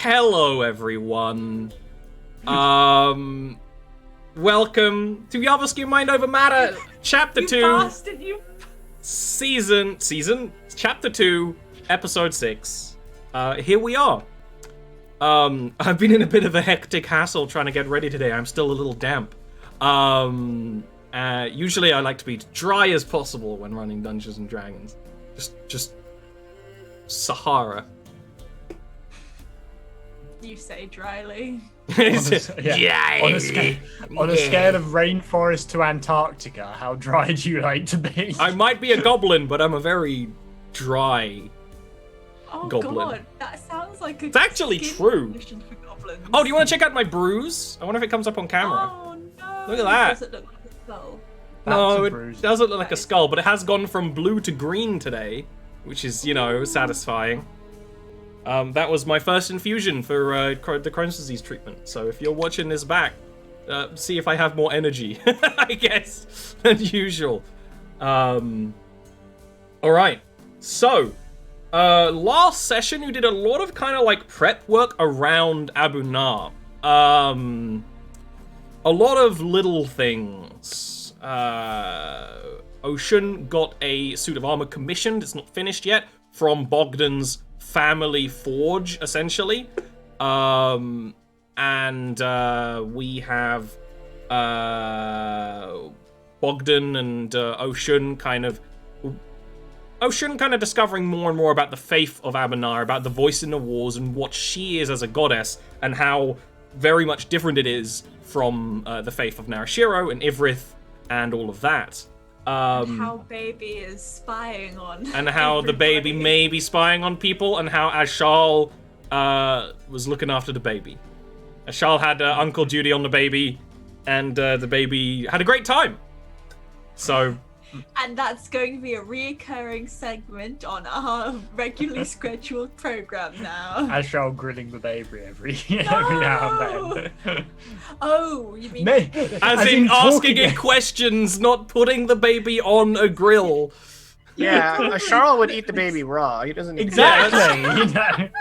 Hello, everyone. Welcome to Jarviskjir Mind Over Matter, Chapter 2. Bastard, you... Season, Chapter 2, Episode 6. Here we are. I've been in a bit of a hectic hassle trying to get ready today. I'm still a little damp. Usually I like to be dry as possible when running Dungeons and Dragons. Just Sahara. You say dryly. On a scale of rainforest to Antarctica, how dry do you like to be? I might be a goblin, but I'm a very dry goblin. God, that sounds like a... It's actually true. For goblins. Oh, do you want to check out my bruise? I wonder if it comes up on camera. Oh no! Look at that. Does it look like a skull? No, it doesn't look like a skull, but it has gone from blue to green today, which is, satisfying. That was my first infusion for the Crohn's disease treatment. So if you're watching this back, see if I have more energy, I guess, than usual. All right. So, last session you did a lot of kind of like prep work around Abu Nar. A lot of little things. Ocean got a suit of armor commissioned. It's not finished yet, from Bogdan's family forge, essentially. We have Bogdan and Ocean kind of discovering more and more about the faith of Abu Nar, about the voice in the walls, and what she is as a goddess, and how very much different it is from the faith of Narashiro and Ivrith and all of that. And how baby is spying on and how everybody. The baby may be spying on people, and how Ashal was looking after the baby. Ashal had uncle duty on the baby, and the baby had a great time. So... And that's going to be a recurring segment on our regularly scheduled program now. Ashal grilling the baby every now and then. Oh, you mean... As in asking it questions, not putting the baby on a grill. Yeah, Ashal would eat the baby raw. He doesn't... Exactly.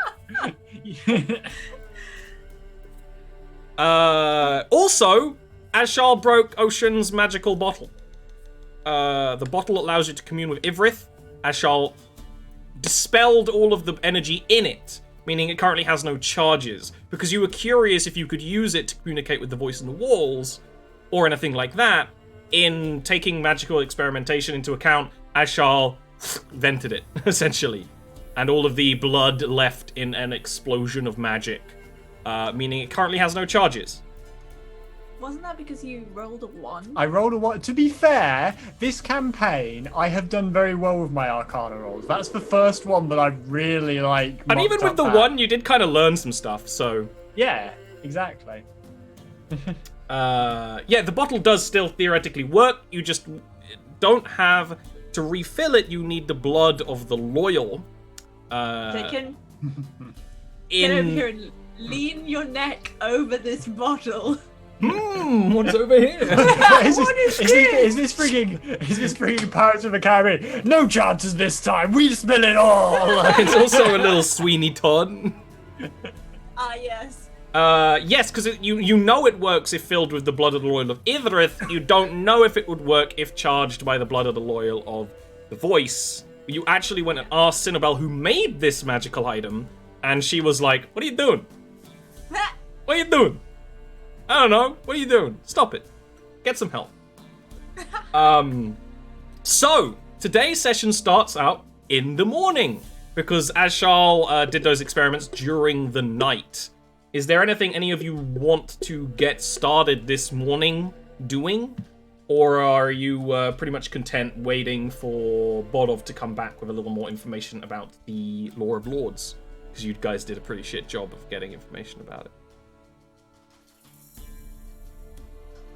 Also, Ashal broke Ocean's magical bottle. The bottle allows you to commune with Ivrith. Ashal dispelled all of the energy in it, meaning it currently has no charges, because you were curious if you could use it to communicate with the voice in the walls, or anything like that. In taking magical experimentation into account, Ashal vented it, essentially. And all of the blood left in an explosion of magic, meaning it currently has no charges. Wasn't that because you rolled a 1? I rolled a 1. To be fair, this campaign, I have done very well with my Arcana rolls. That's the first one that I really, And even with the 1, you did kind of learn some stuff, so... Yeah, exactly. The bottle does still theoretically work. You just don't have... To refill it, you need the blood of the loyal. Get over here and lean your neck over this bottle. What's over here? Is this freaking Pirates of the Caribbean? No chances this time. We spill it all. It's also a little Sweeney Todd. Yes. Yes, because you know it works if filled with the blood of the loyal of Ivrith. You don't know if it would work if charged by the blood of the loyal of the voice. You actually went and asked Cinnabelle, who made this magical item, and she was like, "What are you doing? What are you doing? I don't know. What are you doing? Stop it. Get some help." So, today's session starts out in the morning, because Ashal did those experiments during the night. Is there anything any of you want to get started this morning doing? Or are you pretty much content waiting for Bodov to come back with a little more information about the Lore of Lords? Because you guys did a pretty shit job of getting information about it.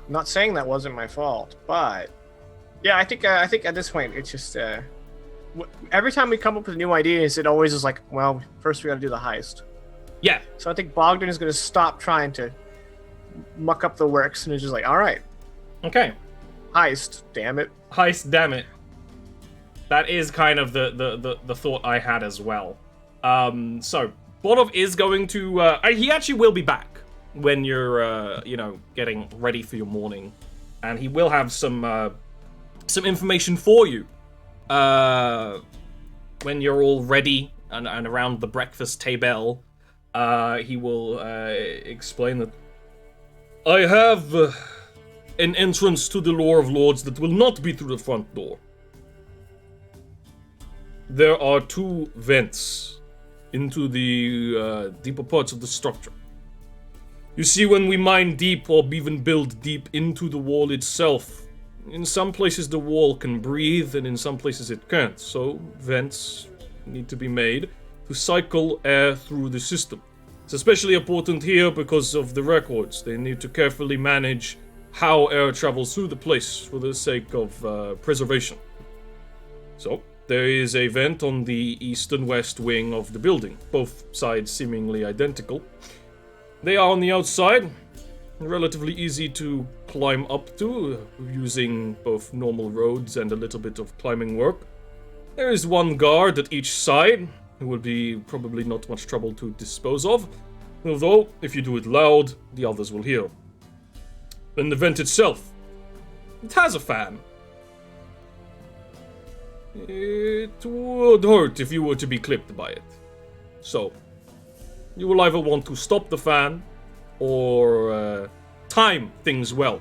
I'm not saying that wasn't my fault, but yeah, I think at this point it's just every time we come up with new ideas, it always is like, well, first we got to do the heist. Yeah. So I think Bogdan is going to stop trying to muck up the works and is just like, all right, okay, heist, damn it. Heist, damn it. That is kind of the thought I had as well. So Bodov is going to. He actually will be back when you're, getting ready for your morning, and he will have some information for you. When you're all ready and around the breakfast table, he will explain that I have an entrance to the Lore of Lords that will not be through the front door. There are 2 vents into the deeper parts of the structure. You see, when we mine deep or even build deep into the wall itself, in some places the wall can breathe and in some places it can't, so vents need to be made to cycle air through the system. It's especially important here because of the records. They need to carefully manage how air travels through the place for the sake of preservation. So, there is a vent on the east and west wing of the building, both sides seemingly identical. They are on the outside, relatively easy to climb up to, using both normal roads and a little bit of climbing work. There is 1 guard at each side, who will be probably not much trouble to dispose of, although, if you do it loud, the others will hear. Then the vent itself. It has a fan. It would hurt if you were to be clipped by it. So, you will either want to stop the fan, or time things well.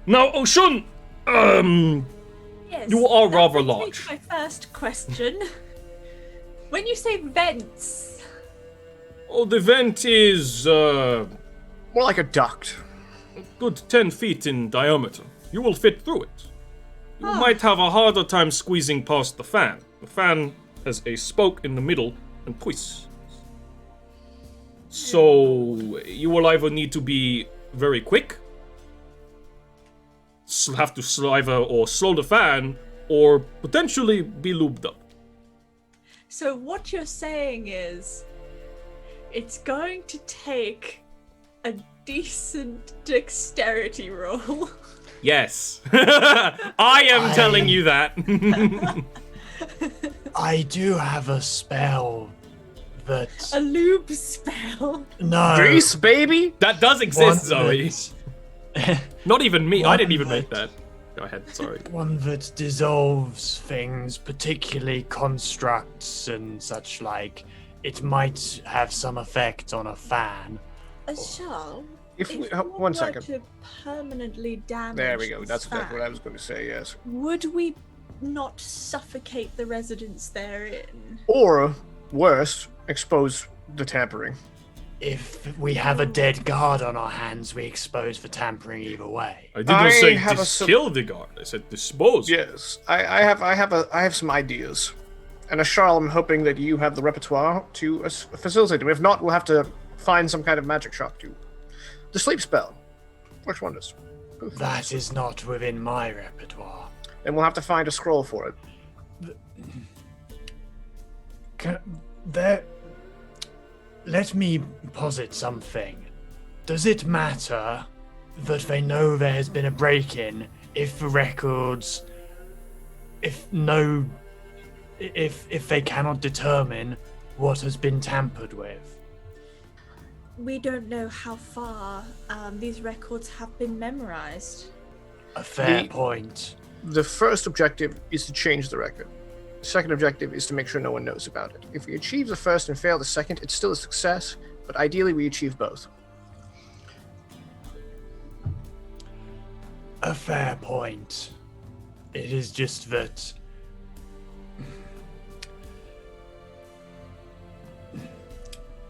Now, Oshun, Yes, you are that rather brings me large. to my first question. When you say vents, Oh, the vent is More like a duct. a good 10 feet in diameter. You will fit through it. You might have a harder time squeezing past the fan. The fan has a spoke in the middle and twists. So, you will either need to be very quick, have to either or slow the fan, or potentially be lubed up. so what you're saying is it's going to take a decent dexterity roll. Yes. I am telling you that. I do have a spell that. A lube spell. No. Grease, baby! That does exist, Zoe. that- Not even me. I didn't One even make that- that. Go ahead, sorry. One that dissolves things, particularly constructs and such like. It might have some effect on a fan. Ashal, If we, you one were second. to permanently damage There we go. this That's exactly fan, what I was going to say, yes. would we not suffocate the residents therein? Or, worse, expose the tampering. If we have a dead guard on our hands, we expose for tampering either way. I did not I say have a kill the guard. I said dispose. Yes, I have some ideas. And Ashal, I'm hoping that you have the repertoire to facilitate them. If not, we'll have to find some kind of magic shock to. The sleep spell. Works wonders. That is not within my repertoire. And we'll have to find a scroll for it. Let me posit something. Does it matter that they know there has been a break-in if the records, if they cannot determine what has been tampered with? We don't know how far these records have been memorized. A fair The- point. The first objective is to change the record. The second objective is to make sure no one knows about it. If we achieve the first and fail the second, it's still a success, but ideally we achieve both. A fair point. It is just that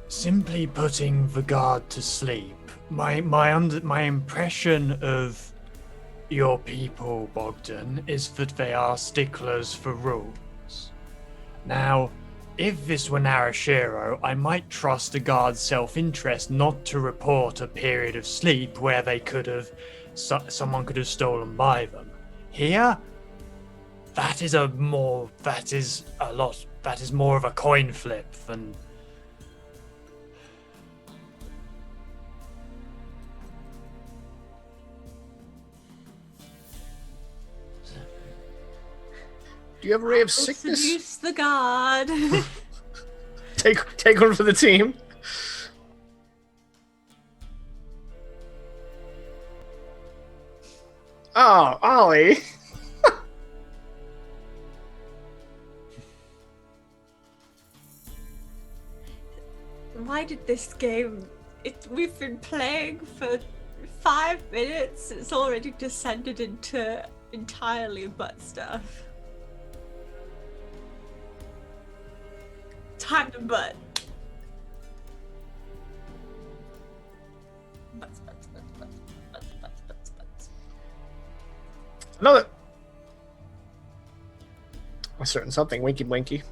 simply putting the guard to sleep. My impression of your people, Bogdan, is that they are sticklers for rules. Now, if this were Narashiro, I might trust a guard's self-interest not to report a period of sleep where they could have, someone could have stolen by them. Here, that is more of a coin flip than. Do you have a ray of We'll sickness? seduce the guard. Take one for the team. Oh, Ollie. Why did this game... We've been playing for 5 minutes. It's already descended into entirely butt stuff. Time to butt. Butts. Another. A certain something. Winky winky.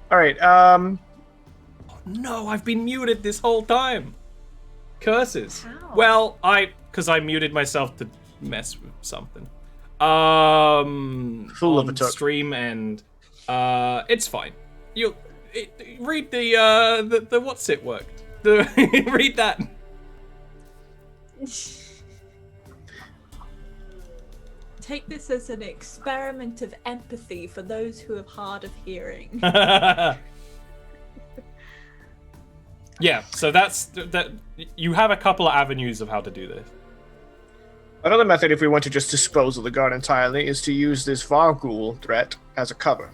All right. No, I've been muted this whole time. Curses. How? Well, because I muted myself to mess with something. Fool of a on took. stream, and it's fine. Read the what's it worked. Read that. Take this as an experiment of empathy for those who have hard of hearing. Yeah, so that. You have a couple of avenues of how to do this. Another method, if we want to just dispose of the guard entirely, is to use this Varghul threat as a cover.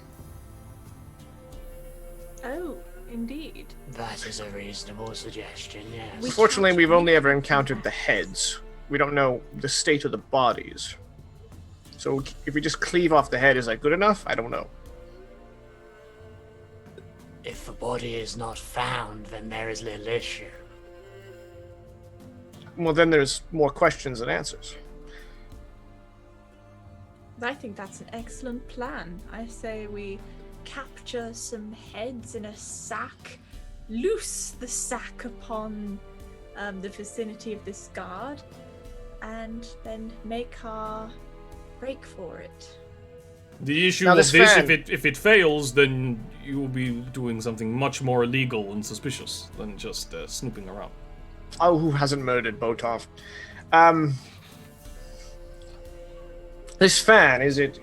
Oh, indeed. That is a reasonable suggestion, yes. Unfortunately, we've only ever encountered the heads. We don't know the state of the bodies. So if we just cleave off the head, is that good enough? I don't know. If the body is not found, then there is little issue. Well, then there's more questions than answers. I think that's an excellent plan. I say we capture some heads in a sack, loose the sack upon the vicinity of this guard, and then make our break for it. The issue Now, of this this, fan- if it fails, then you will be doing something much more illegal and suspicious than just snooping around. Oh, who hasn't murdered Botov? This fan, is it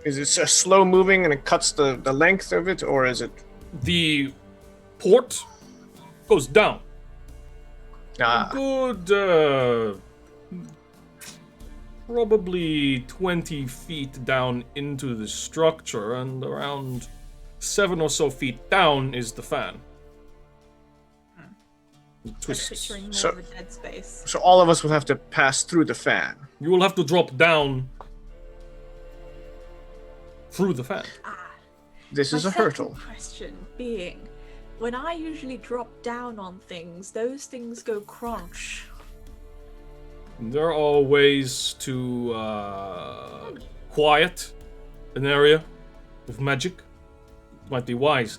a slow moving and it cuts the length of it, or is it... The port goes down. Good, probably 20 feet down into the structure, and around 7 or so feet down is the fan. It I'm twists. picturing more So- of a dead space. So all of us will have to pass through the fan. You will have to drop down through the fan. This is My a second hurtle. question being, when I usually drop down on things, those things go crunch. There are ways to quiet an area with magic. Might be wise.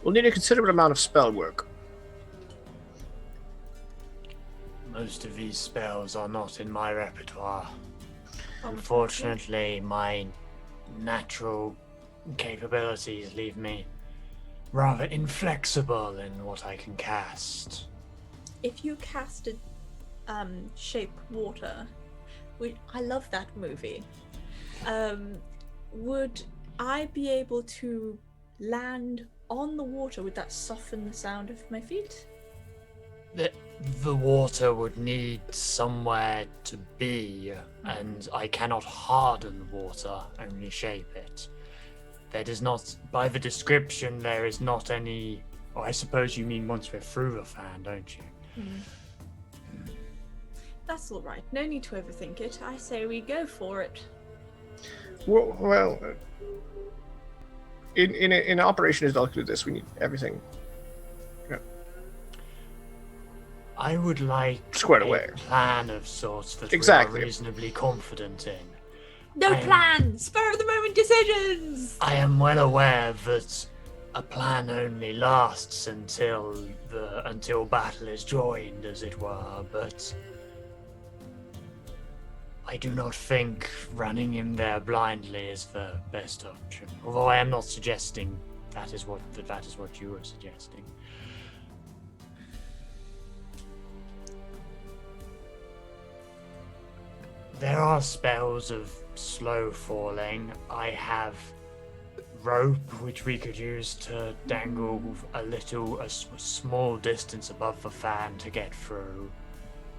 We'll need a considerable amount of spell work. Most of these spells are not in my repertoire. Unfortunately, my natural capabilities leave me rather inflexible in what I can cast. If you casted Shape Water, I love that movie, would I be able to land on the water? Would that soften the sound of my feet? The water would need somewhere to be, and I cannot harden the water, only shape it. There does not, by the description, there is not any... Oh, I suppose you mean once we're through the fan, don't you? That's all right. No need to overthink it. I say we go for it. Well, in an operation as delicate as this, we need everything I would like squared a away. plan of sorts that Exactly. we are reasonably confident in. No I am- plan! Spur of the moment decisions! I am well aware that a plan only lasts until battle is joined, as it were, but I do not think running in there blindly is the best option. Although I am not suggesting that is what you were suggesting. There are spells of slow falling. I have rope which we could use to dangle a small distance above the fan to get through.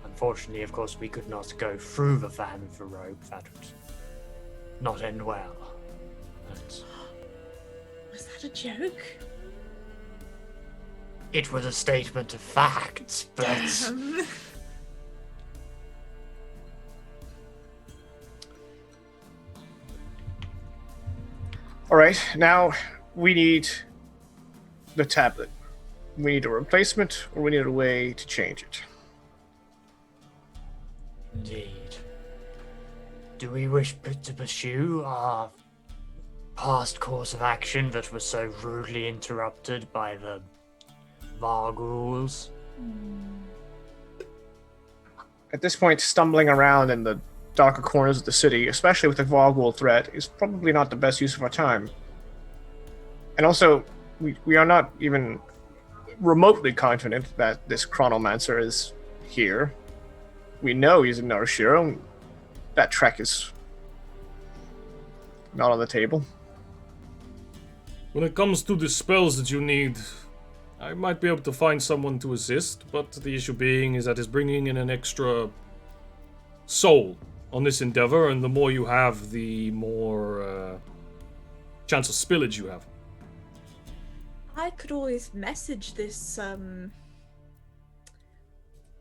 Unfortunately, of course, we could not go through the fan with the rope. That would not end well. But Was that a joke? it was a statement of fact, but All right, now we need the tablet. We need a replacement, or we need a way to change it. indeed. Do we wish to pursue our past course of action that was so rudely interrupted by the Varghouls? At this point, stumbling around in the darker corners of the city, especially with the Varghoul threat, is probably not the best use of our time. And also, we are not even remotely confident that this Chronomancer is here. We know he's in Narashiro. That trek is not on the table. When it comes to the spells that you need, I might be able to find someone to assist, but the issue being is that it's bringing in an extra soul on this endeavor, and the more you have, the more chance of spillage you have. I could always message this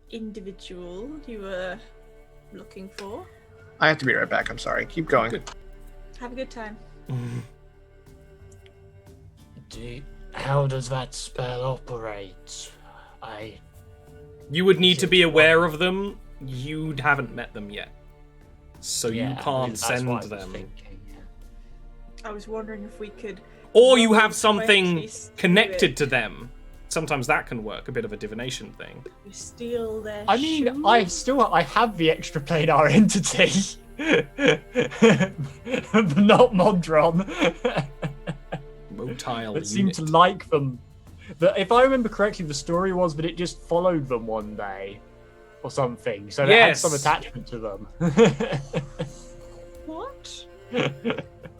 individual you were looking for. I have to be right back, I'm sorry. Keep going. Good. Have a good time. How does that spell operate? You would need to be aware of them. You haven't met them yet, so you can't that's send what I was them. thinking, yeah. I was wondering if we could. Or you roll have something 20 to connected it. to them. Sometimes that can work, a bit of a divinination thing. We steal their I mean, shoes? I have the extra planar entity. Not Modron. Motile That seemed unit. to like them. If I remember correctly, the story was that it just followed them one day. Or something. So it had Yes. some attachment to them. What?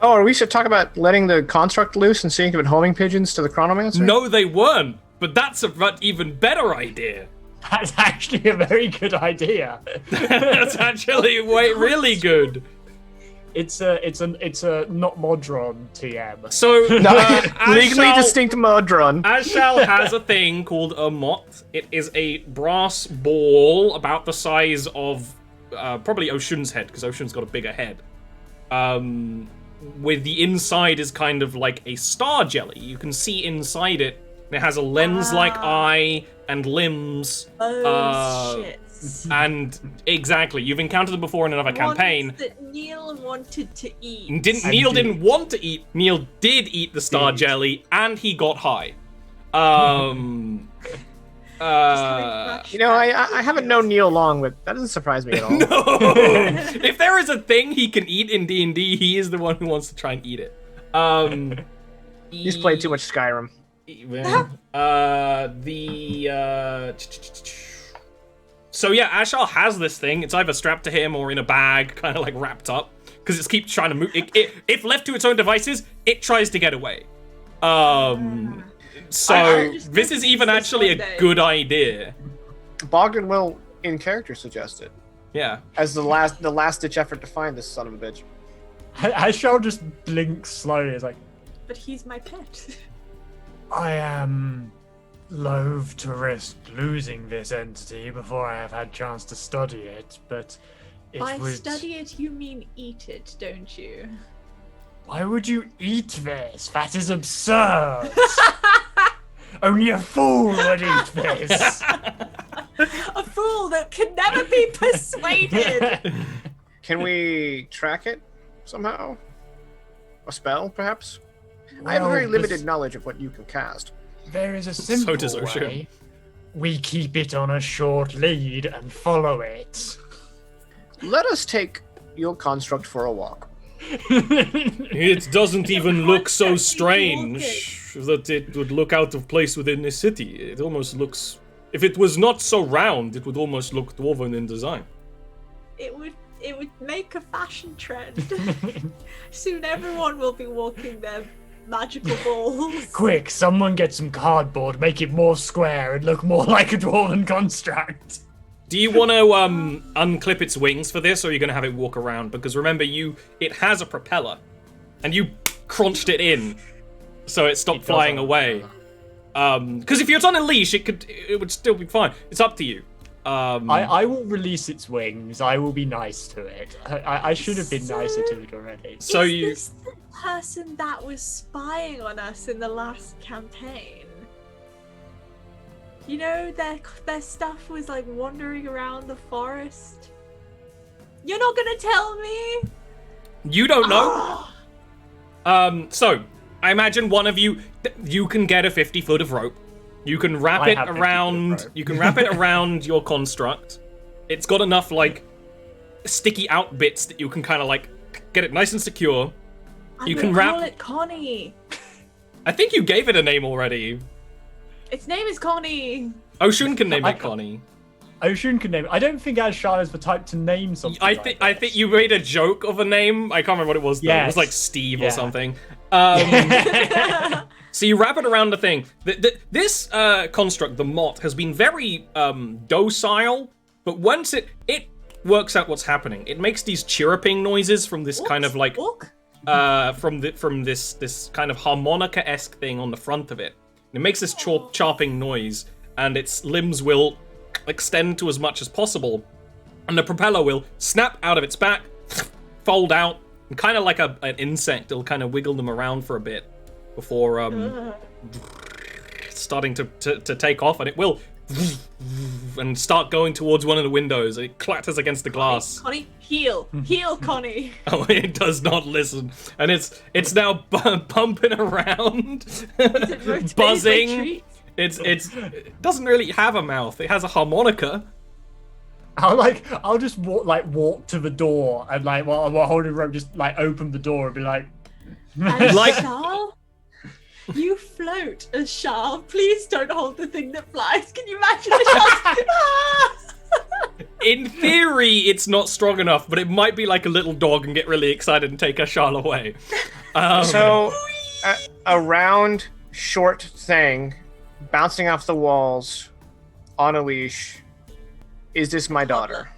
Oh, or we should talk about letting the construct loose and seeing if it homing pigeons to the Chronomancer? No, they weren't. But that's an even better idea. That's actually a very good idea. That's actually really good. It's a not Modron TM. So, Legally Ashal- distinct Modron. Ashal has a thing called a mot. It is a brass ball about the size of probably Oshun's head, because Oshun's got a bigger head. With the inside is kind of like a star jelly. You can see inside it. It has a lens-like eye and limbs. Oh, shit. And exactly, you've encountered them before in another campaign. That Neil wanted to eat. Neil didn't want to eat. Neil did eat the star jelly, and he got high. You know, I haven't known Neil long, but that doesn't surprise me at all. If there is a thing he can eat in D&D, he is the one who wants to try and eat it. He's played too much Skyrim. So yeah, Ashal has this thing. It's either strapped to him or in a bag, kind of like wrapped up, because it keeps trying to move. If left to its own devices, it tries to get away. So this is even actually a good idea. Bogdan will, in character, suggest it Yeah. as the last ditch effort to find this son of a bitch. Ashal just blinks slowly. It's like, But he's my pet. I am loath to risk losing this entity before I have had chance to study it, but it By would... study it, you mean eat it, don't you? Why would you eat this? That is absurd. Only a fool would eat this. A fool that can never be persuaded. Can we track it somehow? A spell, perhaps? I have a Well, very this- limited knowledge of what you can cast. There is a simple does Ocean. way. We keep it on a short lead and follow it. Let us take your construct for a walk. It doesn't even look so Constantly strange that it would look out of place within this city. It almost looks... If it was not so round, it would almost look dwarven in design. It would make a fashion trend. Soon everyone will be walking their magical balls. Quick, someone get some cardboard, make it more square and look more like a dwarven construct. Do you want to unclip its wings for this, or are you going to have it walk around? Because remember, it has a propeller, and you crunched it in, so it stopped flying away. Because if it's on a leash, it would still be fine. It's up to you. I will release its wings. I will be nice to it. I should have been nicer to it already. So Is this the person that was spying on us in the last campaign? You know, their stuff was like wandering around the forest. You're not gonna tell me? You don't know. So I imagine one of you can get a 50 foot of rope. You can wrap it around. You can wrap it around your construct. It's got enough like sticky out bits that you can kind of like get it nice and secure. You can call it Connie. I think you gave it a name already. Its name is Connie. Oshun can name it Connie. Oshun can name it. I don't think Ashar is the type to name something. I think you made a joke of a name. I can't remember what it was though. Yes. It was like Steve or something. So you wrap it around the thing. This construct, the Mott, has been very docile, but once it works out what's happening, it makes these chirruping noises from this kind of like from this kind of harmonica-esque thing on the front of it. It makes this chopping noise, and its limbs will extend to as much as possible, and the propeller will snap out of its back, fold out, and kind of like an insect, it'll kind of wiggle them around for a bit before starting to take off, and it will and start going towards one of the windows. It clatters against the glass. Connie, heal, Connie. Oh, it does not listen, and it's now bumping around, buzzing. It doesn't really have a mouth. It has a harmonica. I'll just walk to the door and like while holding rope, just like open the door and be like, Charles, you float, Ashar. Please don't hold the thing that flies. Can you imagine Ashar? In theory, it's not strong enough, but it might be like a little dog and get really excited and take Ashar away. So, a round, short thing bouncing off the walls on a leash. Is this my daughter?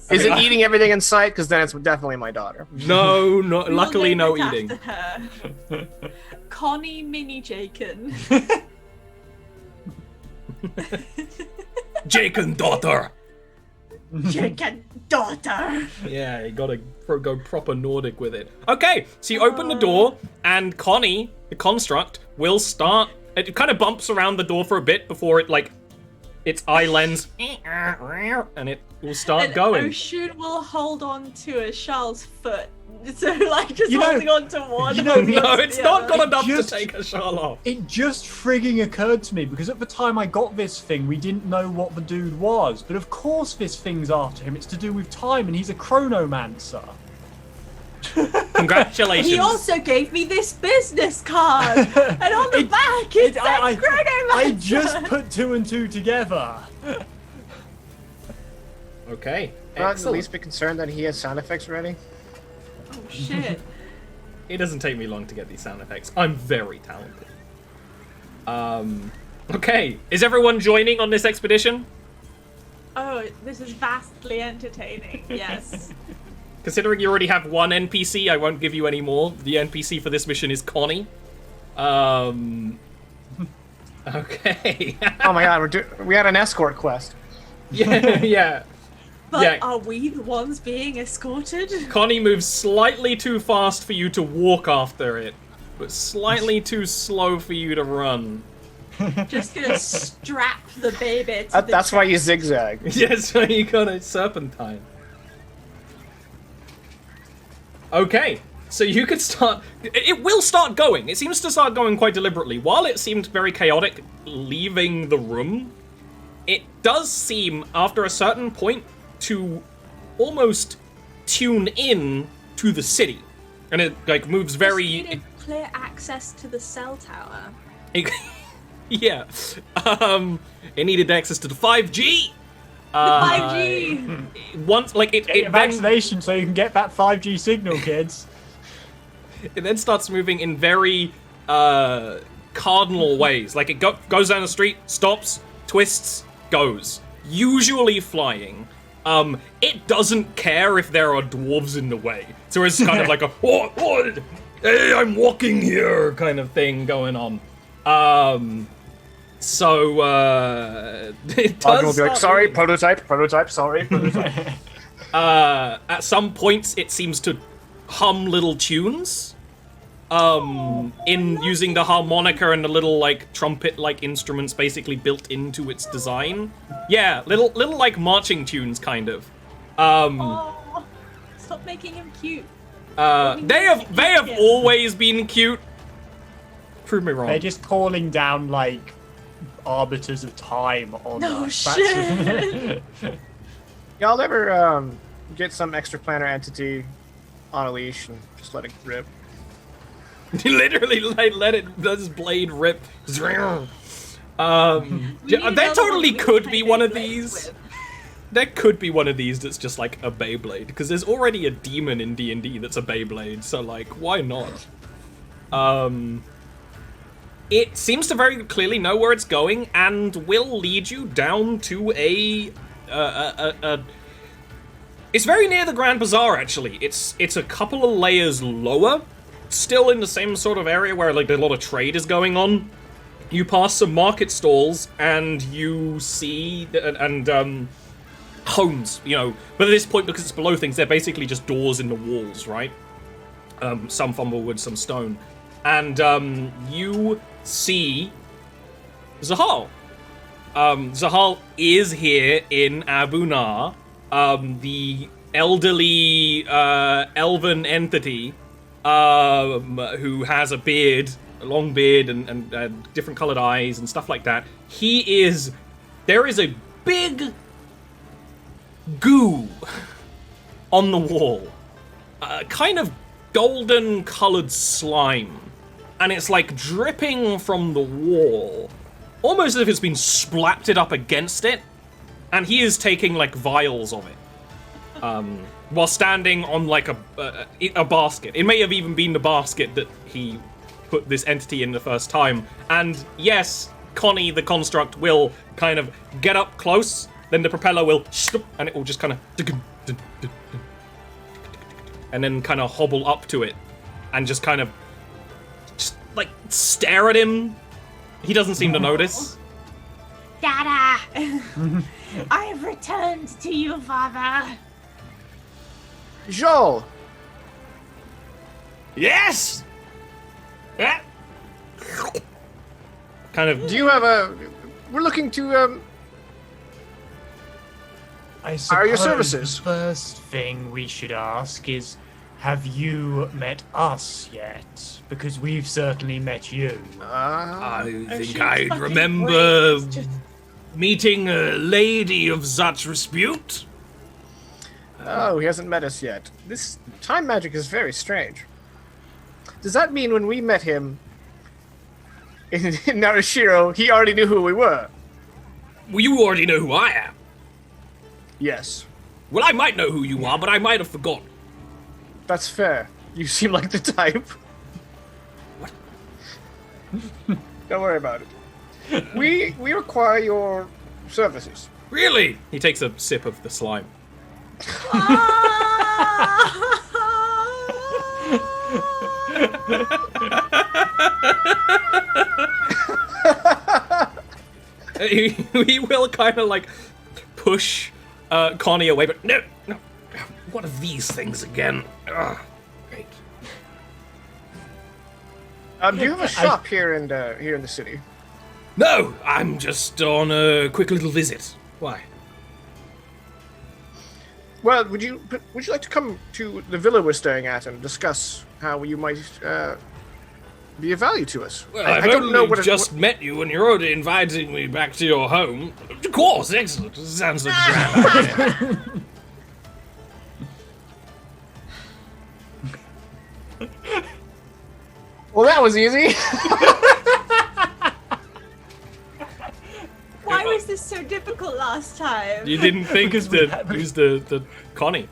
Is it eating everything in sight? Because then it's definitely my daughter. No, luckily no eating. Connie Mini Jaken. Jaken daughter. Jaken daughter. Yeah, you gotta go proper Nordic with it. Okay, so you open the door, and Connie, the construct, will start. It kind of bumps around the door for a bit before it like its eye lens, and it will start going. Oshun will hold on to Ashal's foot. So, like, just holding on to one. No, it's not got enough to take Ashal off. It just frigging occurred to me, because at the time I got this thing, we didn't know what the dude was. But of course this thing's after him. It's to do with time, and he's a chronomancer. Congratulations. He also gave me this business card, and on the back it says chronomancer. I just put two and two together. Okay. I'm not the least bit concerned that he has sound effects ready. Oh shit. It doesn't take me long to get these sound effects. I'm very talented. Okay. Is everyone joining on this expedition? Oh, this is vastly entertaining. Yes. Considering you already have one NPC, I won't give you any more. The NPC for this mission is Connie. Okay. Oh my god, we had an escort quest. Yeah. But are we the ones being escorted? Connie moves slightly too fast for you to walk after it, but slightly too slow for you to run. Just gonna strap the baby to That's why you zigzag. Yes, so you got a serpentine. Okay, so you could start. It will start going. It seems to start going quite deliberately. While it seemed very chaotic leaving the room, it does seem, after a certain point, to almost tune in to the city, and it like moves very. Just needed clear access to the cell tower. Yeah. It needed access to the 5G. Uh, 5G! Once, like, Get your it then, vaccination so you can get that 5G signal, kids. it then starts moving in very cardinal ways. Like, it goes down the street, stops, twists, goes. Usually flying. It doesn't care if there are dwarves in the way. So it's kind of like a, what? Hey, I'm walking here kind of thing going on. So, it Bogdan will does be like, start sorry, moving. prototype, sorry, prototype. At some points, it seems to hum little tunes. In using the harmonica and the little, like, trumpet-like instruments basically built into its design. Yeah, little like, marching tunes, kind of. Oh, stop making him cute. They have always been cute. Prove me wrong. They're just calling down, like, arbiters of time on No us. shit. Y'all ever get some extraplanar entity on a leash and just let it rip? Literally, like, let his blade rip. There totally could be one of these. There could be one of these that's just like a Beyblade, because there's already a demon in D&D that's a Beyblade, so like, why not? It seems to very clearly know where it's going and will lead you down to a it's very near the Grand Bazaar, actually. It's a couple of layers lower, still in the same sort of area where like a lot of trade is going on. You pass some market stalls and you see homes, you know. But at this point, because it's below things, they're basically just doors in the walls, right? Some fumblewood, some stone, and you see Zahal. Zahal is here in Abu Nar, the elderly elven entity who has a beard, a long beard, and different colored eyes and stuff like that. There is a big goo on the wall, kind of golden colored slime, and it's like dripping from the wall, almost as if it's been splatted up against it, and he is taking like vials of it, while standing on like a basket. It may have even been the basket that he put this entity in the first time, and yes, Connie the construct will kind of get up close, then the propeller will and it will just kind of and then kind of hobble up to it and just kind of just like stare at him. He doesn't seem to notice. Dada! I have returned to you, father. Joel! Yes. Kind of. Do you have we're looking to, I Are your suppose services? The first thing we should ask is, have you met us yet? Because we've certainly met you. I think she's I'd fucking remember great. Just- meeting a lady of such repute. Oh, he hasn't met us yet. This time magic is very strange. Does that mean when we met him in Narashiro, he already knew who we were? Well, you already know who I am. Yes. Well, I might know who you are, but I might have forgotten. That's fair. You seem like the type. What? Don't worry about it. We require your services. Really? He takes a sip of the slime. He will kind of like push Connie away, but no. What are these things again? Ugh, great. Do you have a shop here in the city? No, I'm just on a quick little visit. Why? Well, would you like to come to the villa we're staying at and discuss how you might be of value to us? Well, I I've don't know only what just met you, and you're already inviting me back to your home. Of course, excellent. Sounds like a grand idea. Well, that was easy. Why was this so difficult last time? You didn't think Because to we had- use the Connie.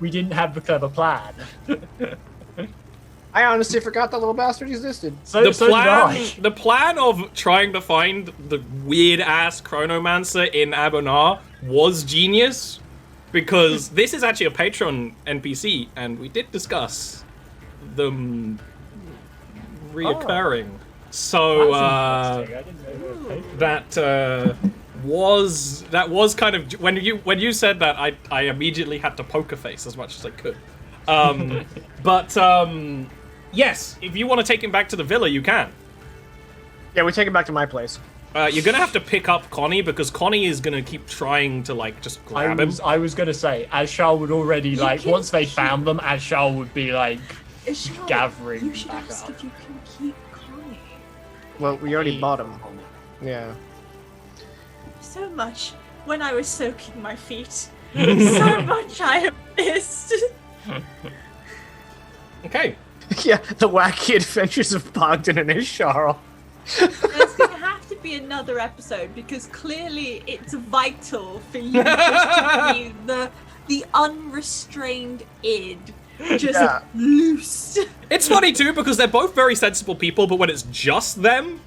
We didn't have the clever plan. I honestly forgot that little bastard existed. So, The so did plan, I. the plan of trying to find the weird ass chronomancer in Abonar was genius, because this is actually a Patreon NPC, and we did discuss them reoccurring. So That's interesting. I didn't know they were paid. that was kind of when you said that I immediately had to poker face as much as I could. But yes, if you want to take him back to the villa, you can. Yeah, we take him back to my place. You're gonna have to pick up Connie, because Connie is gonna keep trying to like just grab him. I was gonna say, Ashal would already like can once they keep- found them, Ashal would be like Ishal, gathering You should back ask up. if you can keep Connie. Well, we already bought him. Yeah. So much when I was soaking my feet. So much I have missed. Okay. Yeah, the wacky adventures of Bogdan and Ishar. There's gonna have to be another episode because clearly it's vital for you just to be the unrestrained id, just Yeah. loose. It's funny too, because they're both very sensible people, but when it's just them,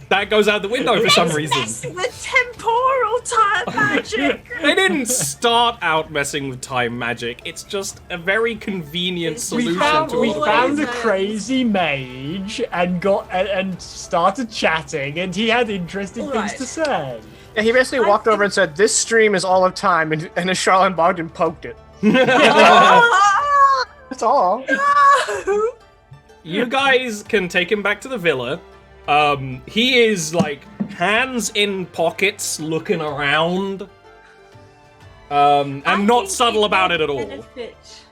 that goes out the window for some reason. Messing with temporal time magic. They didn't start out messing with time magic. It's just a very convenient We solution found- to We all Always found a ends. crazy mage and got and started chatting, and he had interesting Alright. things to say. Yeah, he basically I walked think- over and said, "This stream is all of time," and Ishar and Bogdan poked it. Ah, That's all. no. You guys can take him back to the villa. He is like hands in pockets, looking around, and I not think subtle about it would at all. Benefit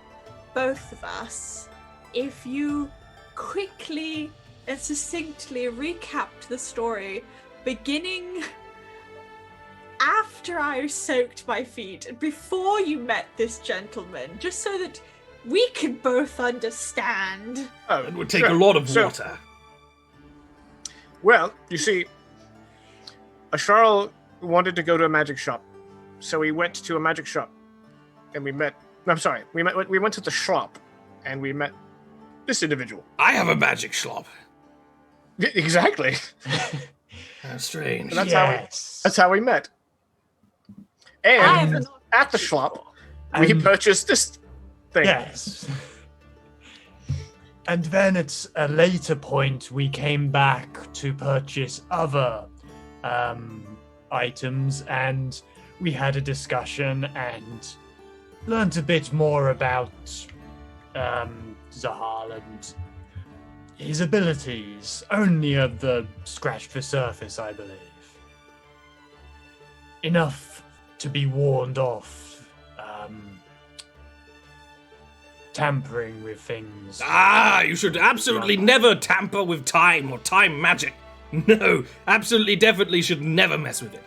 both of us if you quickly and succinctly recapped the story, beginning after I soaked my feet and before you met this gentleman, just so that we can both understand. Oh, It would take sure. a lot of So- water. Well, you see, Ashar wanted to go to a magic shop, so we went to a magic shop, and we met. I'm sorry, we went to the shop, and we met this individual. I have a magic shop. Exactly. How strange. That's Yes. That's how we met. I have And an at the shop, we And- purchased this thing. Yes. And then at a later point, we came back to purchase other items, and we had a discussion and learned a bit more about Zahal and his abilities. Only of the scratched the surface, I believe. Enough to be warned off. Tampering with things. Ah, you should absolutely never tamper with time or time magic. No, absolutely, definitely should never mess with it.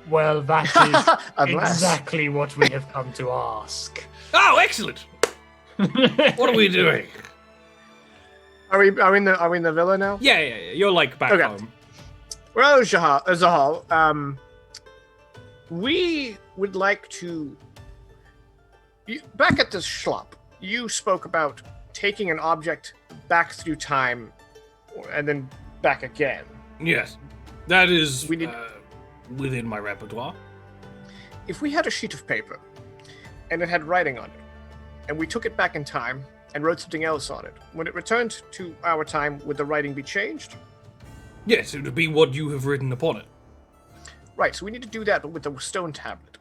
Well, that is Unless- exactly what we have come to ask. Oh, excellent! What are we doing? Are we in the villa now? Yeah, you're like back Okay. home. Well, Zahal, we would like to. Back at the shop, you spoke about taking an object back through time, and then back again. Yes, that is We need- within my repertoire. If we had a sheet of paper, and it had writing on it, and we took it back in time and wrote something else on it, when it returned to our time, would the writing be changed? Yes, it would be what you have written upon it. Right, so we need to do that, but with the stone tablet.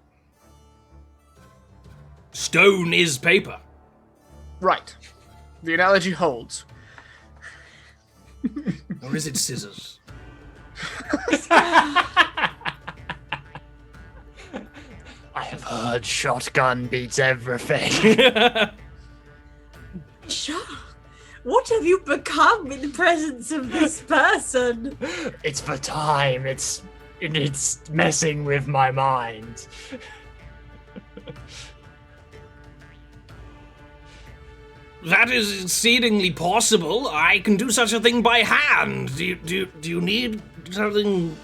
Stone is paper. Right. The analogy holds. Or is it scissors? I have heard shotgun beats everything. Sure. What have you become in the presence of this person? It's for time. It's messing with my mind. That is exceedingly possible. I can do such a thing by hand. Do you need something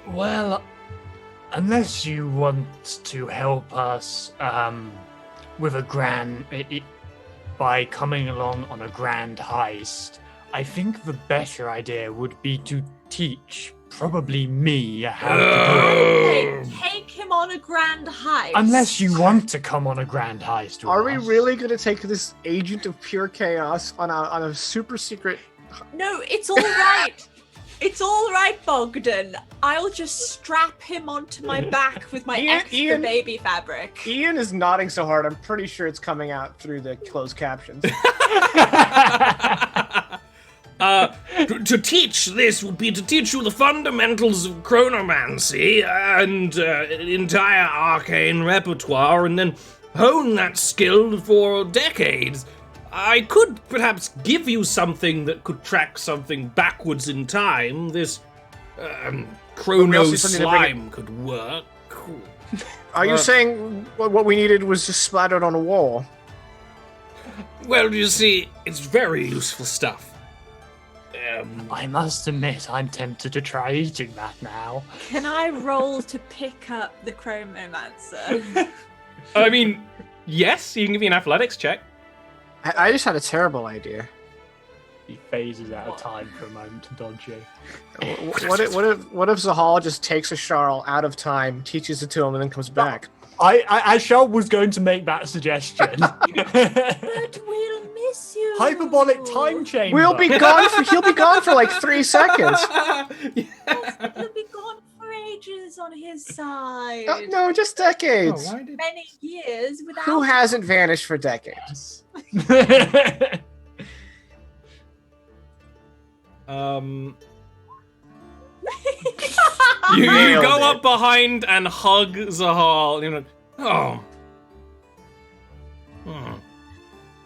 Well, unless you want to help us with a by coming along on a grand heist, I think the better idea would be to teach probably me how to do it. Okay, take him on a grand heist. Unless you want to come on a grand heist with Are we us. really going to take this agent of pure chaos on a super secret? No, it's all right. It's all right, Bogdan. I'll just strap him onto my back with my extra baby fabric. Ian is nodding so hard, I'm pretty sure it's coming out through the closed captions. To teach this would be to teach you the fundamentals of chronomancy and entire arcane repertoire, and then hone that skill for decades. I could perhaps give you something that could track something backwards in time. This chrono slime could work. Are you saying what we needed was just splattered on a wall? Well, you see, it's very useful stuff. I must admit, I'm tempted to try eating that now. Can I roll to pick up the chronomancer? I mean, yes, you can give me an athletics check. I just had a terrible idea. He phases out of time for a moment to dodge you. What if Zahal just takes a Sharl out of time, teaches it to him, and then comes back? Ashal was going to make that suggestion. But we'll miss you. Hyperbolic time chamber. He'll be gone for like 3 seconds. He'll be gone for ages on his side. No, just decades. Oh, why did... Many years without. Who hasn't vanished for decades? You Nailed go it. up behind and hug Zahal. You know, oh.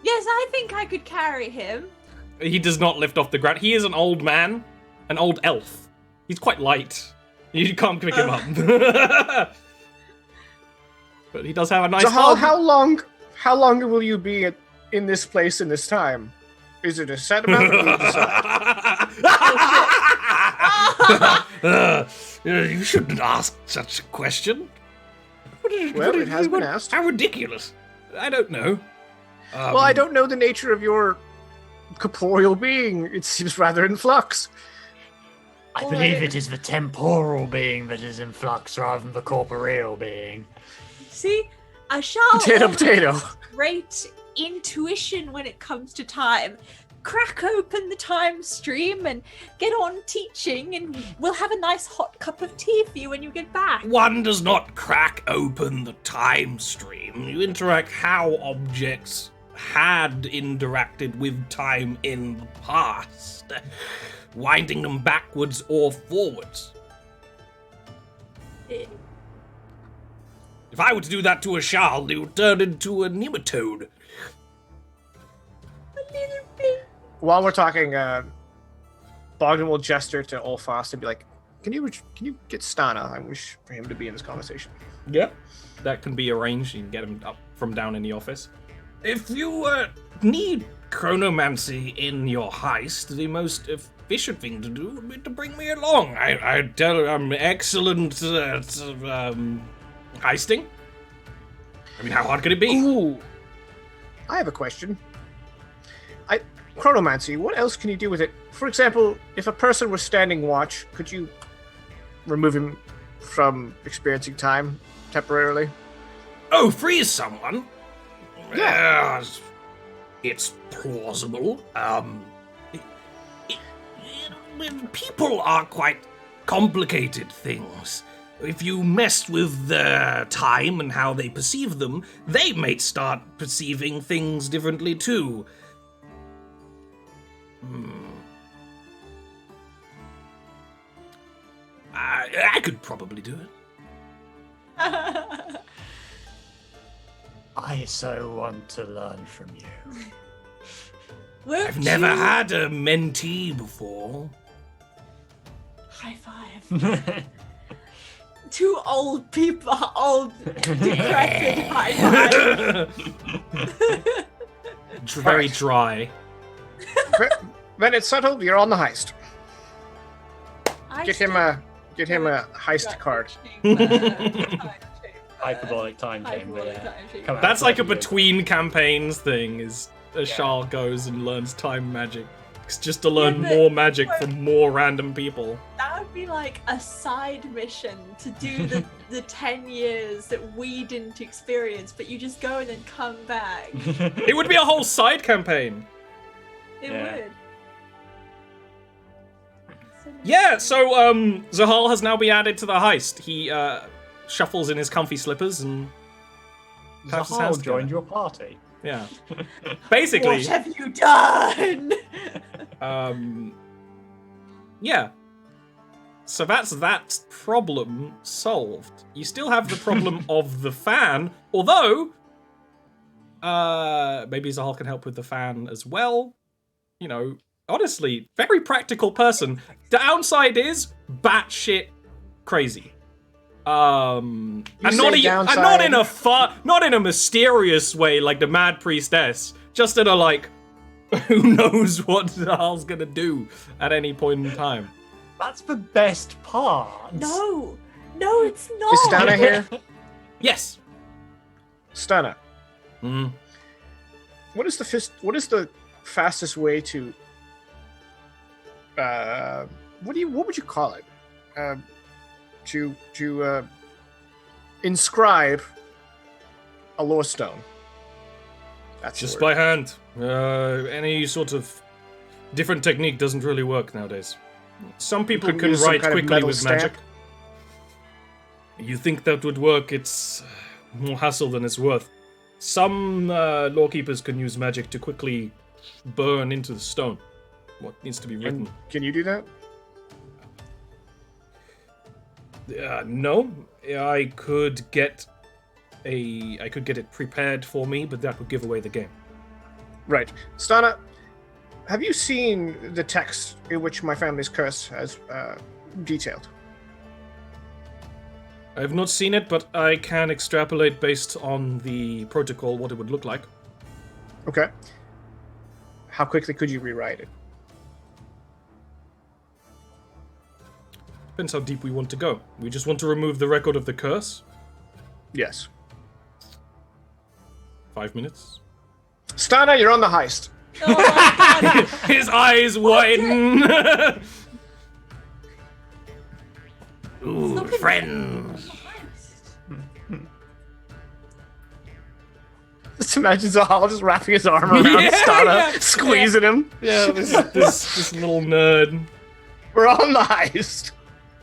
Yes, I think I could carry him. He does not lift off the ground. He is an old man, an old elf. He's quite light. You can't pick him up. But he does have a nice Zahal, hug. how long will you be in this place in this time? Is it a set amount? Or you decide? You shouldn't ask such a question. Well, it has been asked. How ridiculous. I don't know. Well, I don't know the nature of your corporeal being. It seems rather in flux. I believe it is the temporal being that is in flux rather than the corporeal being. See, Ashal Potato. has great intuition when it comes to time. Crack open the time stream and get on teaching, and we'll have a nice hot cup of tea for you when you get back. One does not crack open the time stream. You interact how objects had interacted with time in the past, winding them backwards or forwards. If I were to do that to a Shard, it would turn into a nematode. A little bit. While we're talking, Bogdan will gesture to Olfast and be like, "Can you get Stana? I wish for him to be in this conversation." Yeah, that can be arranged. You can get him up from down in the office. If you need chronomancy in your heist, the most efficient thing to do would be to bring me along. I tell you, I'm excellent at heisting. I mean, how hard could it be? Ooh, I have a question. Chronomancy, what else can you do with it? For example, if a person was standing watch, could you remove him from experiencing time temporarily? Oh, freeze someone? Yeah. It's plausible. People are quite complicated things. If you mess with their time and how they perceive them, they may start perceiving things differently too. I could probably do it. I so want to learn from you. I've never had a mentee before. High five. Two old people, old decrepit high five. Very dry. Then it's settled. You're on the heist. Get him Get him a heist card. Hyperbolic time chamber, yeah. Come out That's like a with you. between campaigns thing. Is Ashal goes and learns time magic. It's just to learn but- more magic from more random people. That would be like a side mission to do the 10 years that we didn't experience, but you just go and then come back. It would be a whole side campaign. It Yeah. would. Yeah, so Zahal has now been added to the heist. He shuffles in his comfy slippers and claps his hands Zahal joined together. your party. Yeah. Basically, What have you done? yeah. So that's that problem solved. You still have the problem of the fan, although maybe Zahal can help with the fan as well. You know, honestly, very practical person. Downside is batshit crazy. And not in a mysterious way like the Mad Priestess, just in a like, who knows what Zahal's gonna do at any point in time. That's the best part. No, it's not. Is Stana here? Yes. Stana, Mm. what is the fastest way to what would you call it? To inscribe a lore stone. That's Just the word. by hand. Any sort of different technique doesn't really work nowadays. Some people couldn't can use some write kind of quickly metal with stamp? magic. You think that would work, it's more hassle than it's worth. Some lawkeepers can use magic to quickly burn into the stone what needs to be written. And can you do that? No, I could get it prepared for me, but that would give away the game. Right. Stana, have you seen the text in which my family's curse has detailed? I have not seen it, but I can extrapolate based on the protocol what it would look like. Okay. How quickly could you rewrite it? Depends how deep we want to go. We just want to remove the record of the curse. Yes. 5 minutes. Stana, you're on the heist. Oh my god. His eyes widen. Ooh, Stop it. friends. Just imagine Zahal just wrapping his arm around Yeah, Stana, yeah, squeezing him. Yeah, this little nerd. We're on the heist.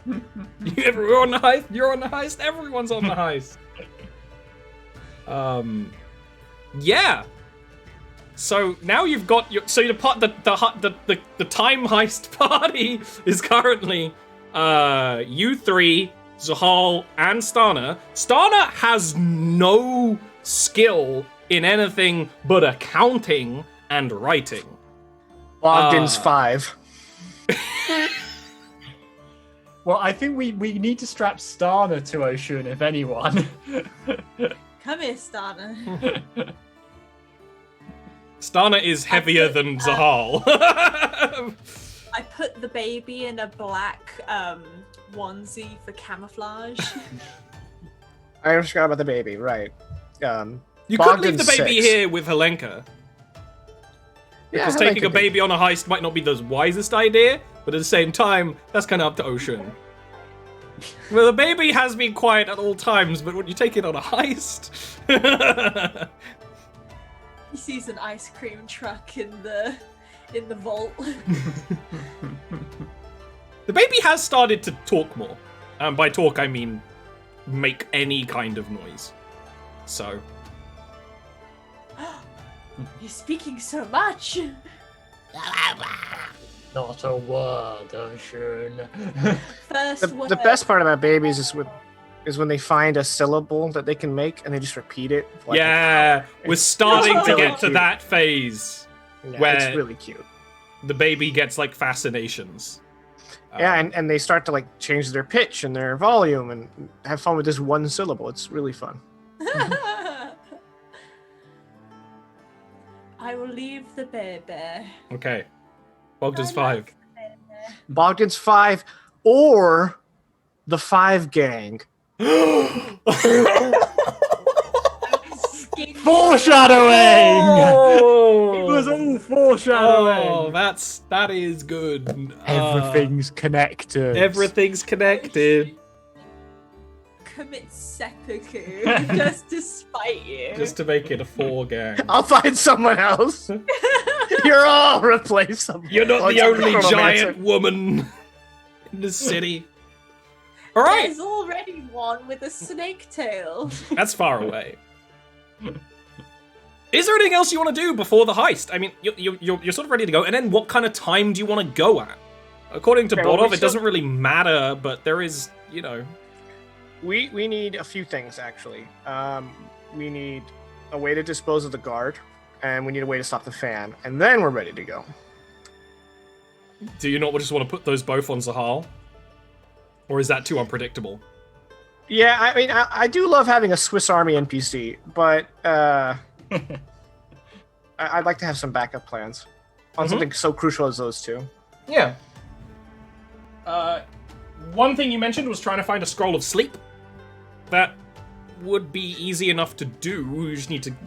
We're on the heist. You're on the heist. Everyone's on the heist. Yeah. So now you've got your. So the time heist party is currently you three, Zahal, and Stana. Stana has no skill in anything but accounting and writing. Bogdan's 5. Well, I think we need to strap Stana to Oshun, if anyone. Come here, Stana. Stana is heavier than Zahal. I put the baby in a black onesie for camouflage. I forgot about the baby, right. You could leave the Bogdan's baby 6. here with Helenka. Yeah, Because Helenka taking a could- baby on a heist might not be the wisest idea, but at the same time, that's kind of up to Ocean. Well, the baby has been quiet at all times, but when you take it on a heist... He sees an ice cream truck in the vault. The baby has started to talk more. And by talk, I mean make any kind of noise. So... You're speaking so much. Not a word, Oshun. First The word. best part about babies is when they find a syllable that they can make and they just repeat it. Like yeah, we're starting to really get to cute. that phase. Yeah, where- it's really cute. The baby gets, like, fascinations. Yeah, and they start to like change their pitch and their volume and have fun with this one syllable. It's really fun. I will leave the baby. Okay. Bogdan's I 5. like the baby. Bogdan's 5, or the 5 gang. Foreshadowing! Oh, It was all foreshadowing. oh, that is good. Everything's connected. Everything's connected. Commit seppuku just to spite you. Just to make it a 4 gang. I'll find someone else. You're all replaceable. You're not the Oh, only it's giant woman in the city. All right, There's already one with a snake tail. that's far away. Is there anything else you want to do before the heist? I mean, you're sort of ready to go. And then what kind of time do you want to go at? According to Okay, well, Bodov, it doesn't really matter, but there is, We need a few things, actually. We need a way to dispose of the guard, and we need a way to stop the fan, and then we're ready to go. Do you not just want to put those both on Zahal? Or is that too unpredictable? Yeah, I mean, I do love having a Swiss Army NPC, but I'd like to have some backup plans on something so crucial as those two. Yeah. One thing you mentioned was trying to find a scroll of sleep. That would be easy enough to do.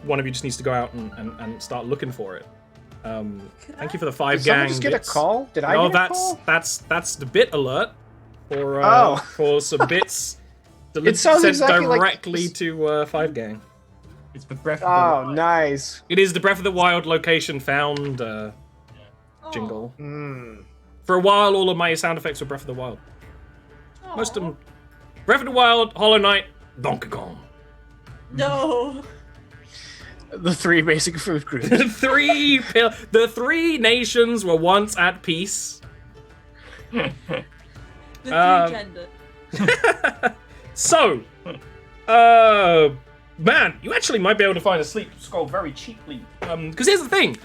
One of you just needs to go out and start looking for it. Thank you for the 5 Did gang. someone just get a call? Did I No, get a call? that's the bit alert for for some bits. It sounds sent exactly like- directly to 5 gang. It's the breath of the Oh, Wild. nice. It is the Breath of the Wild location found jingle. For a while, all of my sound effects were Breath of the Wild. Most of them. Breath of the Wild, Hollow Knight, Donkey Kong. No. The 3 basic food groups. The 3 nations were once at peace. The 3 gender. So, man, you actually might be able to find a sleep scroll very cheaply. Because here's the thing.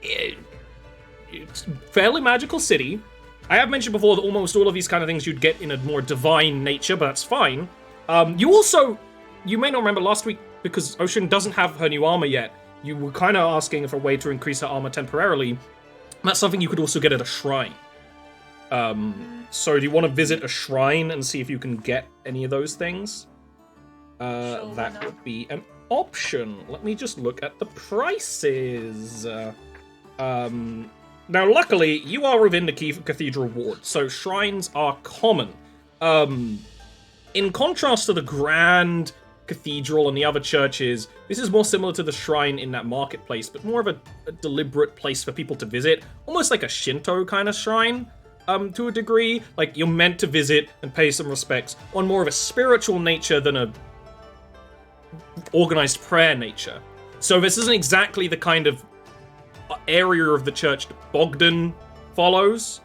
It's a fairly magical city. I have mentioned before that almost all of these kind of things you'd get in a more divine nature, but that's fine. You may not remember last week, because Ocean doesn't have her new armor yet, you were kind of asking for a way to increase her armor temporarily. That's something you could also get at a shrine. So do you want to visit a shrine and see if you can get any of those things? Sure, That why not? would be an option. Let me just look at the prices. Now, luckily, you are within the Cathedral Ward, so shrines are common. In contrast to the Grand Cathedral and the other churches, this is more similar to the shrine in that marketplace, but more of a deliberate place for people to visit, almost like a Shinto kind of shrine, to a degree. Like, you're meant to visit and pay some respects on more of a spiritual nature than a organized prayer nature. So this isn't exactly the kind of area of the church that Bogdan follows.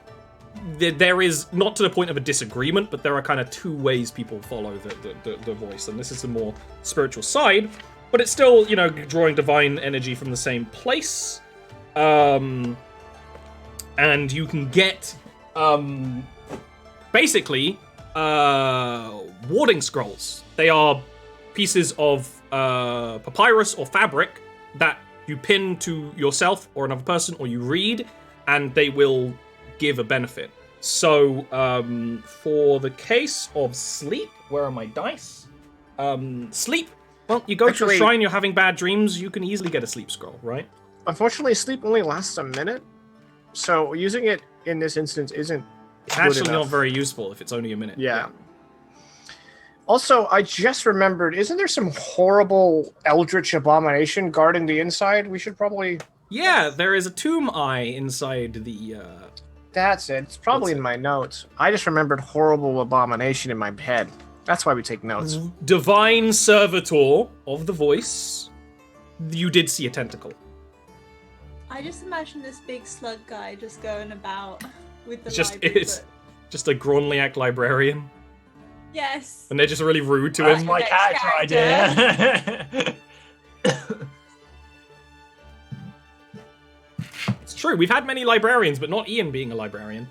There is, not to the point of a disagreement, but there are kind of 2 ways people follow the voice, and this is the more spiritual side, but it's still, drawing divine energy from the same place. And you can get, basically, warding scrolls. They are pieces of papyrus or fabric that you pin to yourself or another person, or you read, and they will give a benefit. So, for the case of sleep, where are my dice? Sleep. Well, you go to a Actually- shrine, you're having bad dreams, you can easily get a sleep scroll, right? Unfortunately, sleep only lasts a minute, so using it in this instance isn't It's good actually enough. not very useful if it's only a minute. Yeah. Also, I just remembered, isn't there some horrible eldritch abomination guarding the inside? We should probably... Yeah, there is a tomb eye inside the, That's it. It's probably That's in my notes. I just remembered horrible abomination in my head. That's why we take notes. divine servitor of the voice. You did see a tentacle. I just imagine this big slug guy just going about with the Just library is. book. Just a Gronliak librarian. Yes. And they're just really rude to That's him. my Next character idea. It's true, we've had many librarians, but not Ian being a librarian.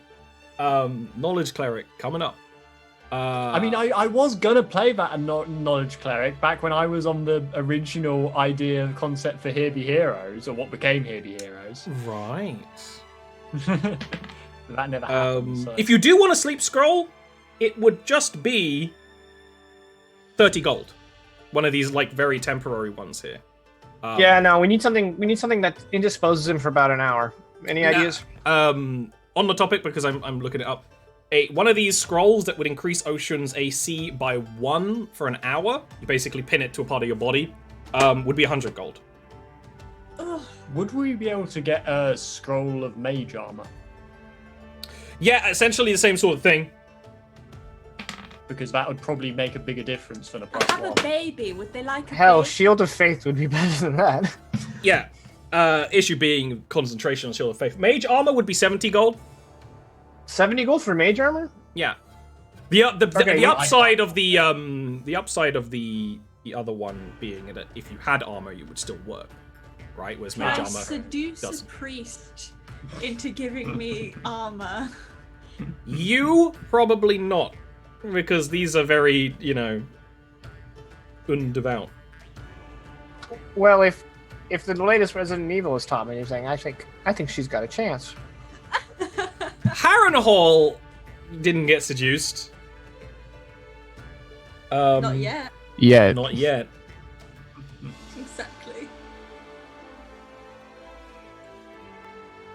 Knowledge cleric coming up. I mean, I was gonna play that knowledge cleric back when I was on the original idea concept for Here Be Heroes, or what became Here Be Heroes. Right. That never happened. So. If you do want a sleep scroll, it would just be 30 gold. One of these like very temporary ones here. Yeah, no, we need something that indisposes him for about an hour. Any ideas? On the topic, because I'm looking it up. One of these scrolls that would increase Ocean's AC by 1 for an hour, you basically pin it to a part of your body, would be 100 gold. Ugh. Would we be able to get a scroll of mage armor? Yeah, essentially the same sort of thing. Because that would probably make a bigger difference than a I plus have a 1. baby. Would they like a Hell, baby? Shield of Faith would be better than that. Yeah. Issue being concentration on Shield of Faith. Mage armor would be 70 gold. 70 gold for mage armor? Yeah. The Okay, upside of the other one being that if you had armor, you would still work, right? Whereas mage I armor seduce doesn't. a priest into giving me armor. You probably not, because these are very, undevout. Well, if the latest Resident Evil has taught me anything, I think she's got a chance. Harrenhal didn't get seduced. Not yet. Yeah. Not yet. Exactly.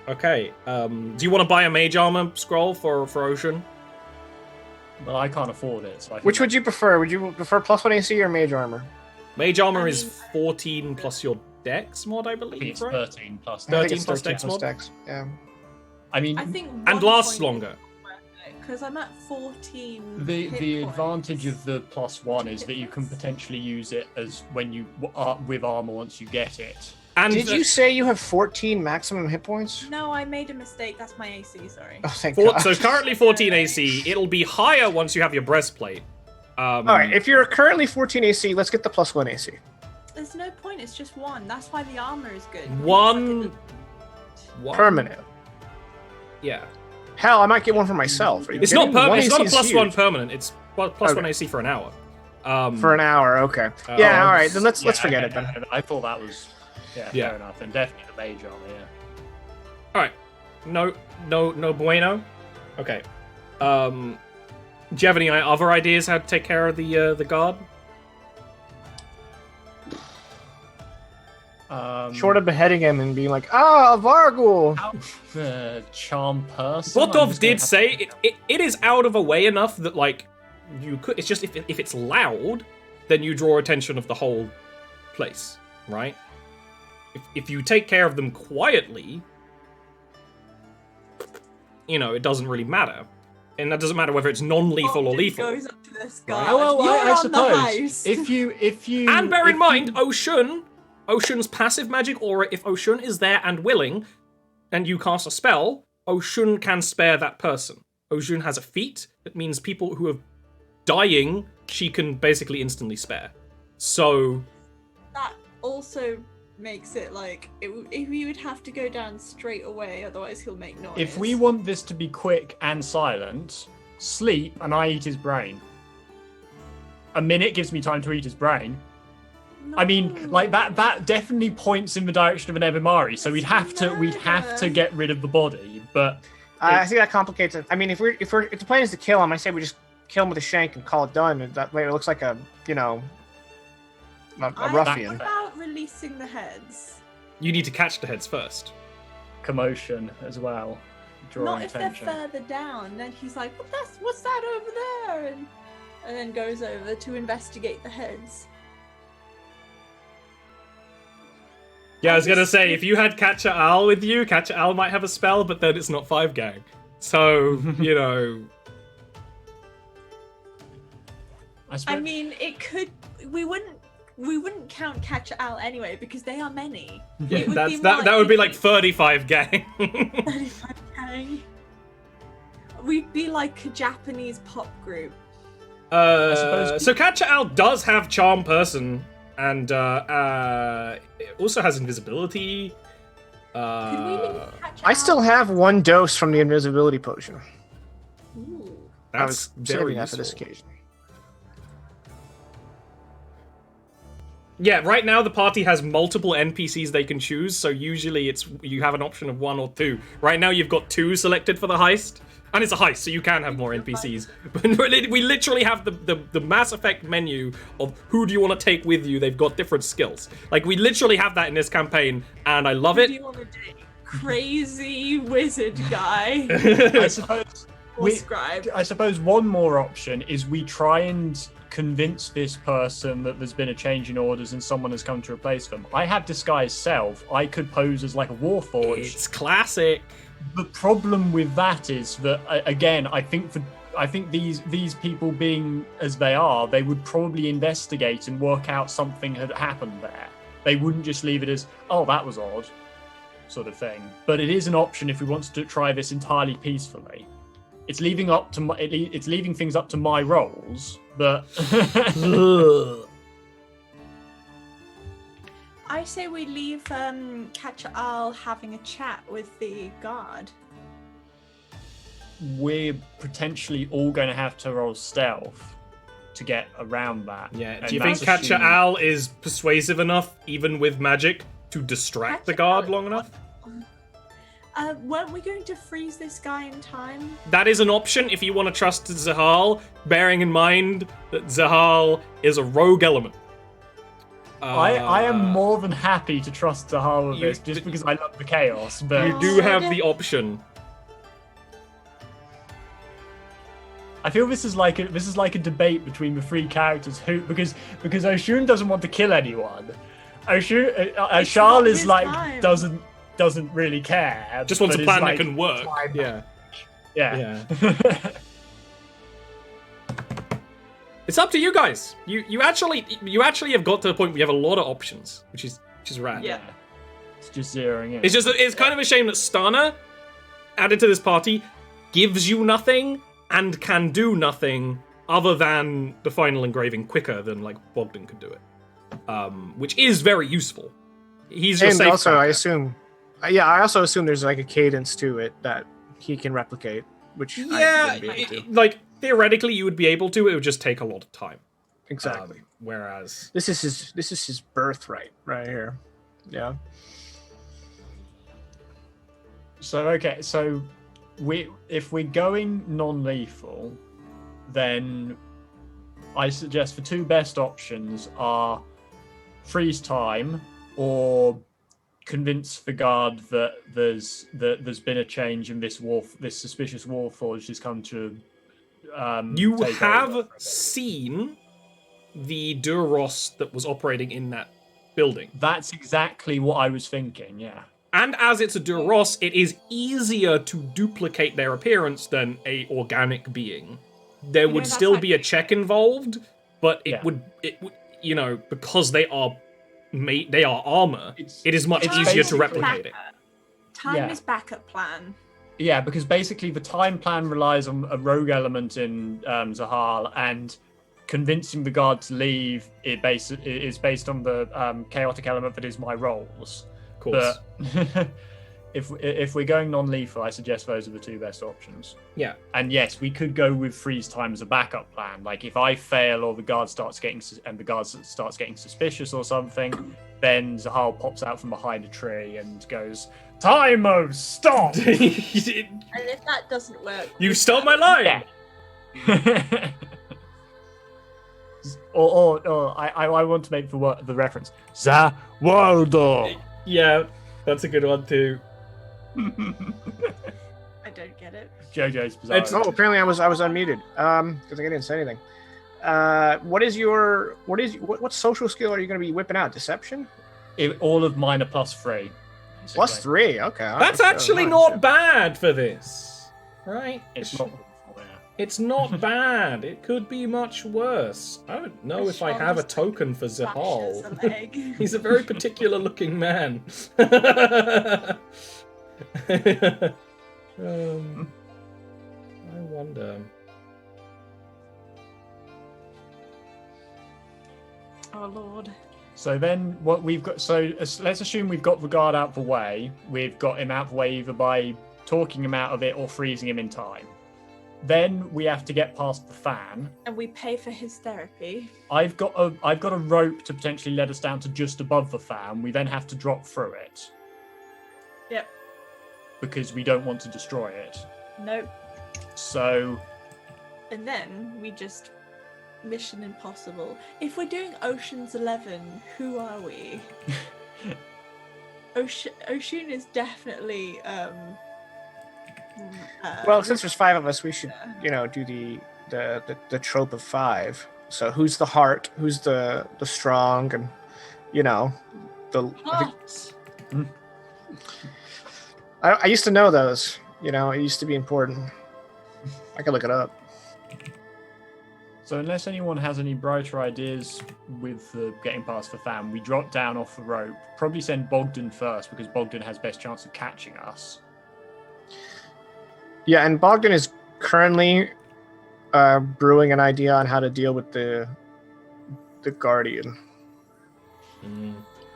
Okay. Do you want to buy a mage armor scroll for Ocean? But I can't afford it. So Which would you prefer? Would you prefer +1 AC or mage armor? Mage armor I is mean, 14 plus your dex mod, I I think believe, it's right? 13 plus. I think 13 it's plus 13 dex plus mod? dex. Yeah. I mean, I think And lasts longer. because I'm at 14. the hit advantage points. of the +1 is that you can potentially use it as when you with armor once you get it. And Did you say you have 14 maximum hit points? No, I made a mistake. That's my AC. Sorry. Oh, thank God. So currently 14 AC. It'll be higher once you have your breastplate. All right, if you're currently 14 AC, let's get the +1 AC. There's no point. It's just one. That's why the armor is good. One. Permanent. Yeah. Hell, I might get one for myself. Are you It's not kidding? One permanent. It's not a AC is +1 huge. permanent. It's plus Okay. 1 AC for an hour. For an hour, okay. Yeah, all right, then let's forget it then. I thought that was Yeah. fair enough, and definitely the mage armor. Yeah. All right. No bueno. Okay. Do you have any other ideas how to take care of the guard? Short of beheading him and being like, "Ah, Vargul." Charm person. I'm Botov just did gonna say it is out of a way enough that like you could. It's just if it's loud, then you draw attention of the whole place, right? If you take care of them quietly, it doesn't really matter, and that doesn't matter whether it's non-lethal or Bogdan lethal. Goes up to this guy. Oh, well, You're I on suppose the heist. if you And bear in if mind, you- Ocean's passive magic aura, if Ocean is there and willing, and you cast a spell, Ocean can spare that person. Ocean has a feat that means people who are dying, she can basically instantly spare. So, That also makes it like if he would have to go down straight away, otherwise he'll make noise. if we want this to be quick and silent, sleep and I eat his brain. A minute gives me time to eat his brain. I mean, like that definitely points in the direction of an Ebimari, so we'd have to get rid of the body, but I think that complicates it. I mean, if the plan is to kill him, I say we just kill him with a shank and call it done. And that way, it looks like a ruffian. What about releasing the heads? you need to catch the heads first. commotion as well, drawing Not if attention. they're further down. Then he's like, what's that over there? And then goes over to investigate the heads. Yeah, I was gonna say, if you had Catcher Owl with you, Catcher Owl might have a spell, but then it's not 5 gang. So, I mean, it could. We wouldn't count Catcher Owl anyway because they are many. Yeah, It would that be would be like 35 gang. 35 gang. We'd be like a Japanese pop group. suppose- So Catcher Owl does have Charm Person, and it also has invisibility. Could we leave Catcher I still Owl? have 1 dose from the invisibility potion. Ooh. I was That's very saving that for this useful. occasion. Yeah, right now the party has multiple NPCs they can choose, so usually you have an option of 1 or 2. Right now you've got 2 selected for the heist. And it's a heist, so you can have more NPCs. But we literally have the Mass Effect menu of who do you want to take with you. They've got different skills. Like, we literally have that in this campaign, and I love it. Who do you want to date? Crazy wizard guy. I suppose Or scribe. I suppose one more option is we try and convince this person that there's been a change in orders and someone has come to replace them. I have disguise self. I could pose as like a warforged. It's classic. The problem with that is that again, I think these people being as they are, they would probably investigate and work out something had happened there. They wouldn't just leave it as, oh, that was odd, sort of thing. But it is an option if we want to try this entirely peacefully. It's leaving things up to my roles, but I say we leave Catcher Al having a chat with the guard. we're potentially all going to have to roll stealth to get around that. Yeah. And Do you think that's Catcher assuming- Al is persuasive enough, even with magic, to distract the Catcher guard Al- long enough? Weren't we going to freeze this guy in time? That is an option if you want to trust Zahal, bearing in mind that Zahal is a rogue element. I am more than happy to trust Zahal with this, just because I love the chaos. But You do have the option. I feel this is like a debate between the three characters who because Oshun doesn't want to kill anyone. Ashal is his like time. doesn't really care. Just wants a but is plan like, that can work. "Why Yeah. Yeah. It's up to you guys. You actually have got to the point where you have a lot of options, which is rad. Yeah. It's just zeroing in. It's kind of a shame that Stana, added to this party, gives you nothing and can do nothing other than the final engraving quicker than like Bogdan could do it, which is very useful. He's your And safe also, factor. I also assume there's like a cadence to it that he can replicate, which Yeah, I wouldn't be able to. like theoretically you would be able to. It would just take a lot of time. Exactly. Whereas This is his birthright right here. Yeah. So if we're going non-lethal, then I suggest the two best options are freeze time or convince the guard that there's been a change in this suspicious warforged has come to. you take have over. seen the Duros that was operating in that building. That's exactly what I was thinking. Yeah. And as it's a Duros, it is easier to duplicate their appearance than a organic being. There would that's still like- be a check involved, but it Yeah. would because they are armor. It is much it's easier to basically- replicate it. Time Yeah. is backup plan. Yeah, because basically the time plan relies on a rogue element in Zahal, and convincing the guard to leave is based on the chaotic element that is my roles. Of course. But if we're going non-lethal, I suggest those are the two best options. Yeah. And yes, we could go with freeze time as a backup plan. Like if I fail or the guard starts getting suspicious or something, then Zahal pops out from behind a tree and goes, "Time-o, stop!" And if that doesn't work, You stole my line! Yeah. or I want to make the reference. Zawaldo. Yeah, that's a good one too. I don't get it. JoJo's bizarre. It's- Oh, apparently I was unmuted. Because I didn't say anything. What social skill are you going to be whipping out? Deception? All of mine are +3. Plus 3. Okay. That's actually not bad for this. Right? It's not. It's not bad. It could be much worse. I don't know if I have a token for Bashes Zahal. a leg. He's a very particular looking man. I wonder. Oh lord. So then, what we've got? So let's assume we've got the guard out the way. We've got him out the way either by talking him out of it or freezing him in time. Then we have to get past the fan. And we pay for his therapy. I've got a rope to potentially let us down to just above the fan. We then have to drop through it Yep. because we don't want to destroy it. Nope. So, And then we just Mission Impossible. If we're doing Ocean's 11, who are we? Ocean is definitely Well, since there's 5 of us, we should, do the trope of 5. So who's the heart? Who's the strong? And the. I used to know those. It used to be important. I could look it up. So unless anyone has any brighter ideas with getting past the fan, we drop down off the rope. Probably send Bogdan first because Bogdan has best chance of catching us. Yeah, and Bogdan is currently brewing an idea on how to deal with the Guardian.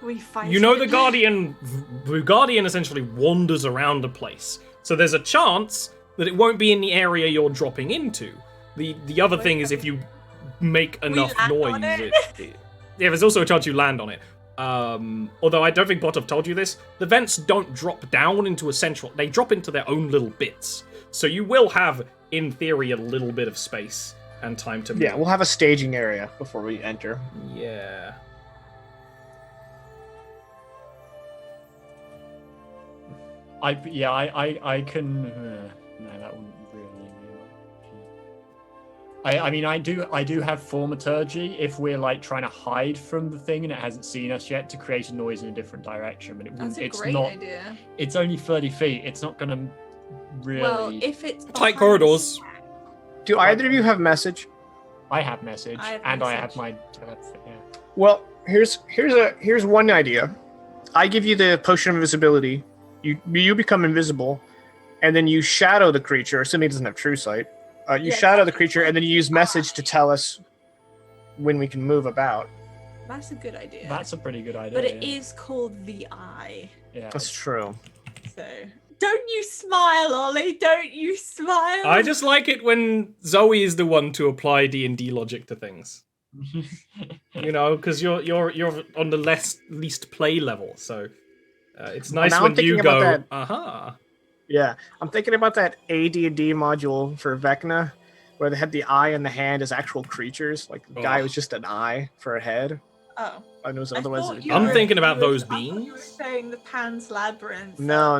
We fight. The Guardian essentially wanders around a place. So there's a chance that it won't be in the area you're dropping into. The other thing is if you make enough noise. There's also a chance you land on it. Although I don't think Botov told you this, the vents don't drop down into a central. They drop into their own little bits. So you will have, in theory, a little bit of space and time to move. Yeah, we'll have a staging area before we enter. Yeah. I can. No, that wouldn't really. I do have thaumaturgy if we're like trying to hide from the thing and it hasn't seen us yet to create a noise in a different direction. But That's a great idea. It's only 30 feet. It's not gonna really. Well, if it's tight corridors. Do either of you have message? I have message, I have my. Yeah. Well, here's one idea. I give you the potion of invisibility. You become invisible, and then you shadow the creature, assuming it doesn't have true sight. You shadow the creature, and then you use message to tell us when we can move about. That's a good idea. That's a pretty good idea. But it is called the Eye. Yeah, that's true. So don't you smile, Ollie? Don't you smile? I just like it when Zoe is the one to apply D&D logic to things. Because you're on the least play level, so. It's nice when you go, aha. Yeah, I'm thinking about that AD&D module for Vecna, where they had the eye and the hand as actual creatures. Like, the guy was just an eye for a head. Oh. And it was otherwise... I'm thinking about those beings. I thought you were saying the Pan's Labyrinth. No.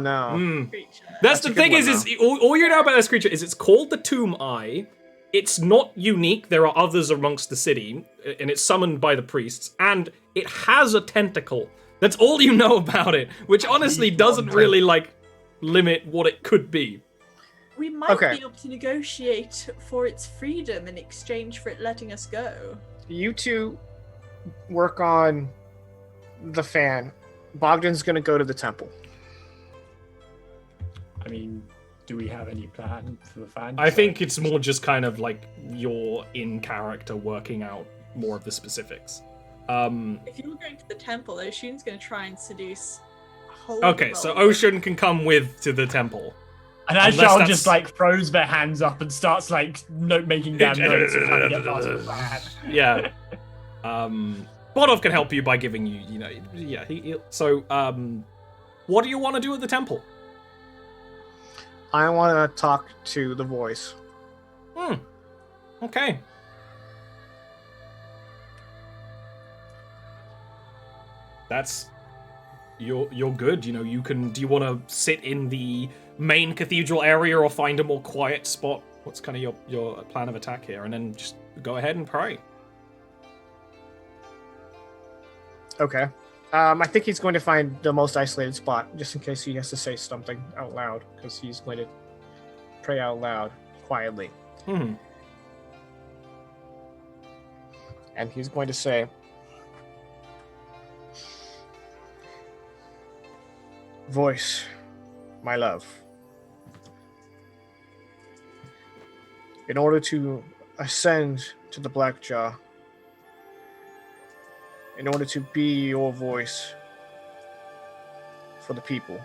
That's the thing is all you know about this creature is it's called the Tomb Eye. It's not unique. There are others amongst the city, and it's summoned by the priests, and it has a tentacle. That's all you know about it, which honestly doesn't really, limit what it could be. We might be able to negotiate for its freedom in exchange for it letting us go. You two work on the fan. Bogdan's gonna go to the temple. I mean, do we have any plan for the fan? I think it's more just kind of like you're in character working out more of the specifics. If you were going to the temple, Ocean's going to try and seduce. Okay, so Ocean can come to the temple, and Ashal just throws their hands up and starts making damn notes and trying to get past the fan. Yeah. Botov can help you by giving you, So, what do you want to do at the temple? I want to talk to the voice. Okay. That's you're good. You can. Do you want to sit in the main cathedral area or find a more quiet spot? What's kind of your plan of attack here, and then just go ahead and pray. Okay. I think he's going to find the most isolated spot, just in case he has to say something out loud, because he's going to pray out loud quietly. Mm-hmm. And he's going to say, "Voice, my love, in order to ascend to the Blackjaw, in order to be your voice for the people,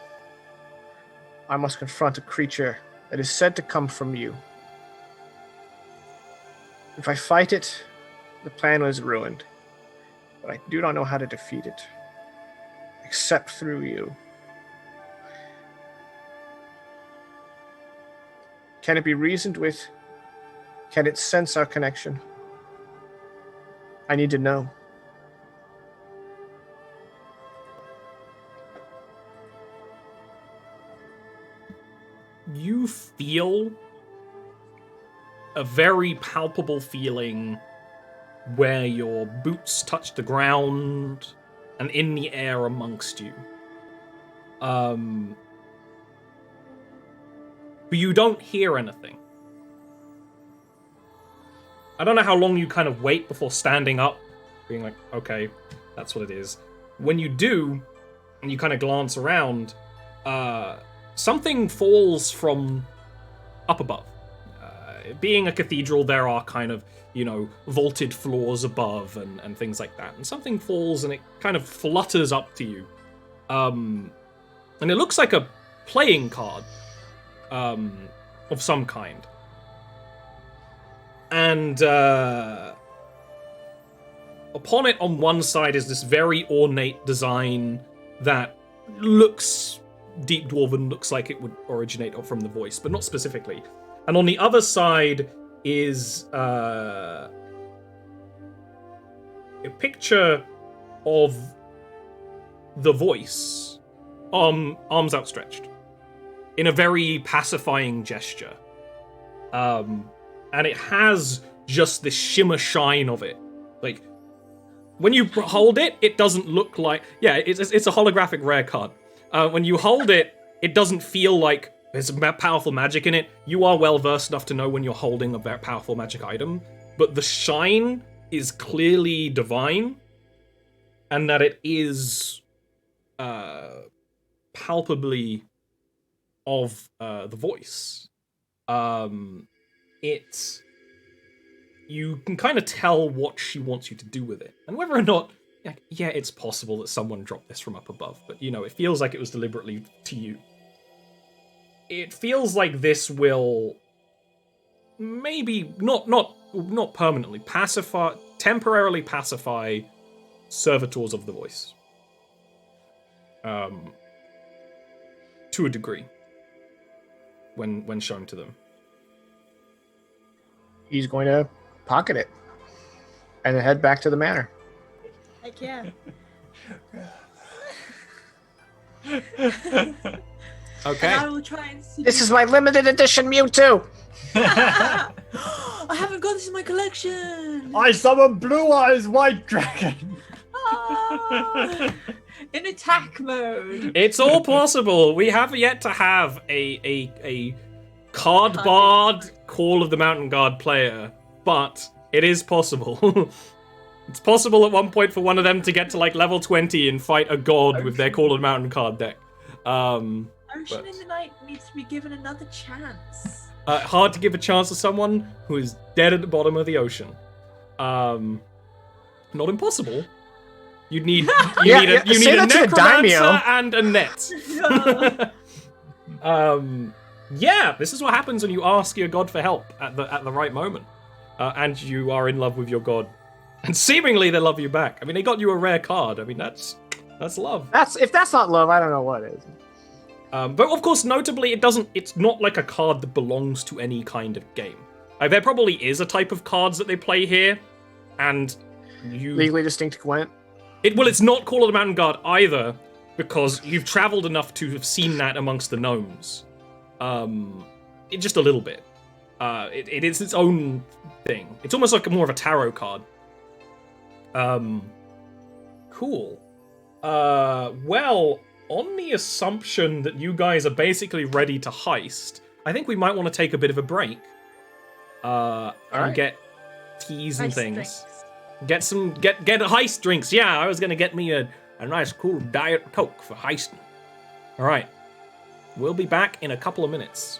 I must confront a creature that is said to come from you. If I fight it, the plan is ruined, but I do not know how to defeat it, except through you. Can it be reasoned with? Can it sense our connection? I need to know. You feel a very palpable feeling where your boots touch the ground and in the air amongst you. But you don't hear anything. I don't know how long you kind of wait before standing up, being like, okay, that's what it is. When you do, and you kind of glance around, something falls from up above. Being a cathedral, there are kind of, vaulted floors above and things like that. And something falls and it kind of flutters up to you. And it looks like a playing card of some kind. And upon it on one side is this very ornate design that looks deep dwarven, looks like it would originate from the voice, but not specifically. And on the other side is a picture of the voice, arms outstretched, in a very pacifying gesture. And it has just this shimmer shine of it. Like, when you hold it, it doesn't look like... Yeah, it's a holographic rare card. When you hold it, it doesn't feel like there's powerful magic in it. You are well versed enough to know when you're holding a very powerful magic item, but the shine is clearly divine, and that it is palpably of the voice. You can kind of tell what she wants you to do with it, and whether or not, yeah, it's possible that someone dropped this from up above, but it feels like it was deliberately to you. It feels like this will maybe not permanently temporarily pacify servitors of the voice. To a degree. When shown to them. He's going to pocket it and then head back to the manor. Heck yeah. Okay. And I will try and see. This is my limited edition Mewtwo! I haven't got this in my collection. I summon Blue Eyes White Dragon. Ah, in attack mode. It's all possible. We have yet to have a card bard Call of the Mountain Guard player, but it is possible. It's possible at one point for one of them to get to like level 20 and fight a god with their Call of the Mountain card deck. Ocean in the Night needs to be given another chance. Hard to give a chance to someone who is dead at the bottom of the ocean. Not impossible. You need a necromancer and a net. Yeah, this is what happens when you ask your god for help at the right moment, and you are in love with your god, and seemingly they love you back. I mean, they got you a rare card. I mean, that's love. If that's not love, I don't know what is. But of course, notably, it's not like a card that belongs to any kind of game. There probably is a type of cards that they play here, and legally distinct Gwent. It's not Call of the Mountain Guard either, because you've traveled enough to have seen that amongst the gnomes. Just a little bit. It is its own thing. It's almost like more of a tarot card. Cool. Well, on the assumption that you guys are basically ready to heist, I think we might want to take a bit of a break. And get teas and things. Drinks. Get heist drinks. Yeah, I was gonna get me a nice cool Diet Coke for heisting. Alright. We'll be back in a couple of minutes.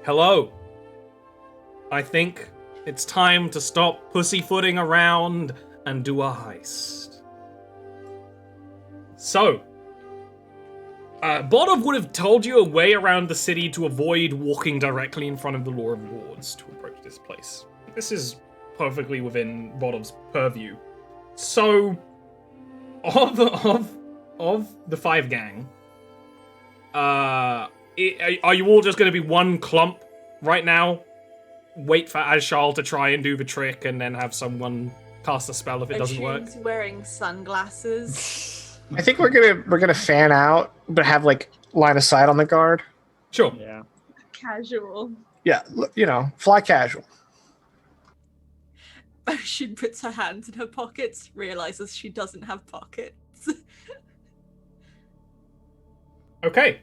Hello. I think it's time to stop pussyfooting around and do a heist. So, Bodov would have told you a way around the city to avoid walking directly in front of the Law of Lords to approach this place. This is perfectly within Bodov's purview. So, of the 5 gang, are you all just going to be one clump right now? Wait for Azshal to try and do the trick, and then have someone cast a spell if it doesn't work. Ashune's wearing sunglasses. I think we're gonna fan out, but have like line of sight on the guard. Sure. Yeah. Casual. Yeah, fly casual. Ashune puts her hands in her pockets, realizes she doesn't have pockets. Okay.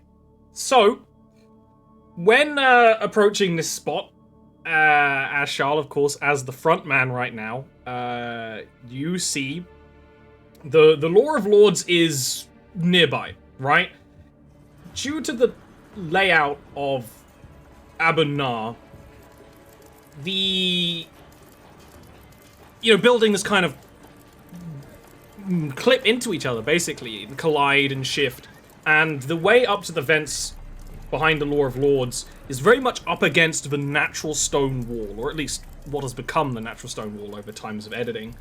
So, when approaching this spot, Azshal, of course, as the front man right now, you see the Law of Lords is nearby, right? Due to the layout of Abunar, the buildings kind of clip into each other, basically, collide and shift, and the way up to the vents behind the Law of Lords is very much up against the natural stone wall, or at least what has become the natural stone wall over times of editing.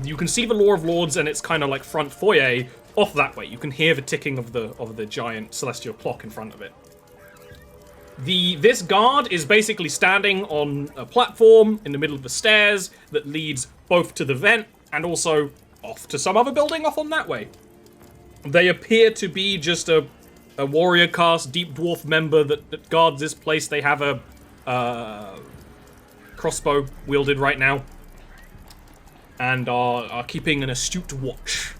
You can see the Law of Lords and its kind of like front foyer off that way. You can hear the ticking of the giant celestial clock in front of it. This guard is basically standing on a platform in the middle of the stairs that leads both to the vent and also off to some other building off on that way. They appear to be just a warrior caste deep dwarf member that guards this place. They have a crossbow wielded right now and are keeping an astute watch.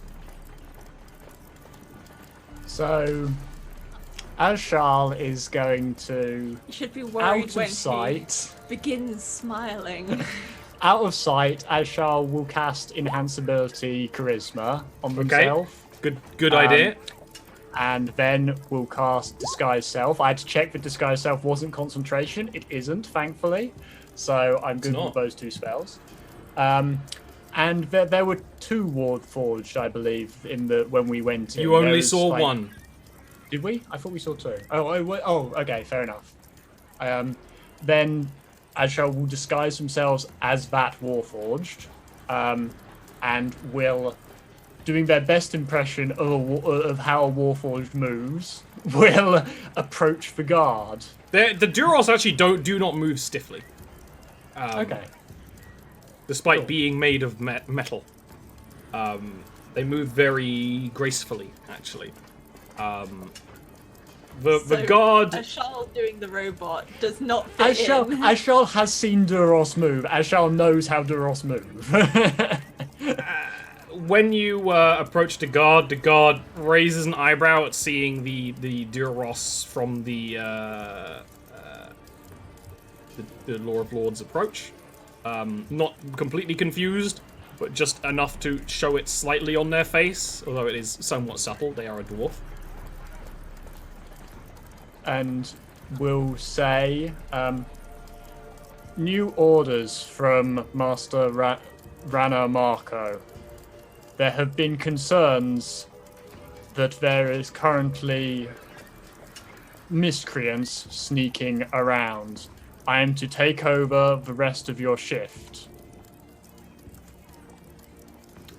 So, Azshal is going to, You should be worried out of when sight, he begins smiling. out of sight, Azshal will cast Enhanceability Charisma on himself. Good idea. And then we'll cast Disguise Self. I had to check that Disguise Self wasn't concentration. It isn't, thankfully. So I'm good with those 2 spells. And there were 2 Ward Forged, I believe, when we went in. You only saw 1. Did we? I thought we saw 2. Oh, okay, fair enough. Then Azshal will disguise themselves as that Warforged, and will, doing their best impression of how a Warforged moves, will approach the guard. The Duros actually do not move stiffly. Okay. Despite being made of metal. They move very gracefully, actually. The guard... Azshal doing the robot does not fit in. Azshal has seen Duros move. Azshal knows how Duros move. When you approach the guard raises an eyebrow at seeing the Duros from the Law of Lords approach. Not completely confused, but just enough to show it slightly on their face, although it is somewhat subtle. They are a dwarf. And will say, new orders from Master Rana Marco. There have been concerns that there is currently miscreants sneaking around. I am to take over the rest of your shift.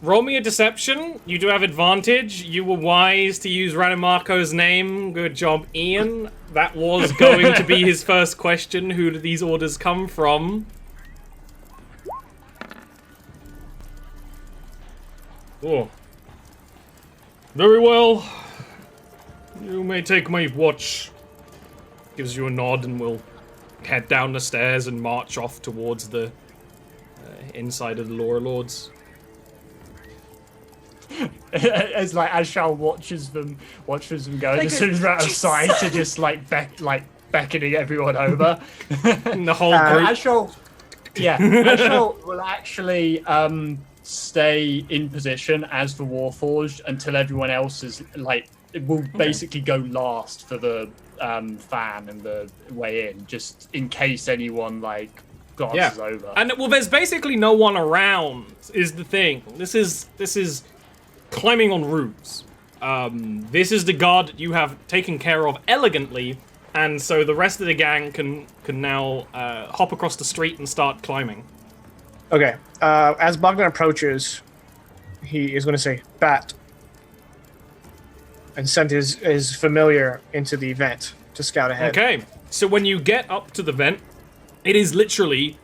Roll me a deception. You do have advantage. You were wise to use Ranamarco's name. Good job, Ian. That was going to be his first question. Who do these orders come from? Oh. Very well. You may take my watch. Gives you a nod and will head down the stairs and march off towards the inside of the Law of Lords. As Azshal watches them go, Like as soon as we're out of sight, to just beckoning everyone over. And the whole group. Azshal will actually stay in position as the Warforged until everyone else is it will basically go last for the fan and the way in, just in case anyone like glances over. And well, there's basically no one around. Is the thing. This is climbing on roofs. This is the guard that you have taken care of elegantly, and so the rest of the gang can now hop across the street and start climbing. Okay. As Bogdan approaches, he is going to say "bat" and send his familiar into the vent to scout ahead. Okay. So when you get up to the vent, it is literally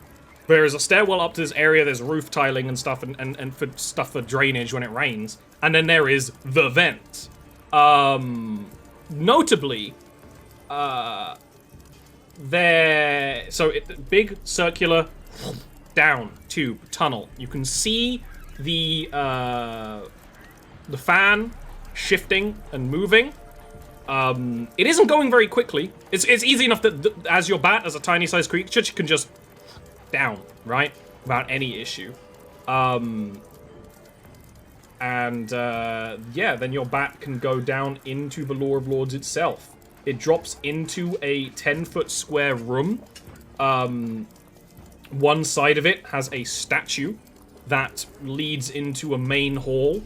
there is a stairwell up to this area. There's roof tiling and stuff, and for stuff for drainage when it rains. And then there is the vent. Notably, big circular down tube tunnel. You can see the fan shifting and moving. It isn't going very quickly. It's easy enough that as your bat, as a tiny sized creature, you can just down, right? Without any issue. Then your bat can go down into the Law of Lords itself. It drops into a 10-foot square room. One side of it has a statue that leads into a main hall.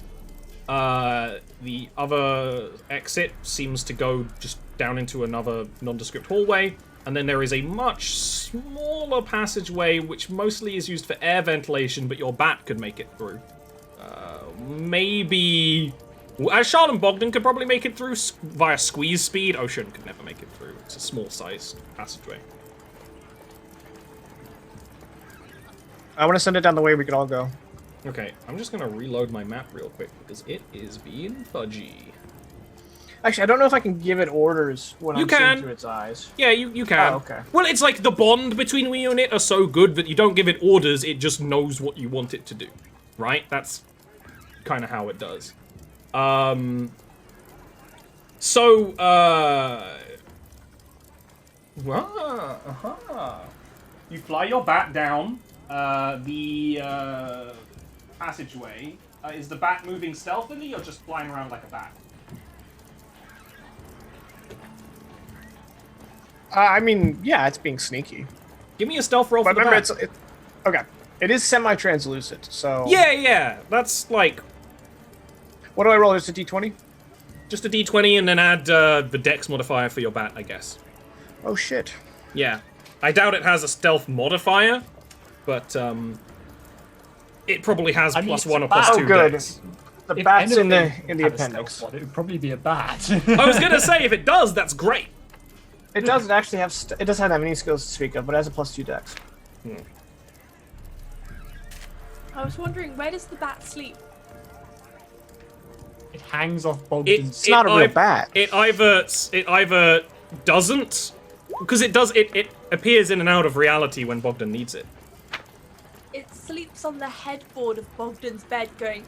The other exit seems to go just down into another nondescript hallway. And then there is a much smaller passageway, which mostly is used for air ventilation, but your bat could make it through. Maybe... Ashal and Bogdan could probably make it through via squeeze speed. Ocean could never make it through. It's a small-sized passageway. I want to send it down the way we could all go. Okay, I'm just going to reload my map real quick, because it is being fudgy. Actually, I don't know if I can give it orders when I'm seeing through its eyes. Yeah, you can. Oh, okay. Well, it's like the bond between the unit are so good that you don't give it orders, it just knows what you want it to do. Right? That's kind of how it does. You fly your bat down the passageway. Is the bat moving stealthily or just flying around like a bat? I mean, yeah, it's being sneaky. Give me a stealth roll but for the remember, bat. Okay. It is semi-translucent, so... Yeah, that's like... What do I roll? Just a d20? Just a d20 and then add the dex modifier for your bat, I guess. Oh, shit. Yeah. I doubt it has a stealth modifier, but it probably has +1 or +2 good. dex. The bat's in the appendix. It would probably be a bat. I was gonna say, if it does, that's great. It doesn't actually have... it doesn't have any skills to speak of, but it has a +2 dex. I was wondering, where does the bat sleep? It hangs off Bogdan's... It's not a real bat. It either doesn't, because it does. It appears in and out of reality when Bogdan needs it. It sleeps on the headboard of Bogdan's bed, going.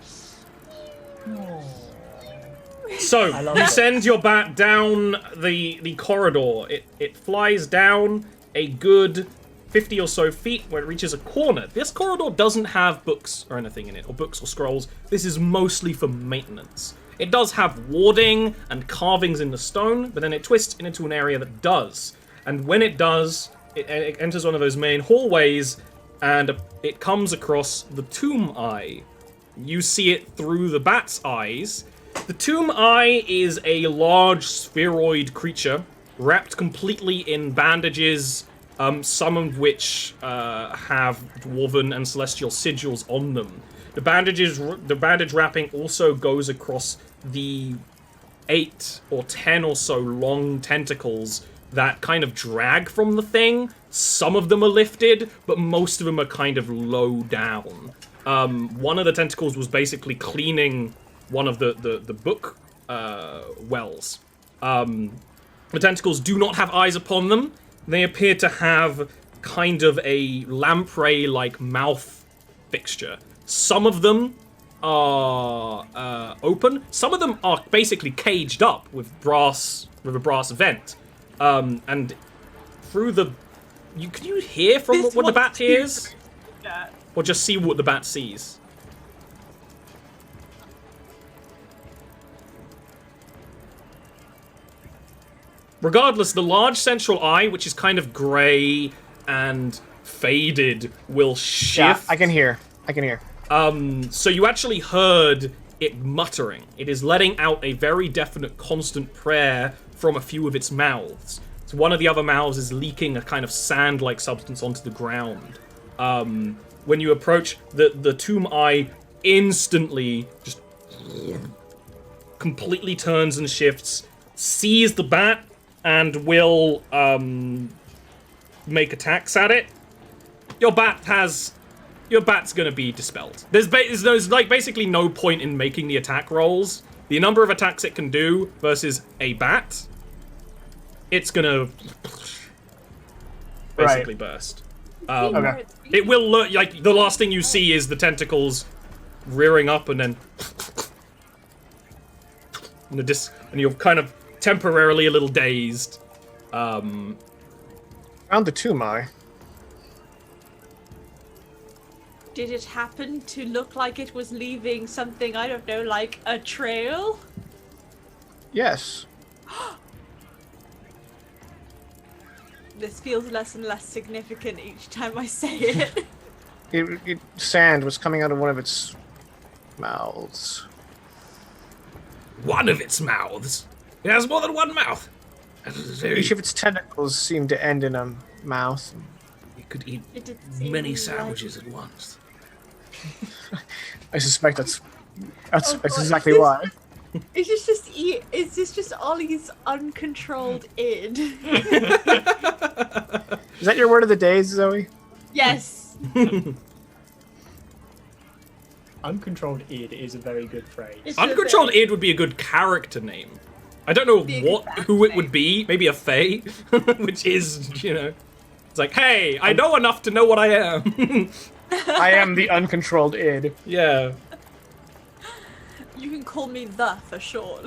So you send your bat down the corridor. It flies down a good 50 or so feet where it reaches a corner. This corridor doesn't have books or anything in it, or books or scrolls. This is mostly for maintenance. It does have warding and carvings in the stone, but then it twists into an area that does. And when it does, it enters one of those main hallways, and it comes across the tomb eye. You see it through the bat's eyes. The tomb eye is a large spheroid creature, wrapped completely in bandages, some of which have dwarven and celestial sigils on them. The bandage wrapping also goes across the 8 or 10 or so long tentacles that kind of drag from the thing. Some of them are lifted, but most of them are kind of low down. One of the tentacles was basically cleaning one of the book wells. The tentacles do not have eyes upon them. They appear to have kind of a lamprey-like mouth fixture. Some of them are open. Some of them are basically caged up with a brass vent. And through the... Can you hear from what the bat hears? Yeah. Or just see what the bat sees? Regardless, the large central eye, which is kind of grey and faded, will shift. Yeah, I can hear. So you actually heard it muttering. It is letting out a very definite constant prayer from a few of its mouths. So one of the other mouths is leaking a kind of sand-like substance onto the ground. When you approach, the tomb eye instantly just completely turns and shifts, sees the bat, and will make attacks at it. Your bat's gonna be dispelled. There's like basically no point in making the attack rolls. The number of attacks it can do versus a bat, it's gonna basically burst. Okay. It will look like the last thing you see is the tentacles rearing up and then and you're kind of temporarily a little dazed. Found the tomb eye. Did it happen to look like it was leaving something, I don't know, like a trail? Yes. This feels less and less significant each time I say it. Sand was coming out of one of its mouths. One of its mouths. It has more than one mouth. Each of its tentacles seemed to end in a mouth. It could eat It did seem many like- sandwiches at once. I suspect that's God, exactly this- why. Is this just Ollie's uncontrolled id? Is that your word of the day, Zoe? Yes. Uncontrolled id is a very good phrase. It's Uncontrolled a bit- id would be a good character name. I don't know Be a good who it name. would be. Maybe a fae, which is, it's like, hey, I know enough to know what I am. I am the uncontrolled id. Yeah. You can call me the for short.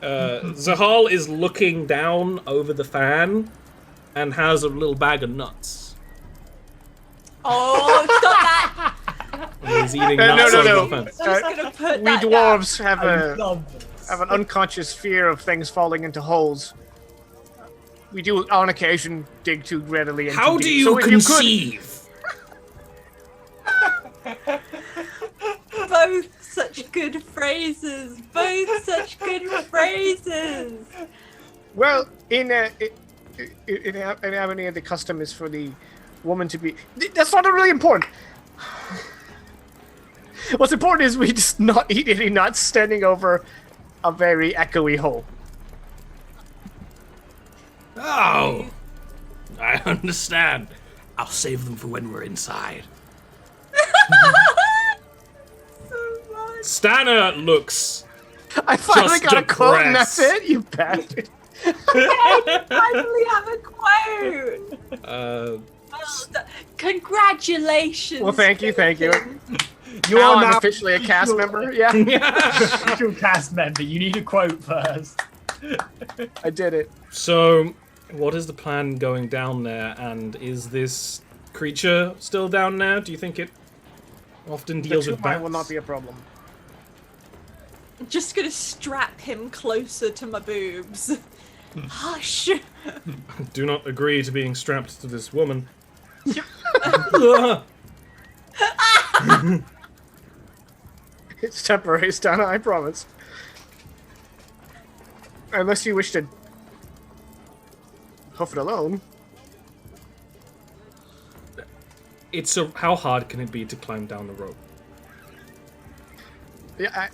Zahal is looking down over the fan and has a little bag of nuts. Oh, stop that! And he's eating No, nuts no, over no. the fan. I'm just gonna put We that down. dwarves have I love this. have an unconscious fear of things falling into holes. We do, on occasion, dig too readily into How do deep. you So if conceive? Both such good phrases. Both such good phrases. Well, in Avenir, the custom is for the woman to be. That's not really important. What's important is we just not eat any nuts standing over a very echoey hole. Oh, I understand. I'll save them for when we're inside. So much. Stana looks. I finally Just got a quote, and that's depressed. it. You bastard. Finally have a quote. Congratulations. Well, thank you. You Now are I'm now officially a cast member. Yeah, official cast member. You need a quote first. I did it. So, what is the plan going down there? And is this creature still down there? Do you think it often The deals with tomb bats? will not be a problem. I'm just gonna strap him closer to my boobs. Hush. Do not agree to being strapped to this woman. It's temporary, Stana, I promise. Unless you wish to hoof it alone. How hard can it be to climb down the rope? Yeah,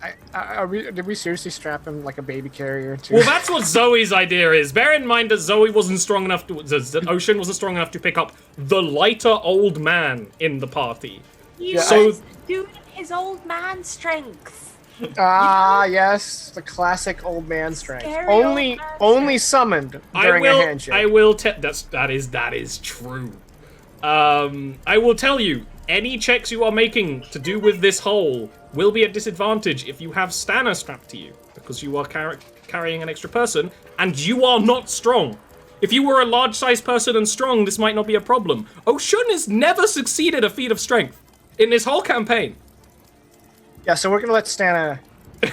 did we seriously strap him like a baby carrier to? Well, that's what Zoe's idea is. Bear in mind that Zoe wasn't strong enough to. The Ocean wasn't strong enough to pick up the lighter old man in the party. You So- was doing his old man strength. Ah, yes, the classic old man strength. Scary Only, old man only summoned during a handshake. I will tell. That is true. I will tell you. Any checks you are making to do with this hole will be at disadvantage if you have Stana strapped to you, because you are carrying an extra person, and you are not strong. If you were a large-sized person and strong, this might not be a problem. Oshun has never succeeded a feat of strength in this whole campaign. Yeah, so we're gonna let Stana,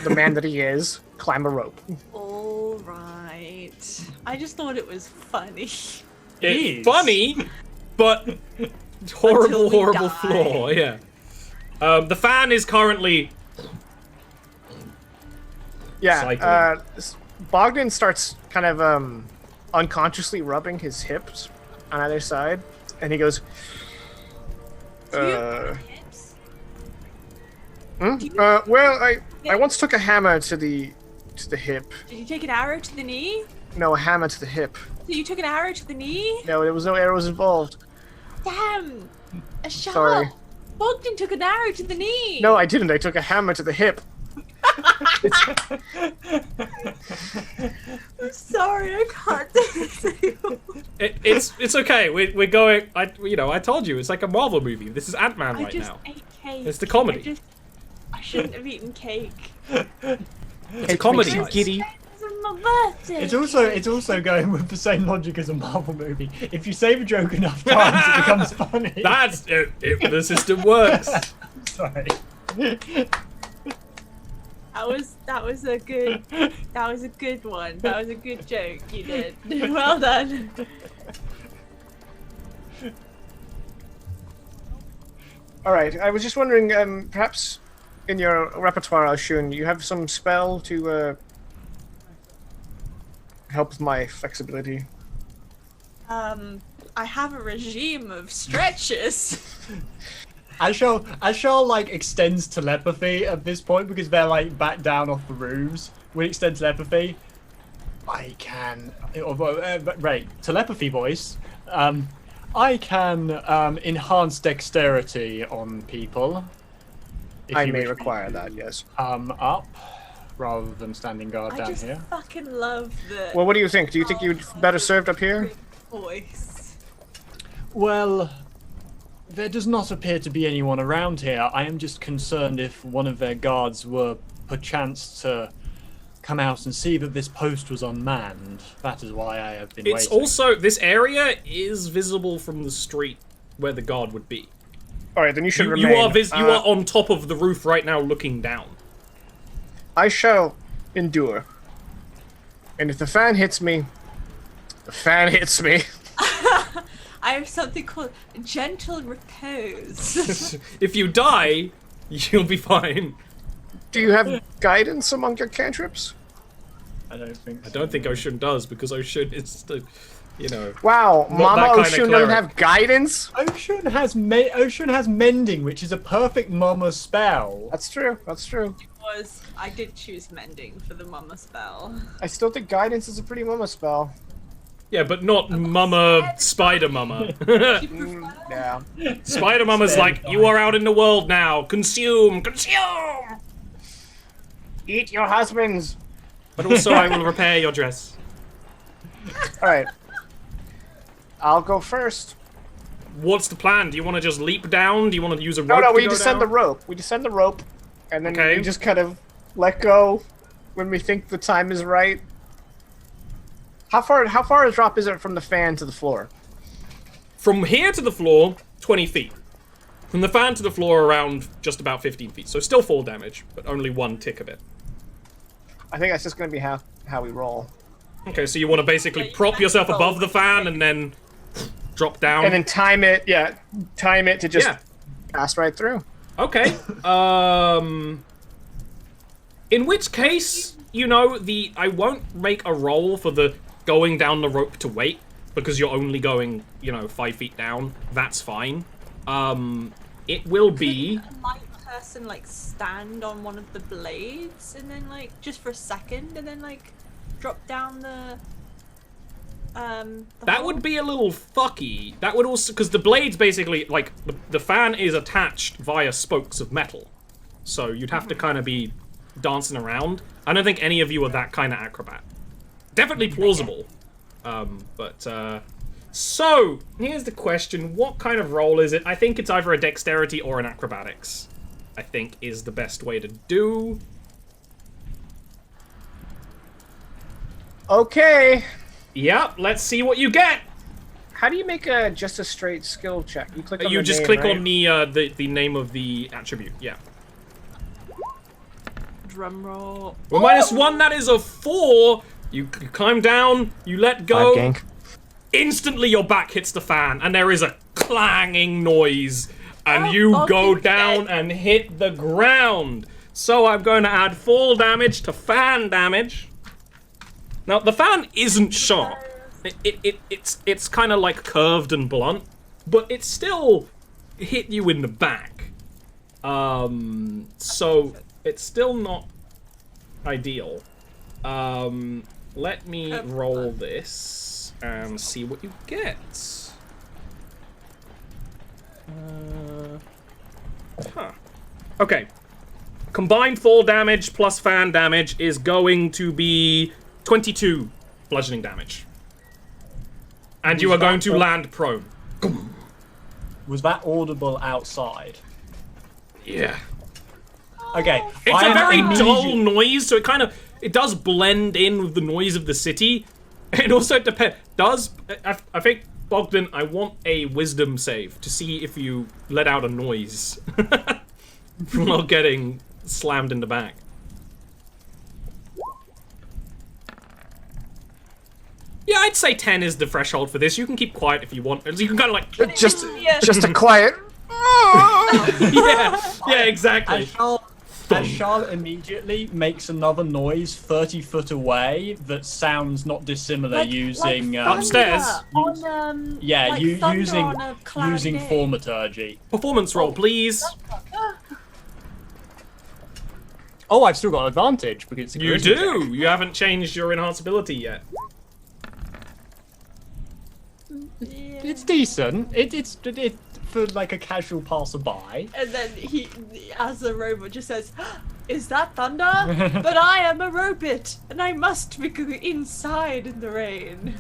the man that he is, climb a rope. All right. I just thought it was funny. It's is. funny, but horrible, Until we horrible die. flaw. Yeah. The fan is currently. Yeah. Cycling. Bogdan starts kind of unconsciously rubbing his hips on either side, and he goes. Do you have hips? Well, I once took a hammer to the hip. Did you take an arrow to the knee? No, a hammer to the hip. So you took an arrow to the knee? No, there was no arrows involved. Damn! A shot! Sorry. Bogdan took an arrow to the knee! No, I didn't. I took a hammer to the hip. I'm sorry, I can't do this anymore. It's okay. We're going. I told you it's like a Marvel movie. This is Ant-Man I right just now. ate cake. It's the comedy. I shouldn't have eaten cake. It's a comedy. Makes you giddy. It's my birthday! It's also going with the same logic as a Marvel movie. If you say the joke enough times, it becomes funny. That's it. The system works. Sorry. That was a good one. That was a good joke you did. Well done. All right. I was just wondering, perhaps in your repertoire, Oshun, you have some spell to help with my flexibility. I have a regime of stretches. Ashal like extends telepathy at this point because they're like back down off the roofs. We extend telepathy. I can, right, telepathy voice. I can enhance dexterity on people. If I you may wish me require to that, yes. Up, rather than standing guard I down just here. fucking love the Well, what do you think? Do you think you'd better served up here? voice. Well, there does not appear to be anyone around here. I am just concerned if one of their guards were perchance to come out and see that this post was unmanned. That is why I have been It's waiting. also this area is visible from the street where the guard would be. All right, then you should You remain. are on top of the roof right now, looking down. I shall endure. And if the fan hits me, the fan hits me. I have something called gentle repose. If you die, you'll be fine. Do you have guidance among your cantrips? I don't think so. I don't think Ocean does because Ocean is the, Wow, Not Mama that kinda Oshun doesn't cleric. have guidance? Ocean has mending, which is a perfect mama spell. That's true, that's true. I did choose mending for the mama spell. I still think guidance is a pretty Mama spell. Yeah, but not Mama Spider Mama. Yeah. Spider Mama's like, you are out in the world now. Consume, consume. Eat your husbands! But also, I will repair your dress. Alright. I'll go first. What's the plan? Do you want to just leap down? Do you want to use a rope? No, to we go descend down? the rope. We descend the rope, and then Okay. we just kind of let go when we think the time is right. How far a drop is it from the fan to the floor? From here to the floor, 20 feet. From the fan to the floor, around just about 15 feet. So still 4 damage, but only 1 tick of it. I think that's just going to be how we roll. Okay, so you want to basically Yeah, you prop have yourself to roll above the with fan it. and then drop down. And then time it to just Yeah. pass right through. Okay. In which case, I won't make a roll for the going down the rope to wait because you're only going, 5 feet down. That's fine. It will be. Could a light person stand on one of the blades and then just for a second and then drop down the That hole? would be a little fucky. That would also, because the blade's basically the fan is attached via spokes of metal, so you'd have to kind of be dancing around. I don't think any of you are that kind of acrobat. Definitely plausible, so here's the question: what kind of roll is it? I think it's either a dexterity or an acrobatics. I think is the best way to do. Okay. Yep. Let's see what you get. How do you make just a straight skill check? You click on You the just name, click right? on the name of the attribute. Yeah. Drum roll. Well, -1, that is a 4, You climb down, you let go. Gank. Instantly your back hits the fan, and there is a clanging noise. And you go down and hit the ground. So I'm going to add fall damage to fan damage. Now, the fan isn't sharp. It's kind of like curved and blunt, but it still hit you in the back. So it's still not ideal. Let me roll this and see what you get. Okay. Combined fall damage plus fan damage is going to be 22 bludgeoning damage. And you are going to land prone. Was that audible outside? Yeah. Okay. It's a very dull noise, so it does blend in with the noise of the city. It also depends. I think, Bogdan, I want a wisdom save to see if you let out a noise while getting slammed in the back. Yeah, I'd say 10 is the threshold for this. You can keep quiet if you want. You can kind of like... Just a quiet... yeah, exactly. And Charlotte immediately makes another noise 30 foot away that sounds not dissimilar using... upstairs. Using thaumaturgy. Performance roll, please. Oh, I've still got advantage because it's a You charisma do. check. You haven't changed your enhanceability yet. It's decent. It's for like a casual passerby. And then he, as a robot, just says, "Is that thunder? But I am a robot, and I must be inside in the rain."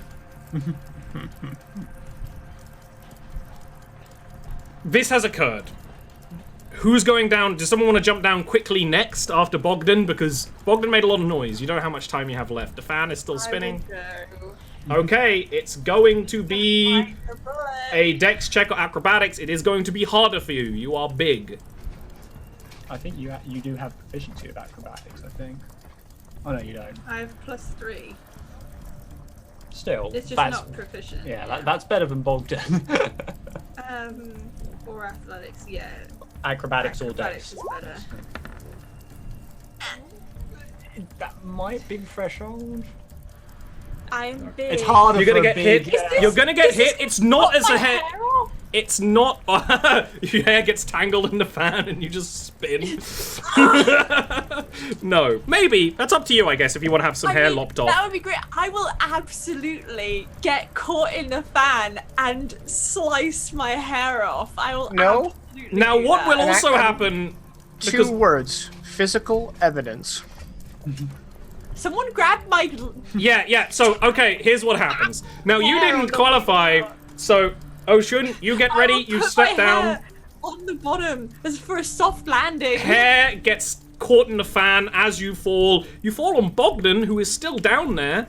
This has occurred. Who's going down? Does someone want to jump down quickly next after Bogdan? Because Bogdan made a lot of noise. You don't know how much time you have left. The fan is still spinning. Okay, it's going to be a dex check or acrobatics. It is going to be harder for you. You are big. I think you do have proficiency of acrobatics, I think. Oh no, you don't. I have +3. Still, It's just that's, not proficient. yeah, that's better than Bogdan. Or athletics, yeah. Acrobatics or Athletics dex. is better. That might be threshold. I'm big. It's harder You're gonna for a get big... hit. You're gonna get hit. It's not as a hair. It's not. Your hair gets tangled in the fan and you just spin. No, maybe that's up to you, I guess. If you want to have some hair lopped off. That would be great. I will absolutely get caught in the fan and slice my hair off. I will. No. Absolutely Now, do what will that. also happen? Two words. Physical evidence. Someone grab my. Yeah. So, okay, here's what happens. Now, you hair on didn't the qualify, floor. so Ocean, you get I ready. will You put step my down. hair on the bottom as for a soft landing. Hair gets caught in the fan as you fall. You fall on Bogdan, who is still down there.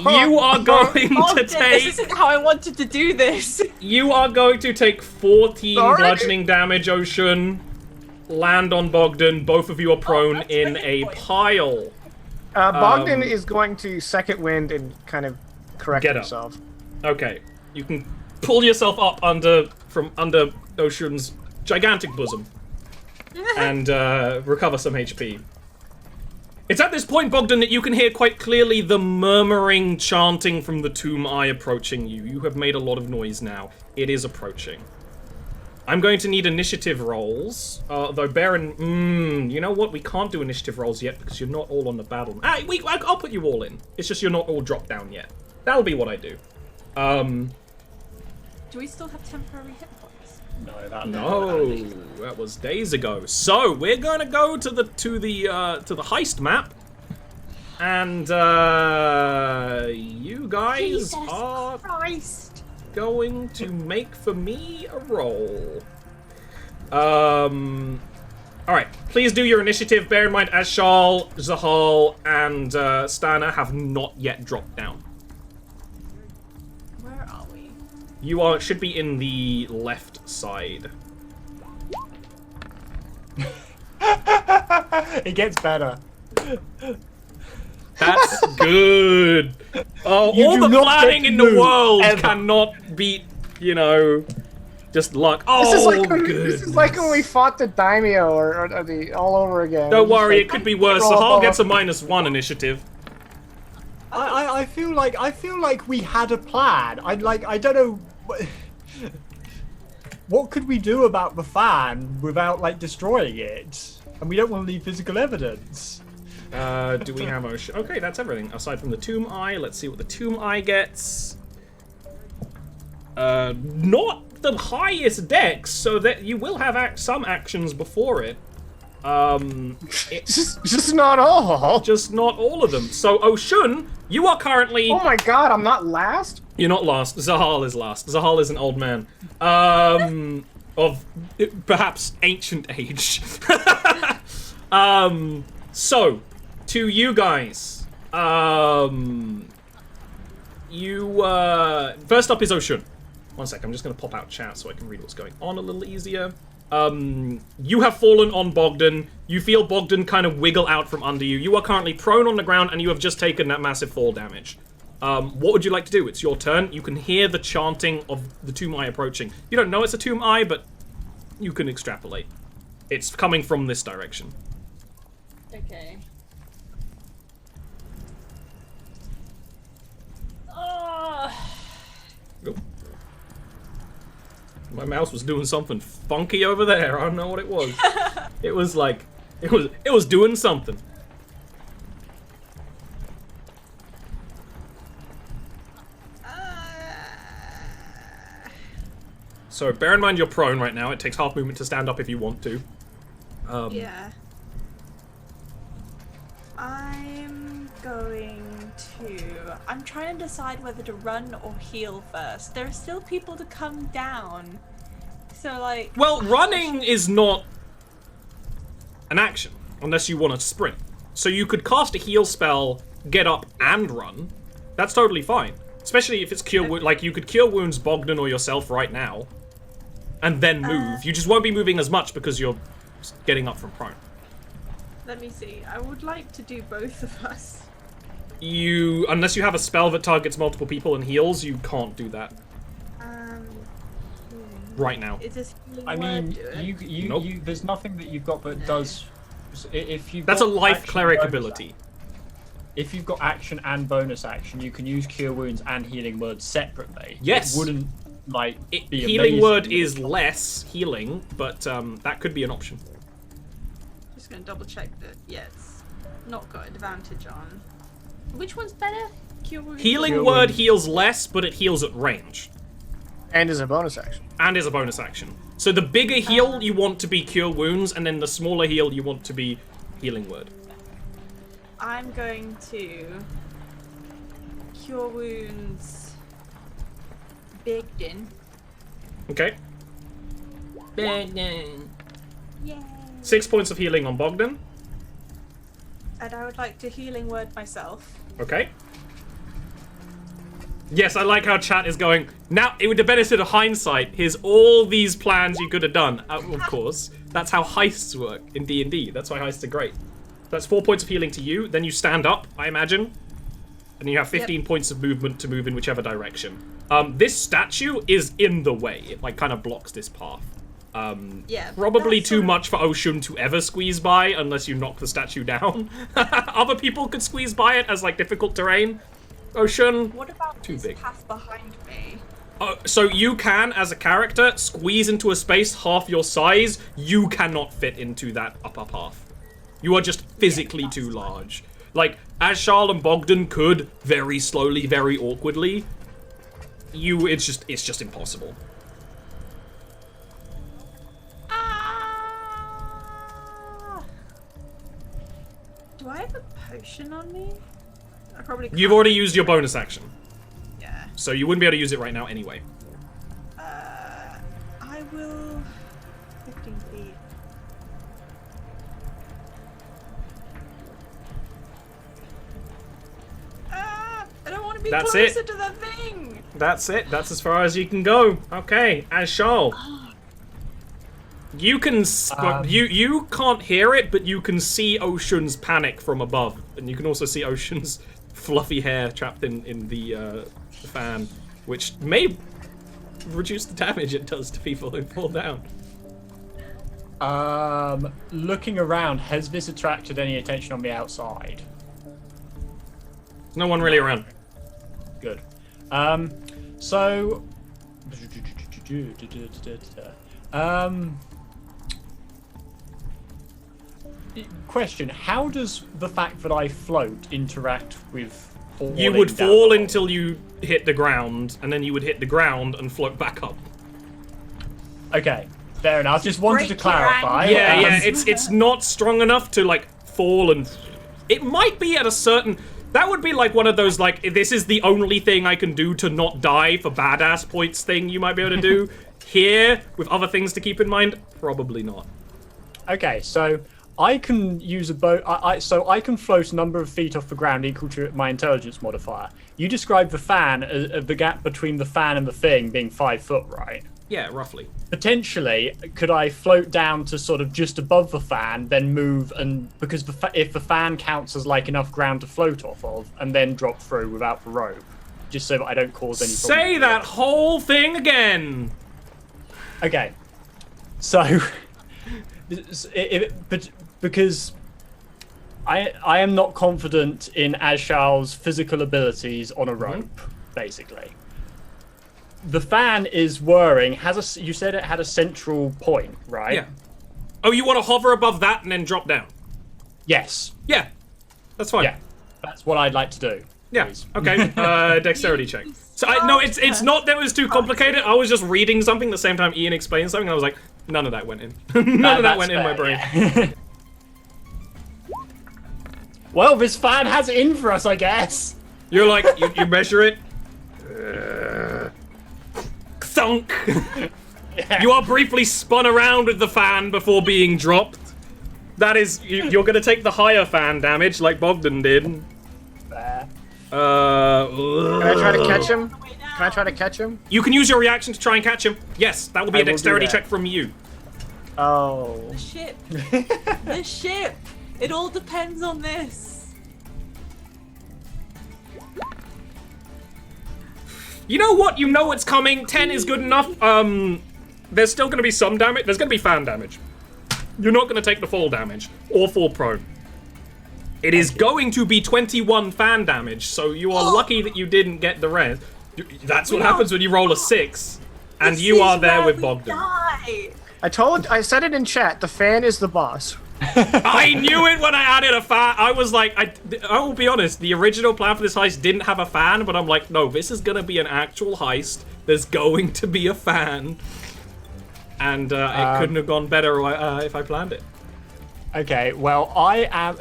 You are going Oh, to this take. isn't how I wanted to do this. You are going to take 14 Sorry? bludgeoning damage, Ocean. Land on Bogdan. Both of you are prone that's in really a point. pile. Bogdan is going to second wind and kind of correct Get up. himself. Okay, you can pull yourself up from under Ocean's gigantic bosom and recover some HP. It's at this point, Bogdan, that you can hear quite clearly the murmuring chanting from the Tomb Eye approaching you. You have made a lot of noise now. It is approaching. I'm going to need initiative rolls, though bear in... you know what? We can't do initiative rolls yet because you're not all on the battle. I'll put you all in. It's just you're not all dropped down yet. That'll be what I do. Do we still have temporary hit points? No, that was days ago. So we're going to go to the heist map, and you guys Jesus are Christ. going to make for me a roll. All right, please do your initiative. Bear in mind, Ashal, Zahal, and Stana have not yet dropped down. Where are we? You should be in the left side. It gets better. That's good. Oh, You all do the not planning get in to the move, world ever. cannot beat, you know, just luck. This is Oh, like when, good. this is like when we fought the daimyo or the all over again. Don't It's just worry, like, it could be worse. roll Sahal up. gets a -1 initiative. I feel like we had a plan. I don't know. What could we do about the fan without like destroying it? And we don't want to leave physical evidence. Do we have Ocean? Okay, that's everything. Aside from the Tomb Eye, let's see what the Tomb Eye gets. Not the highest dex, so that you will have some actions before it. Just not all. Just not all of them. So, Oshun, you are currently... Oh my god, I'm not last? You're not last. Zahal is last. Zahal is an old man. Of perhaps ancient age. So, to you guys. First up is Oshun. One sec, I'm just going to pop out chat so I can read what's going on a little easier. You have fallen on Bogdan. You feel Bogdan kind of wiggle out from under you. You are currently prone on the ground and you have just taken that massive fall damage. What would you like to do? It's your turn. You can hear the chanting of the Tomb Eye approaching. You don't know it's a Tomb Eye, but you can extrapolate. It's coming from this direction. Okay. Oh. Go. My mouse was doing something funky over there. I don't know what it was. It was like, it was doing something. So bear in mind you're prone right now. It takes half movement to stand up if you want to. Yeah. I'm going to... I'm trying to decide whether to run or heal first. There are still people to come down. So, like... Well, running is not an action, unless you want to sprint. So you could cast a heal spell, get up, and run. That's totally fine. Especially if it's cure wounds. Like, you could cure wounds Bogdan or yourself right now, and then move. You just won't be moving as much because you're getting up from prone. Let me see. I would like to do both of us. Unless you have a spell that targets multiple people and heals, you can't do that right now. Is this I mean, do it? you there's nothing that you've got that does. If you That's a life cleric ability. If you've got action and bonus action, you can use cure wounds and healing word separately. Yes. It wouldn't like be Healing amazing. word is less healing, but that could be an option. Just gonna double check that. Yeah, it's not got advantage on. Which one's better? Cure wounds? Healing Cure word wounds. heals less, but it heals at range. And is a bonus action. And is a bonus action. So the bigger heal you want to be cure wounds, and then the smaller heal you want to be healing word. I'm going to cure wounds Bogdan. Okay. Yay! 6 points of healing on Bogdan. And I would like to healing word myself. Okay. Yes, I like how chat is going. Now, it would the benefit of hindsight. Here's all these plans you could have done. Of course, that's how heists work in D&D. That's why heists are great. That's 4 points of healing to you. Then you stand up, I imagine. And you have 15 points of movement to move in whichever direction. This statue is in the way. It, like, kind of blocks this path. Yeah. Probably that's too sort of- much for Oshun to ever squeeze by, unless you knock the statue down. Other people could squeeze by it as, like, difficult terrain. Oshun, What about Too this big. path behind me? so you can, as a character, squeeze into a space half your size. You cannot fit into that upper path. You are just physically too large. Like, as Charles and Bogdan could, very slowly, very awkwardly, it's just impossible. Ah! Do I have a potion on me? I probably can't. You've already used your bonus action, Yeah. so you wouldn't be able to use it right now anyway. I will... 15 feet. I don't want to be That's closer it. to the thing! That's it. That's as far as you can go. Okay, as Charles. You can you can't hear it, but you can see Ocean's panic from above, and you can also see Ocean's fluffy hair trapped in the fan, which may reduce the damage it does to people who fall down. Looking around, has this attracted any attention on the outside? There's no one really around. Good. So. Question: how does the fact that I float interact with falling You would down fall the hole? until you hit the ground, and then you would hit the ground and float back up. Okay, fair enough. Just wanted to Break your clarify. ankle. Yeah, it's not strong enough to like fall, and it might be at a certain. That would be like one of those like, this is the only thing I can do to not die for badass points thing you might be able to do. Here, with other things to keep in mind, probably not. Okay, so I can use a boat. So I can float a number of feet off the ground equal to my intelligence modifier. You described the fan, the gap between the fan and the thing being 5 foot, right? Yeah, roughly. Potentially, could I float down to sort of just above the fan, then move, and because if the fan counts as like enough ground to float off of, and then drop through without the rope, just so that I don't cause any problems. Say that whole thing again. Okay, so but because I am not confident in Ashal's physical abilities on a rope, basically. The fan is whirring. You said it had a central point, right? Yeah. Oh, you want to hover above that and then drop down? Yes. Yeah, that's fine. Yeah, that's what I'd like to do. Yeah. Please. Okay. Dexterity check. So no, it's not that it was too complicated. I was just reading something at the same time Ian explained something, and I was like, none of that went in. None of that went in my brain. Yeah. Well, this fan has it in for us, I guess. You're like, you measure it. Thunk. Yeah. You are briefly spun around with the fan before being dropped. That is, you're going to take the higher fan damage, like Bogdan did. There. Can I try to catch him? Can I try to catch him? You can use your reaction to try and catch him. Yes, that will be I a will do dexterity that. check from you. Oh. The ship. The ship. It all depends on this. You know what? You know it's coming. 10 is good enough. There's still going to be some damage. There's going to be fan damage. You're not going to take the fall damage or fall prone. It is going to be 21 fan damage, so you are lucky that you didn't get the rest. That's what happens when you roll a 6, and This you is are there where with we Bogdan. die. I said it in chat. The fan is the boss. I knew it when I added a fan. I was like, I will be honest, the original plan for this heist didn't have a fan, but I'm like, no, this is going to be an actual heist. There's going to be a fan. And it couldn't have gone better if I planned it. Okay, well,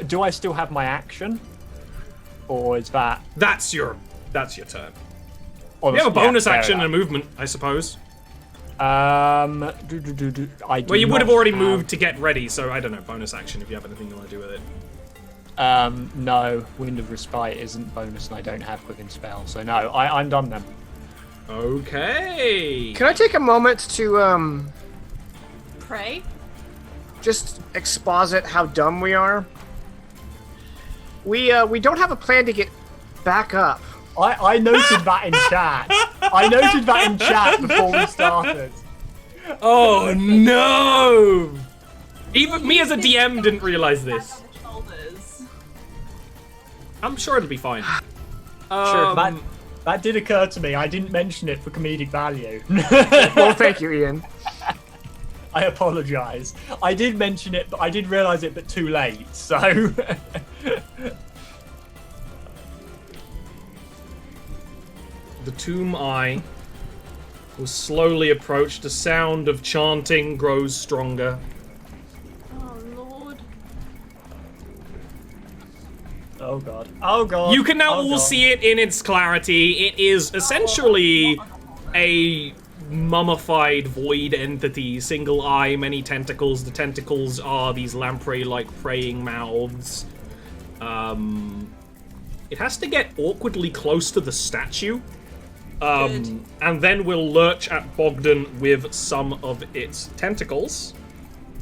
do I still have my action? Or is that... That's your turn. Oh, You have a bonus fair action and a enough. movement, I suppose. I do Well, you would not have already moved to get ready, so I don't know, bonus action if you have anything you want to do with it. No, Wind of Respite isn't bonus and I don't have Quicken Spell, so no, I'm done then. Okay. Can I take a moment to Pray. just exposit how dumb we are? We don't have a plan to get back up. I noted that in chat. I noted that in chat before we started. Oh no! Even me as a DM didn't realize this. Shoulders. I'm sure it'll be fine. Sure, that did occur to me. I didn't mention it for comedic value. Well, thank you, Ian. I apologise. I did mention it, but I did realise it, but too late. So. The tomb eye will slowly approach. The sound of chanting grows stronger. Oh Lord. Oh god. Oh god. You can now Oh, all God. see it in its clarity. It is essentially a mummified void entity. Single eye, many tentacles. The tentacles are these lamprey-like praying mouths. It has to get awkwardly close to the statue. And then we'll lurch at Bogdan with some of its tentacles.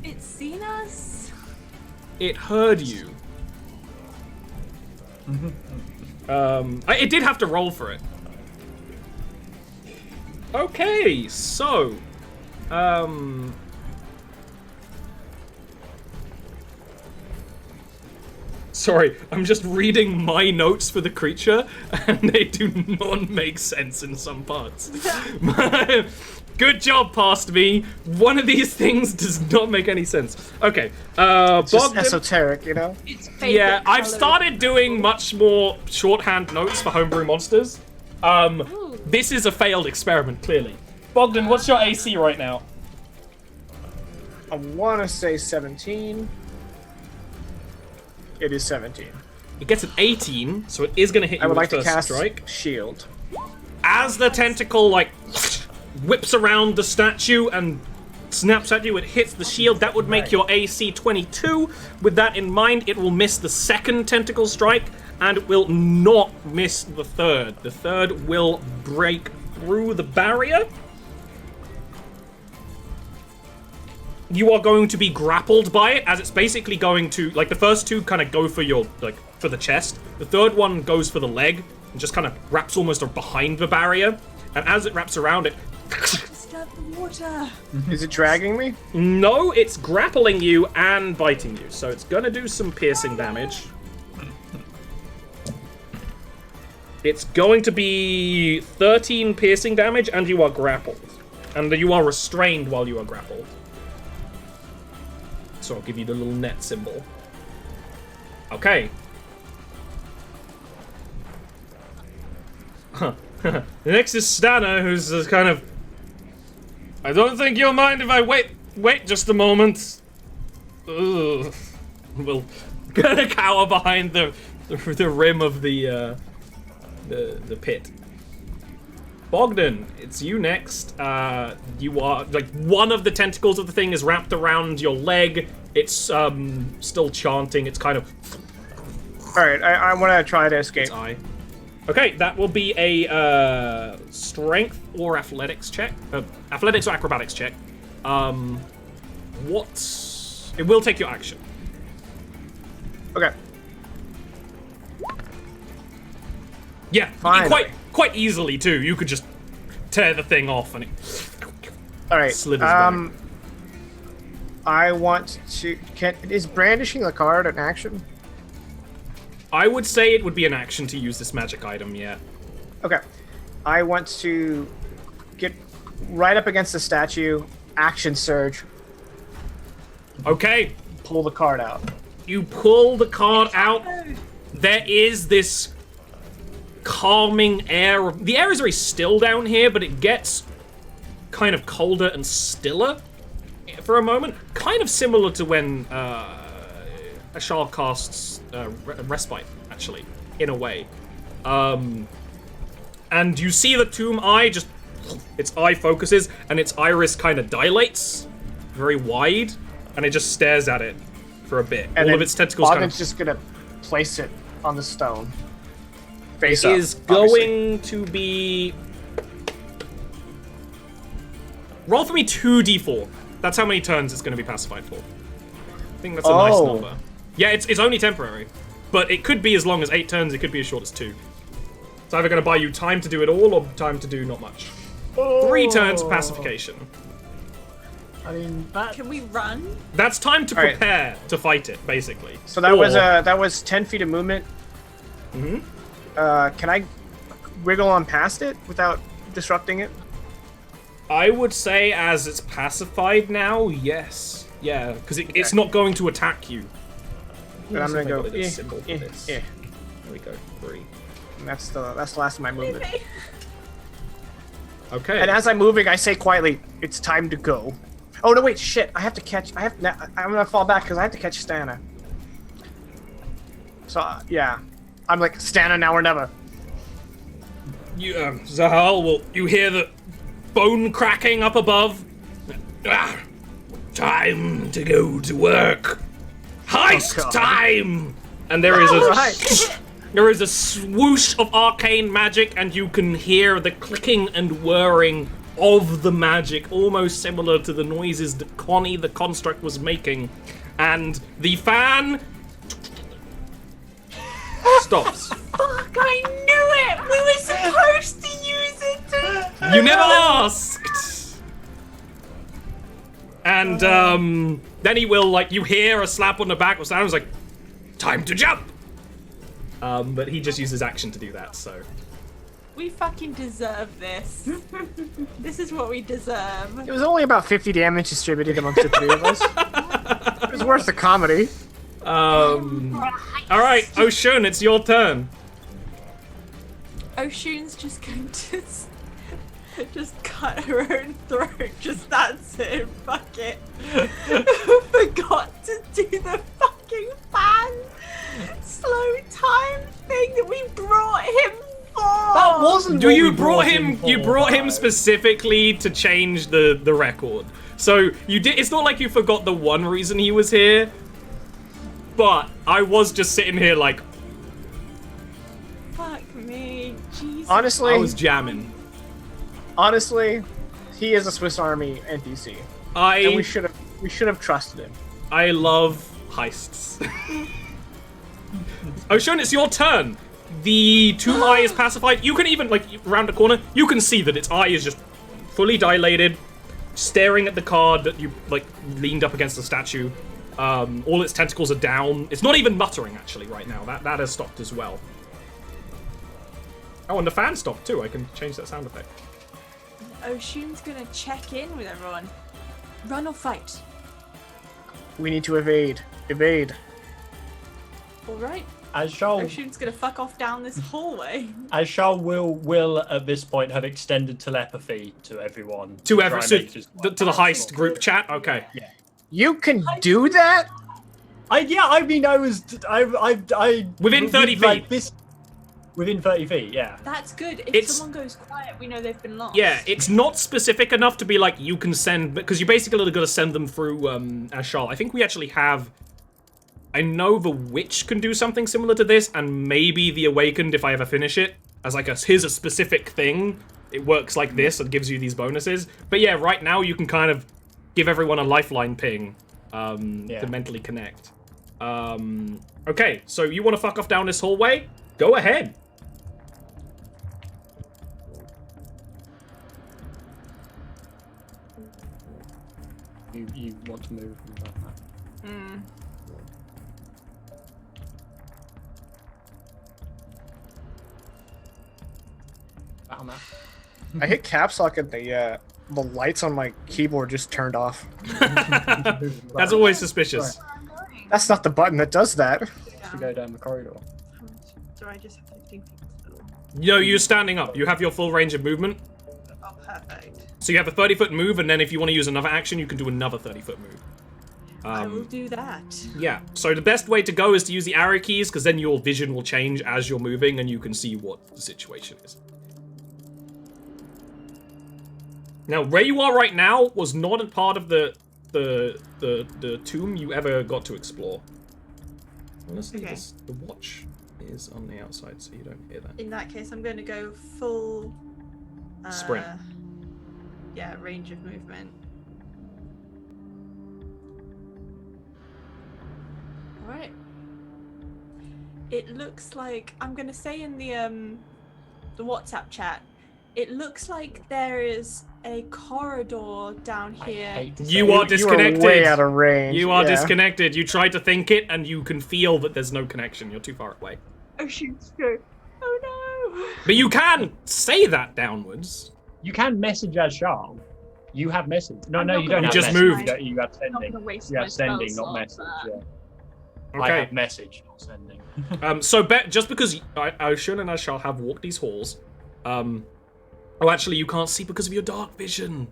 It's seen us. It heard you. It did have to roll for it. Okay, so, sorry, I'm just reading my notes for the creature, and they do not make sense in some parts. Good job, past me. One of these things does not make any sense. Okay, It's just Bogdan. esoteric, you know? It's favorite Yeah, I've colour. started doing much more shorthand notes for homebrew monsters. This is a failed experiment, clearly. Bogdan, what's your AC right now? I want to say 17. It is 17. It gets an 18, so it is going to hit you I would with like to first cast strike. Shield. As the tentacle, like, whips around the statue and snaps at you, it hits the shield. That would make your AC 22. With that in mind, it will miss the second tentacle strike, and it will not miss the third. The third will break through the barrier. You are going to be grappled by it, as it's basically going to, like, the first two kind of go for your, like, for the chest. The third one goes for the leg, and just kind of wraps almost behind the barrier. And as it wraps around it, Stop the water. Is it dragging me? no, it's grappling you and biting you. So it's gonna do some piercing damage. It's going to be 13 piercing damage, and you are grappled. And you are restrained while you are grappled. So I'll give you the little net symbol. Okay. The next is Stana, who's kind of... I don't think you'll mind if I wait just a moment. Ugh. We'll gonna cower behind the rim of the pit. Bogdan, it's you next. You are, like, one of the tentacles of the thing is wrapped around your leg. It's still chanting. It's kind of Alright, I want to try to escape. its eye. Okay, that will be a strength or athletics check. Athletics or acrobatics check. What? It will take your action. Okay. Yeah, Finally. quite easily too. You could just tear the thing off and it Alright. slithers back. I want to... Is brandishing the card an action? I would say it would be an action to use this magic item, yeah. Okay. I want to get right up against the statue, action surge, Okay, pull the card out. you pull the card out. There is this calming air. The air is very still down here, but it gets kind of colder and stiller for a moment. Kind of similar to when Ashal casts Respite, actually, in a way. And you see the tomb eye, just its eye focuses, and its iris kind of dilates very wide, and it just stares at it for a bit. And All then of its tentacles kind Bogdan's of... just gonna place it on the stone. Face It up, is obviously. going to be... Roll for me 2d4. That's how many turns it's going to be pacified for. I think that's a nice Oh. number. Yeah, it's only temporary. But it could be as long as 8 turns, it could be as short as 2. It's either going to buy you time to do it all, or time to do not much. 3 turns of pacification. I mean, that Can we run? That's time to Alright. prepare to fight it, basically. So that Or- was 10 feet of movement. Mhm. Can I wiggle on past it without disrupting it? I would say as it's pacified now, yes. Yeah, because it's not going to attack you. Then I'm gonna Maybe go. a little symbol for this. There we go, 3. That's the last of my movement. Okay. And as I'm moving, I say quietly, "It's time to go." Oh no! Wait, shit! I'm gonna fall back because I have to catch Stana. So yeah, I'm like Stana now or never. You, Zahal, will you hear the bone cracking up above? Ah, time to go to work. Heist God. time! And there is a Right. there is a swoosh of arcane magic, and you can hear the clicking and whirring of the magic, almost similar to the noises that Connie the construct was making, and the fan stops. Fuck, I knew it! We were supposed to use it to... You never asked! And then he will, like, you hear a slap on the back, which sounds like, time to jump! But he just uses action to do that, so. We fucking deserve this. This is what we deserve. It was only about 50 damage distributed amongst the three of us. It was worth the comedy. Alright, Oshun, it's your turn. Oshun's just going to just cut her own throat. Just that's it. Fuck it. Forgot to do the fucking fan slow time thing that we brought him for. That wasn't. Do what you we brought him? for, You brought him though. specifically to change the record. So you did. It's not like you forgot the one reason he was here. But I was just sitting here like, Fuck me, Jesus. Honestly, I was jamming. honestly, he is a Swiss Army NPC, and we should have trusted him. I love heists. Oshun, it's your turn. The tomb eye is pacified. You can even, like, round the corner, you can see that its eye is just fully dilated, staring at the card that you, like, leaned up against the statue. All its tentacles are down. It's not even muttering, actually, right now. That has stopped as well. Oh, and the fan stopped, too. I can change that sound effect. Oshun's gonna check in with everyone. Run or fight? We need to evade. Evade. Alright. As Charles, Oshun's gonna fuck off down this hallway. as Charles will at this point have extended telepathy to everyone. To try every, and so, make this to the heist group chat? Okay. Yeah. You can do that? I mean, I Within 30 like feet. this. Within 30 feet, yeah. That's good. If It's- someone goes quiet, we know they've been lost. Yeah, it's not specific enough to be like, you can send, because you basically got to send them through Ashal. I think we actually have, I know the Witch can do something similar to this, and maybe the Awakened if I ever finish it, as like here's a specific thing. It works like this and gives you these bonuses. But yeah, right now you can kind of give everyone a lifeline ping to mentally connect. Okay, so you want to fuck off down this hallway? Go ahead. You want to move and like that. Found that. I hit caps lock and the lights on my keyboard just turned off. That's always suspicious. That's not the button that does that. To go down the corridor. Do I just have 15 feet still? No, you're standing up. You have your full range of movement. Oh, perfect. So you have a 30-foot move, and then if you want to use another action, you can do another 30-foot move. I will do that. Yeah, so the best way to go is to use the arrow keys, because then your vision will change as you're moving, and you can see what the situation is. Now, where you are right now was not a part of the tomb you ever got to explore. Honestly, Okay. the watch is on the outside, so you don't hear that. In that case, I'm going to go full... Sprint. Yeah, range of movement. Alright. It looks like... I'm going to say in the WhatsApp chat, it looks like there is a corridor down here. You are disconnected. You are way out of range. You are yeah. disconnected. You tried to think it, and you can feel that there's no connection. You're too far away. Oh, shoot. Go. Oh, no. But you can say that downwards. You can message as Charles. You have message. No, I'm no, not you gonna don't have just message. moved. You have I'm not sending. going to waste You my have sending, spell not slot message. there. Yeah. I Okay. have message, not sending. So just because Oshun and I shall have walked these halls, oh, actually, you can't see because of your dark vision.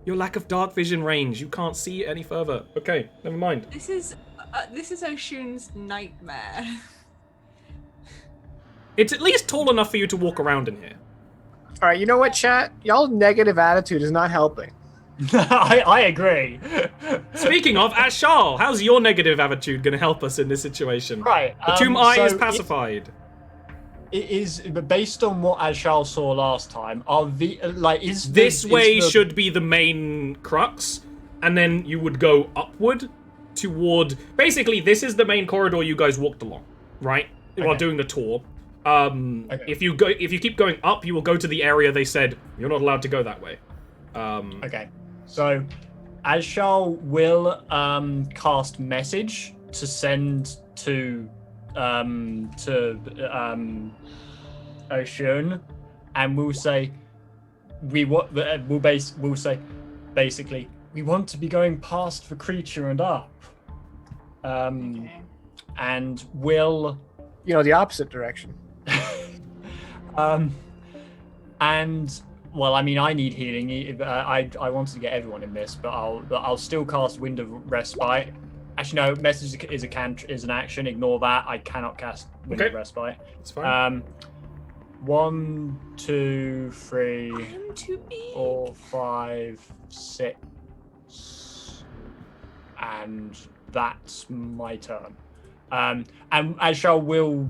Your lack of dark vision range. You can't see any further. Okay, never mind. This is Oshun's nightmare. It's at least tall enough for you to walk around in here. All right, you know what, chat? Y'all negative attitude is not helping. I agree. Speaking of, Ashal, how's your negative attitude going to help us in this situation? Right. The tomb eye is so pacified. it is based on what Ashal saw last time. Are the This way should be the main crux, and then you would go upward toward. Basically, this is the main corridor you guys walked along, right? While doing the tour. If you keep going up, you will go to the area they said you're not allowed to go that way. Okay, so Ashal will cast message to send to Ocean, and we'll say we'll say basically we want to be going past the creature and up, and we'll the opposite direction. And well, I mean, I need healing. I wanted to get everyone in this, but I'll still cast Wind of Respite. Actually, no. Message is an action. Ignore that. I cannot cast Wind of Respite. It's fine. 1, 2, 3, I'm too big. 4, 5, 6, and that's my turn. And Ashal will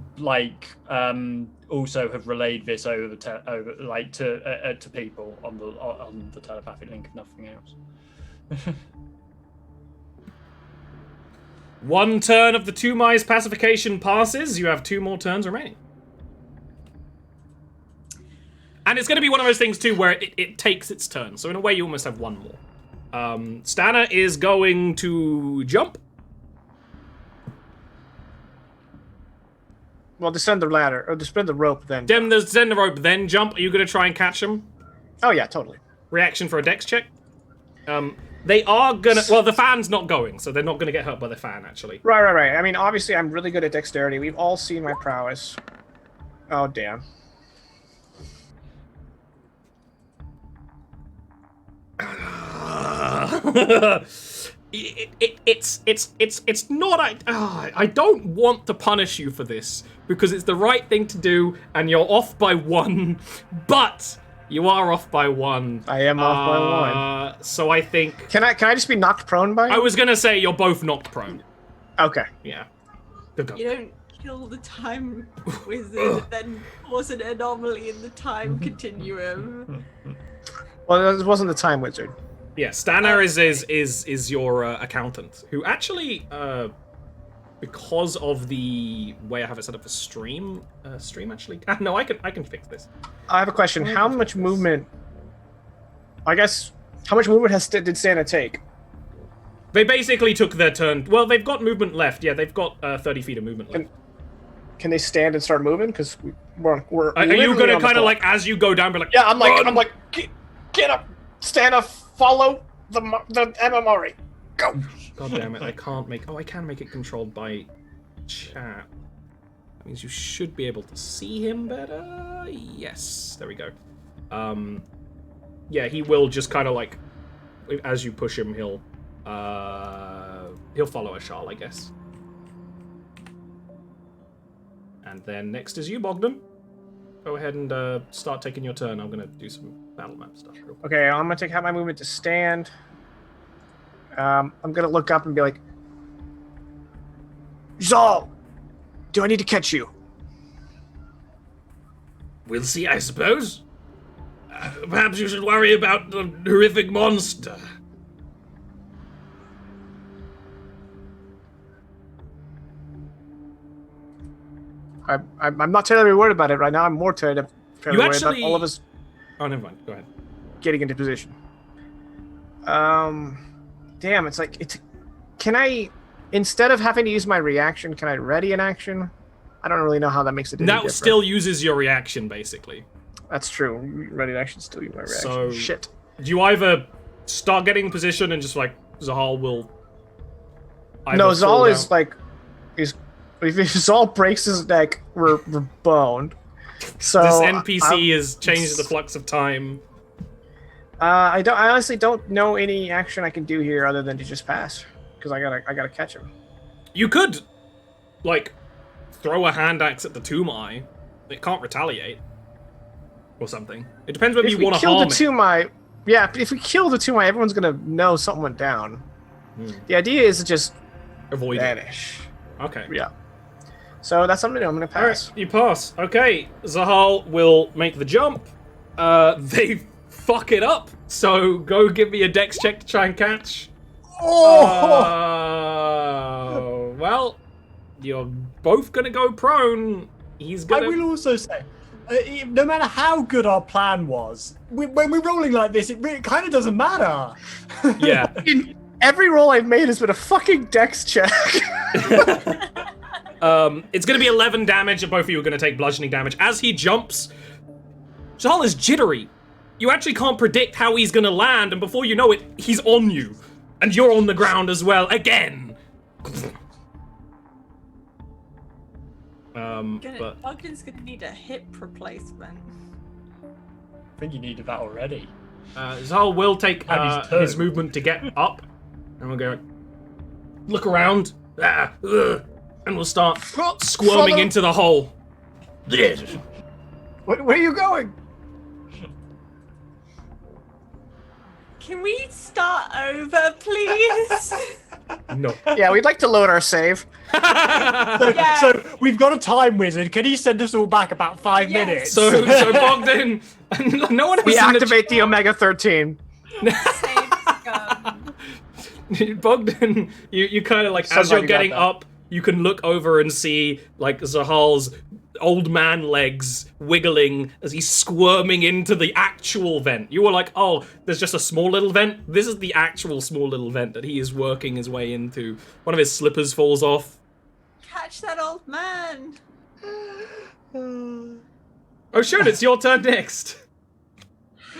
also have relayed this over to people on the telepathic link, if nothing else. One turn of the Tumai's pacification passes. You have 2 more turns remaining. And it's going to be one of those things, too, where it takes its turn. So in a way, you almost have 1 more. Stana is going to jump. Well, descend the ladder, or descend the rope, then. Descend the rope, then jump. Are you going to try and catch him? Oh, yeah, totally. Reaction for a dex check. They are gonna. Well, the fan's not going, so they're not gonna get hurt by the fan. Actually. Right. I mean, obviously, I'm really good at dexterity. We've all seen my prowess. Oh damn. It's not. I don't want to punish you for this because it's the right thing to do, and you're off by 1, but. You are off by 1. I am off by 1. So I think... Can I just be knocked prone by it? I was going to say you're both knocked prone. Okay. Yeah. Good go. You don't kill the time wizard and then cause an anomaly in the time continuum. Well, it wasn't the time wizard. Yeah, Stana is your accountant, who actually... because of the way I have it set up for stream actually. No, I can fix this. I have a question. How much movement? I guess how much movement did Santa take? They basically took their turn. Well, they've got movement left. Yeah, they've got 30 feet of movement left. Can they stand and start moving? Because we're Are you gonna kind of as you go down, be like? Yeah, I'm like, get up, stand up, follow the MMRE, go. God damn it! I can't make. Oh, I can make it controlled by chat. That means you should be able to see him better. Yes, there we go. Yeah, he will just kind of as you push him, he'll follow Ashal, I guess. And then next is you, Bogdan. Go ahead and start taking your turn. I'm gonna do some battle map stuff. Real quick. Okay, I'm gonna take out my movement to stand. I'm gonna look up and be like, Zal, do I need to catch you? We'll see, I suppose. Perhaps you should worry about the horrific monster. I'm not terribly worried about it right now. I'm more terribly worried about all of us. Oh, never mind. Go ahead. Getting into position. Damn, can I, instead of having to use my reaction, can I ready an action? I don't really know how that makes it any different. Still uses your reaction, basically. That's true. Ready an action still use my reaction. So, shit. Do you either start getting in position and just Zahal will... No, Zal is if Zal breaks his neck, we're boned. So this NPC has changed the flux of time. I honestly don't know any action I can do here other than to just pass, because I gotta catch him. You could, throw a hand axe at the Tumai. It can't retaliate, or something. It depends whether you want to harm it. Yeah, if we kill the Tumai, everyone's gonna know something went down. The idea is to just avoid vanish. Okay. Yeah. So that's something I'm gonna pass. Alright, you pass. Okay, Zahal will make the jump. They fuck it up. So go give me a dex check to try and catch. Well, you're both gonna go prone. He's I gonna. will also say, no matter how good our plan was, when we're rolling like this, it kind of doesn't matter. Yeah. Every roll I've made has been a fucking dex check. It's gonna be 11 damage, and both of you are gonna take bludgeoning damage. As he jumps, Zahal is jittery. You actually can't predict how he's gonna land, and before you know it, he's on you. And you're on the ground as well, again! But... Bogdan's gonna need a hip replacement. I think you needed that already. Zahal will take his movement to get up, and we'll go look around, and we'll start squirming into the hole. Where are you going? Can we start over, please? No. Yeah, we'd like to load our save. Yeah. So we've got a time wizard. Can he send us all back about 5 Yes. minutes? So Bogdan, no one We else in the activate the Omega 13. Saves gone. Bogdan, you kind of like, So as glad you're you got getting that. up, you can look over and see like Zahal's old man legs wiggling as he's squirming into the actual vent. You were like, oh, there's just a small little vent. This is the actual small little vent that he is working his way into. One of his slippers falls off. Catch that old man. Oh shit, it's your turn next.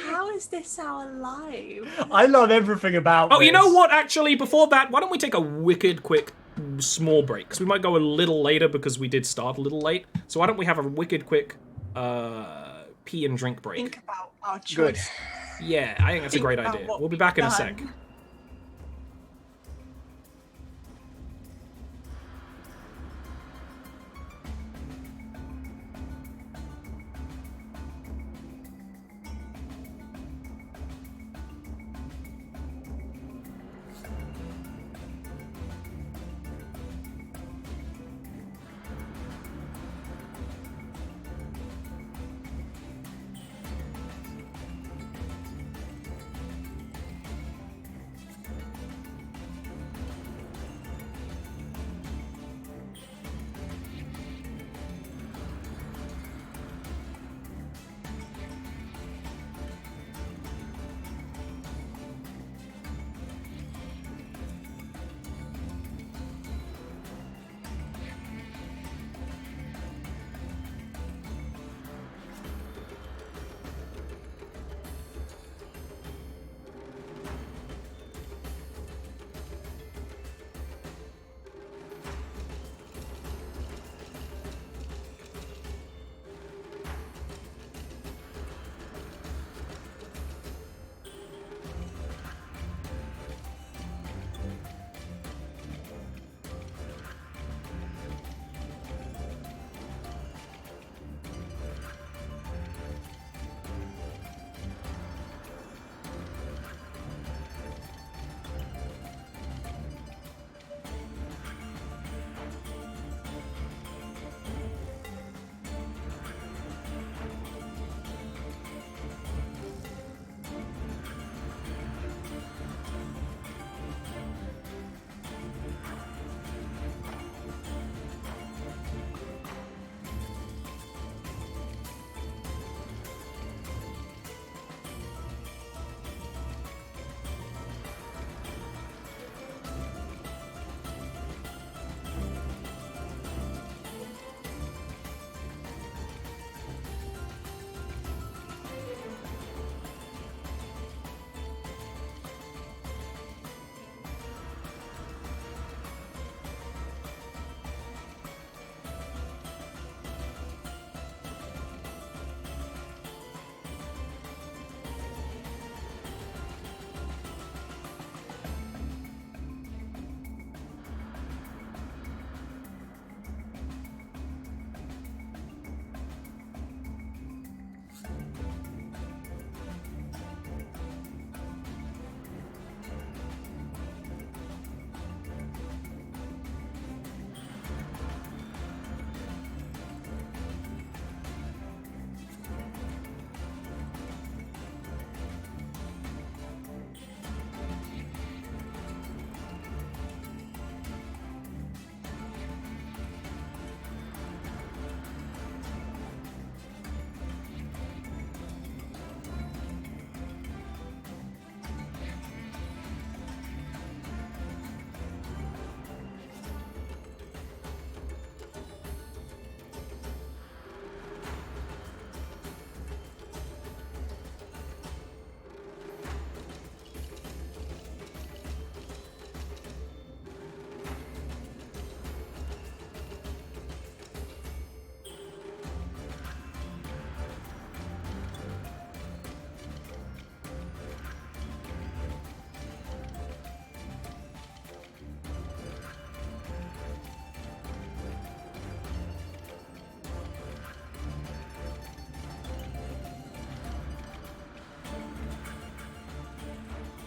How is this our life? I love everything about Oh, you this. know what? Actually, before that, why don't we take a wicked quick small break? Because we might go a little later because we did start a little late. So why don't we have a wicked quick pee and drink break? Think about our choice. Good. Yeah, I think that's a great about idea. what We'll be back in a we've sec. done.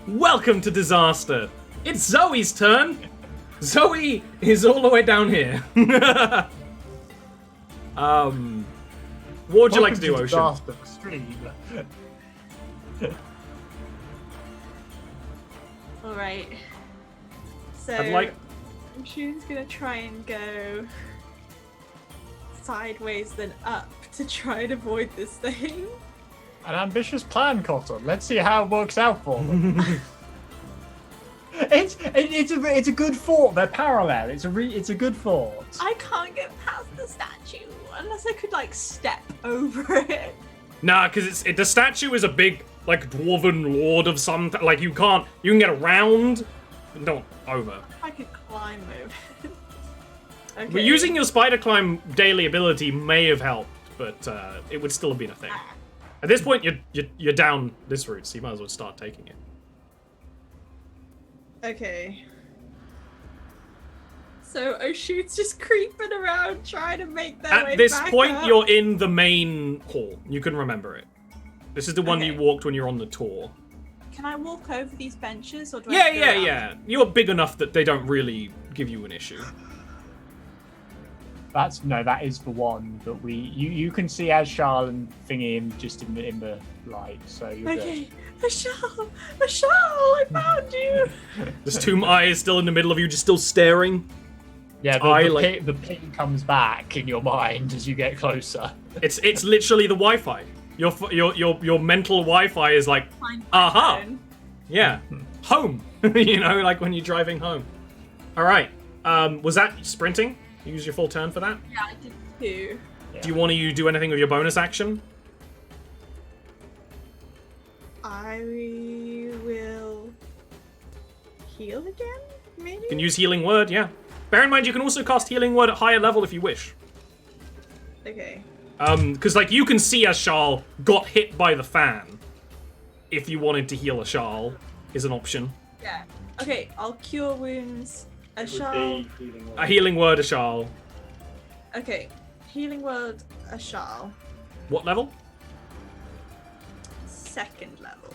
Welcome to disaster. It's Zoe's turn. Zoe is all the way down here. What would you like to do, Ocean? Disaster stream. Alright. So I'd like- Ocean's gonna try and go sideways then up to try and avoid this thing. An ambitious plan, Cotton. Let's see how it works out for them. it's a good thought. They're parallel. It's a good thought. I can't get past the statue unless I could like step over it. Nah, because the statue is a big, like, dwarven lord of some... Like, you can get around, but not over. I could climb over it. Okay. But using your spider climb daily ability may have helped, but it would still have been a thing. At this point, you're down this route, so you might as well start taking it. Okay. So Oshoot's just creeping around trying to make their way back At this point, up. you're in the main hall. You can remember it. This is the one Okay. you walked when you're on the tour. Can I walk over these benches or do Yeah, I have to go around? yeah. You're big enough that they don't really give you an issue. That is the one that you can see as Charl and Thingy just in the light. So you're Okay. Ashal! I found you! There's two eyes still in the middle of you, just still staring. good. Yeah, the ping comes back in your mind as you get closer. It's literally the Wi-Fi. Your mental Wi-Fi is like, Find my aha, phone. yeah, home. You know, like when you're driving home. All right. Was that sprinting? You use your full turn for that? Yeah, I did too. Do you want to do anything with your bonus action? I will heal again, maybe? You can use Healing Word, yeah. Bear in mind, you can also cast Healing Word at higher level if you wish. Okay. Because, like, you can see Ashal got hit by the fan. If you wanted to heal Ashal, is an option. Yeah. Okay, I'll cure wounds. Ashal. A Healing Word, Ashal. Okay. Healing word, Ashal. What level? Second level.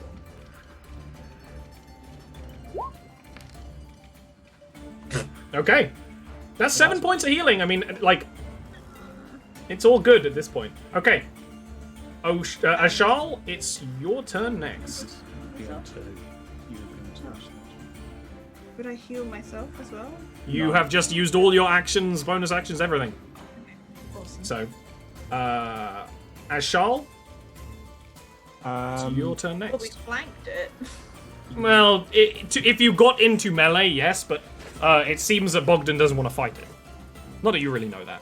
Okay. That's 7 points of healing. I mean, like, it's all good at this point. Okay. Ashal, it's your turn next. Would I heal myself as well? You have just used all your actions, bonus actions, everything. Awesome. So, Ashal, it's your turn Well, we next. flanked it. Well, if you got into melee, yes, but it seems that Bogdan doesn't want to fight it. Not that you really know that.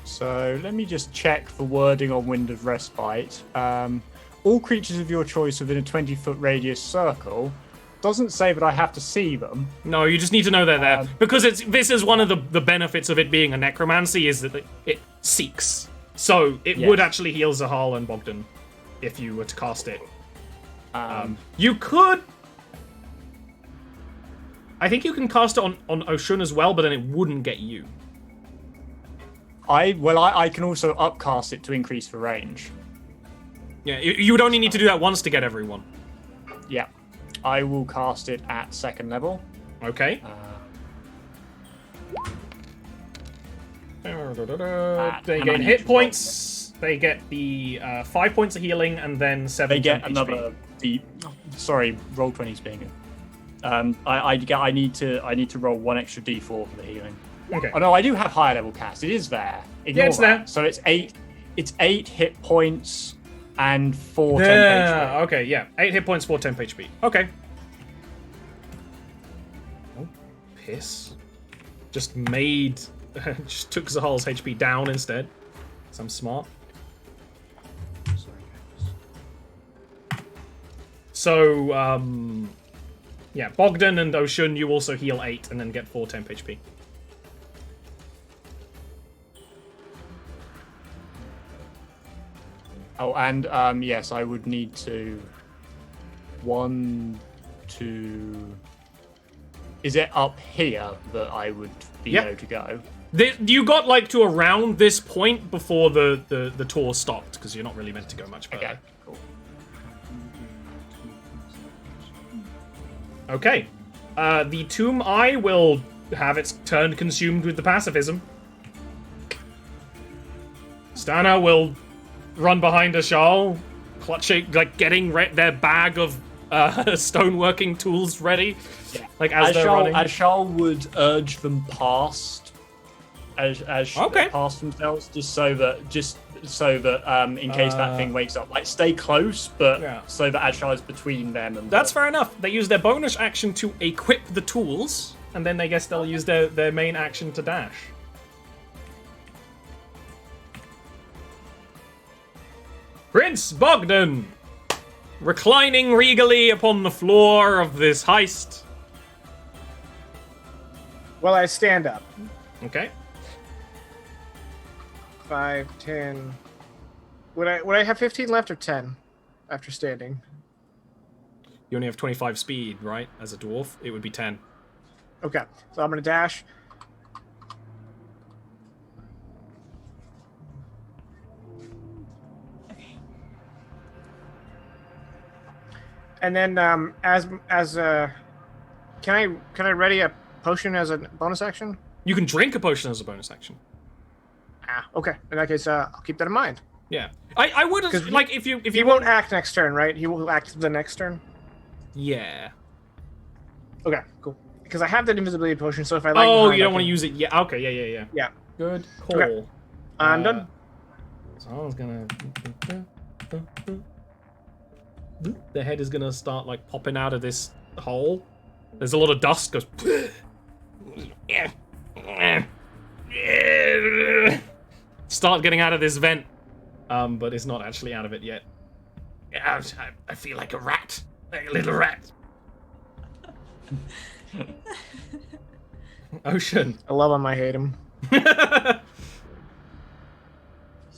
So let me just check the wording on Wind of Respite. All creatures of your choice within a 20-foot radius circle. Doesn't say that I have to see them. No, you just need to know they're there. Because this is one of the benefits of it being a necromancy, is that it seeks. So it would actually heal Zahal and Bogdan if you were to cast it. You could... I think you can cast it on Oshun as well, but then it wouldn't get you. I can also upcast it to increase the range. Yeah, you would only need to do that once to get everyone. Yeah. I will cast it at second level. Okay. They get hit points. They get the 5 points of healing, and then 7. They get HP. another deep. Sorry, roll 20's being. I need to roll one extra d4 for the healing. Okay. Oh no, I do have higher level cast. It is there. Ignore it's that. there. So it's 8. It's 8 hit points and 4 Yeah, 10 HP. okay, yeah. 8 hit points, 4 temp HP. Okay. Oh, piss. Just just took Zahal's HP down instead. Because I'm smart. So, yeah, Bogdan and Oshun, you also heal 8 and then get 4 temp HP. Oh, and yes, I would need to. 1, 2. Is it up here that I would be Yep. able to go? You got like to around this point before the tour stopped, because you're not really meant to go much further. Okay, cool. Okay. The Tomb Eye will have its turn consumed with the pacifism. Stana will run behind Ashal, clutching, like, getting their bag of stoneworking tools ready. Yeah. Like, as they're running. Ashal would urge them past, past themselves, just so that in case that thing wakes up, like, stay close, but so that Ashal is between them and. That's fair enough. They use their bonus action to equip the tools, and then I guess they'll use their main action to dash. Prince Bogdan, reclining regally upon the floor of this heist. Well, I stand up. Okay. 5, 10. Would I have 15 left or 10 after standing? You only have 25 speed, right? As a dwarf, it would be 10. Okay, so I'm gonna dash. And then, can I ready a potion as a bonus action? You can drink a potion as a bonus action. Ah, okay. In that case, I'll keep that in mind. Yeah, I would have, like, if you He won't act next turn, right? He will act the next turn. Yeah. Okay, cool. Because I have that invisibility potion, so if I like. Oh, you don't want to use it yet? Okay, yeah. Yeah. Good call. Okay. I'm done. So I was gonna. The head is gonna start like popping out of this hole. There's a lot of dust goes. Start getting out of this vent, but it's not actually out of it yet. I feel like a rat, like a little rat. Ocean. I love him. I hate him.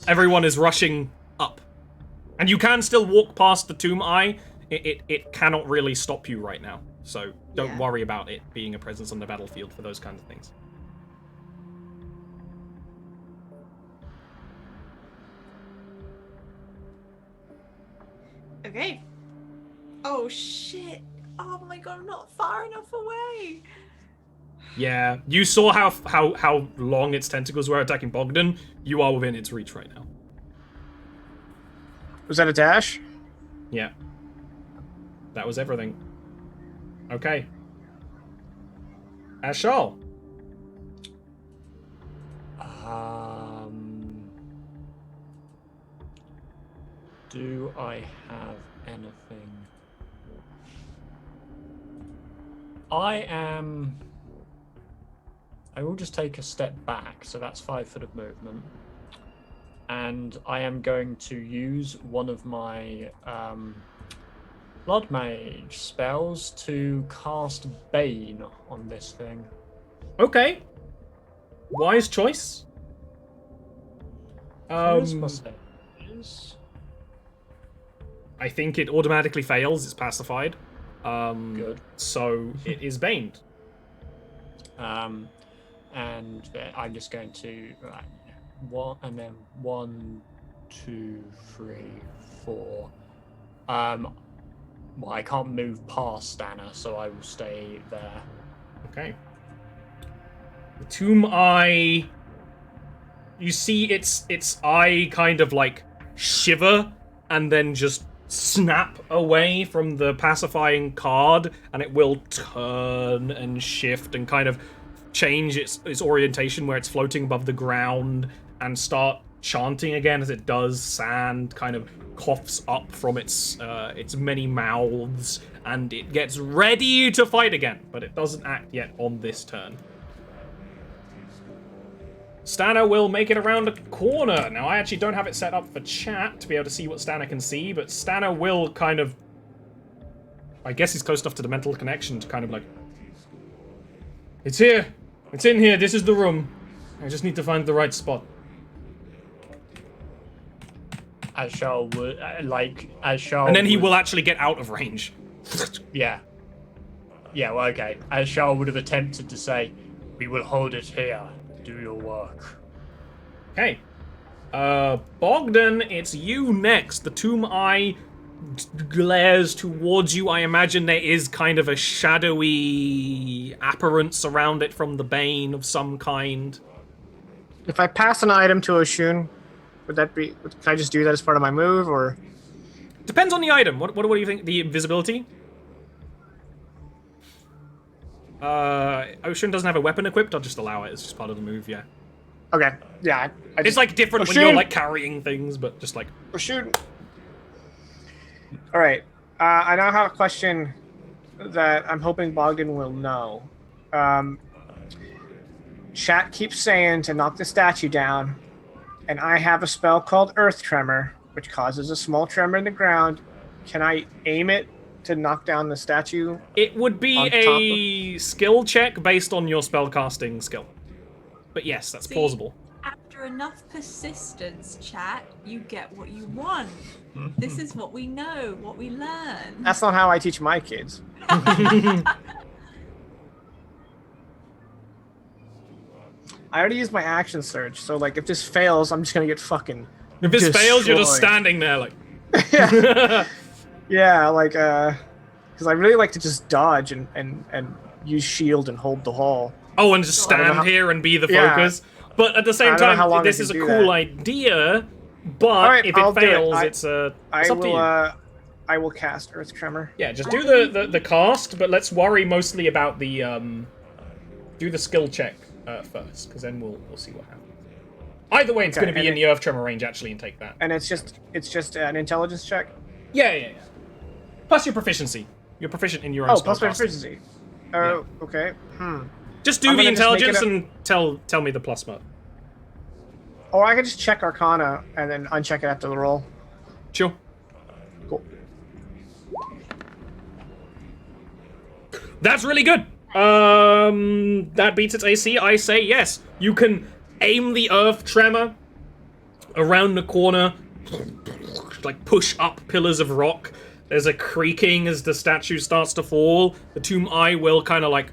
Everyone is rushing up. And you can still walk past the Tomb Eye. It cannot really stop you right now. So don't worry about it being a presence on the battlefield for those kinds of things. Okay. Oh shit. Oh my god, I'm not far enough away. Yeah, you saw how long its tentacles were attacking Bogdan. You are within its reach right now. Was that a dash? Yeah. That was everything. Okay. Ashal. Do I have anything? I will just take a step back, so that's 5 foot of movement. And I am going to use one of my Blood Mage spells to cast Bane on this thing. Okay. Wise choice. I think it automatically fails. It's pacified. Good. So it is baned. And I'm just going to one, and then 1, 2, 3, 4. Well, I can't move past Stana, so I will stay there. Okay. The Tomb Eye. You see its eye kind of like shiver and then just snap away from the pacifying card, and it will turn and shift and kind of change its orientation where it's floating above the ground and start chanting again. As it does, sand kind of coughs up from its many mouths, and it gets ready to fight again, but it doesn't act yet on this turn. Stana will make it around a corner. Now, I actually don't have it set up for chat to be able to see what Stana can see, but Stana will kind of... I guess he's close enough to the mental connection to kind of like... It's here! It's in here! This is the room! I just need to find the right spot. Ashal would, Ashal... And then he will actually get out of range. Yeah. Yeah, well, okay. Ashal would have attempted to say, we will hold it here. Do your work. Okay. Bogdan, it's you next. The Tomb Eye glares towards you. I imagine there is kind of a shadowy appearance around it from the bane of some kind. If I pass an item to Oshun, would that be? Can I just do that as part of my move, or? Depends on the item. What do you think? The invisibility? Ocean doesn't have a weapon equipped. I'll just allow it. It's just part of the move. Yeah. Okay. Yeah. It's like different when you're like carrying things, but just like. Oshun. All right. I now have a question that I'm hoping Bogdan will know. Chat keeps saying to knock the statue down, and I have a spell called Earth Tremor, which causes a small tremor in the ground. Can I aim it to knock down the statue? It would be a skill check based on your spellcasting skill. But yes, that's plausible. After enough persistence, chat, you get what you want. This is what we know, what we learn. That's not how I teach my kids. I already used my action surge, so like if this fails, I'm just gonna get fucking If this destroyed. fails, you're just standing there like. Yeah, like because I really like to just dodge and use shield and hold the hall. Oh, and just stand here and be the focus. But at the same time, this is a cool idea. But if it fails, it's up to you. I will cast Earth Tremor. Yeah, just do the cast, but let's worry mostly about the do the skill check first, because then we'll see what happens. Either way, it's going to be in the Earth Tremor range actually, and take that. And it's just an intelligence check. Yeah. Plus your proficiency. You're proficient in your own spellcasting. Plus my proficiency. Oh, okay. Just do the intelligence and tell me the plus mod. Or I could just check Arcana and then uncheck it after the roll. Sure. Cool. That's really good. That beats its AC. I say yes. You can aim the Earth Tremor around the corner, like push up pillars of rock. There's a creaking as the statue starts to fall. The Tomb Eye will kind of like,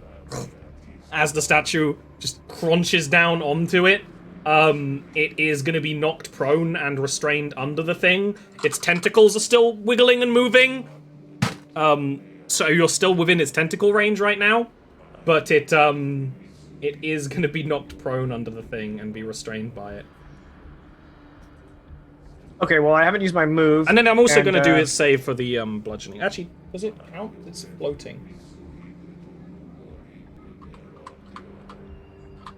as the statue just crunches down onto it. It is going to be knocked prone and restrained under the thing. Its tentacles are still wiggling and moving. So you're still within its tentacle range right now. But it is going to be knocked prone under the thing and be restrained by it. Okay, well, I haven't used my move. And then I'm also going to do its save for the bludgeoning. Actually, does it count? It's floating.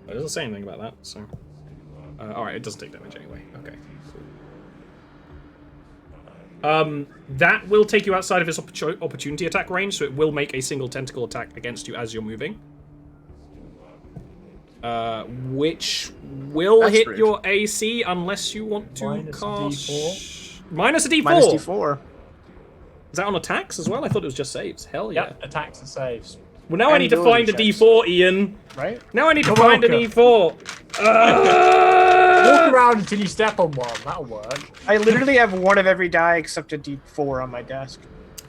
It doesn't say anything about that, so... alright, it doesn't take damage anyway. Okay, cool. That will take you outside of its opportunity attack range, so it will make a single tentacle attack against you as you're moving. Which will hit your AC unless you want to Minus cast... D4. Minus a D4! Minus D4. Is that on attacks as well? I thought it was just saves. Hell yeah. Yep, attacks and saves. Well, now I need to find a D4, Ian. Right? Now I need to find an E4. Walk around until you step on one. That'll work. I literally have one of every die except a D4 on my desk.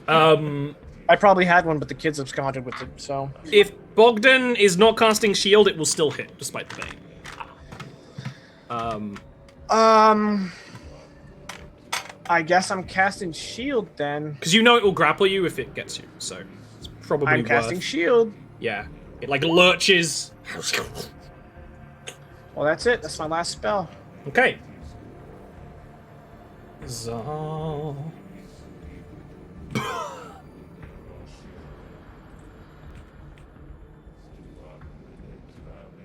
I probably had one, but the kids absconded with it, so... If Bogdan is not casting shield, it will still hit, despite the bane. I guess I'm casting shield then. Because you know it will grapple you if it gets you, so it's probably I'm casting shield. Yeah. It, like, lurches. Well, that's it. That's my last spell. Okay. Zal.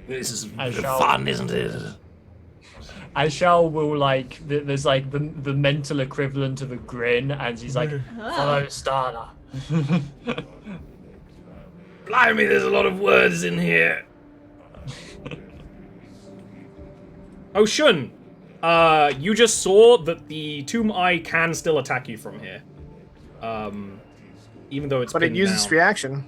This is fun, isn't it? Ashal will like there's like the mental equivalent of a grin, and he's like, "Follow Starter." Blimey, there's a lot of words in here. Oh, Shun, you just saw that the Tomb Eye can still attack you from here, even though it's. But it uses its reaction.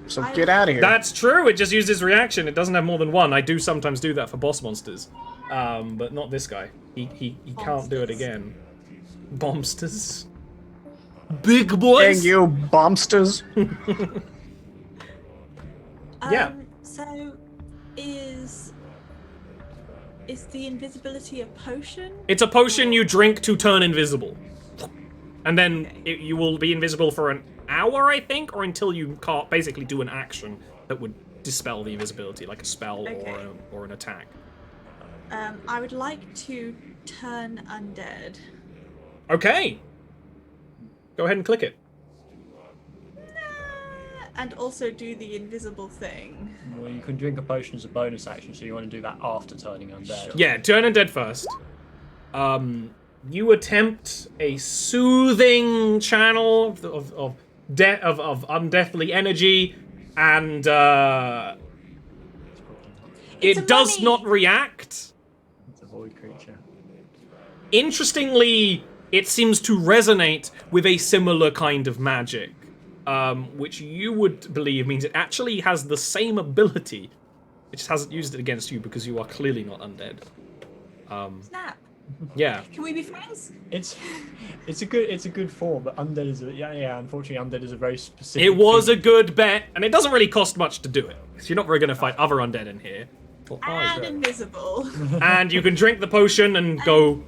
So get out of here. That's true. It just uses reaction. It doesn't have more than one. I do sometimes do that for boss monsters, but not this guy. He can't do it again. Bombsters. Big boys. Dang you, bombsters. Yeah. So, is the invisibility a potion? It's a potion you drink to turn invisible. And then Okay. you will be invisible for an hour, I think, or until you can't basically do an action that would dispel the invisibility, like a spell Okay. or an attack. I would like to turn undead. Okay. Go ahead and click it. And also do the invisible thing. Well, you can drink a potion as a bonus action, so you want to do that after turning undead. Yeah, turn undead first. You attempt a soothing channel of undeathly energy, and It's it a does mummy. not react. It's a void creature. Interestingly, it seems to resonate with a similar kind of magic, which you would believe means it actually has the same ability. It just hasn't used it against you because you are clearly not undead. Snap. Yeah. Can we be friends? It's a good form, but undead is unfortunately undead is a very specific. It was a thing. good bet, and it doesn't really cost much to do it. So you're not really going to fight other undead in here. Or are And you? invisible. And you can drink the potion and go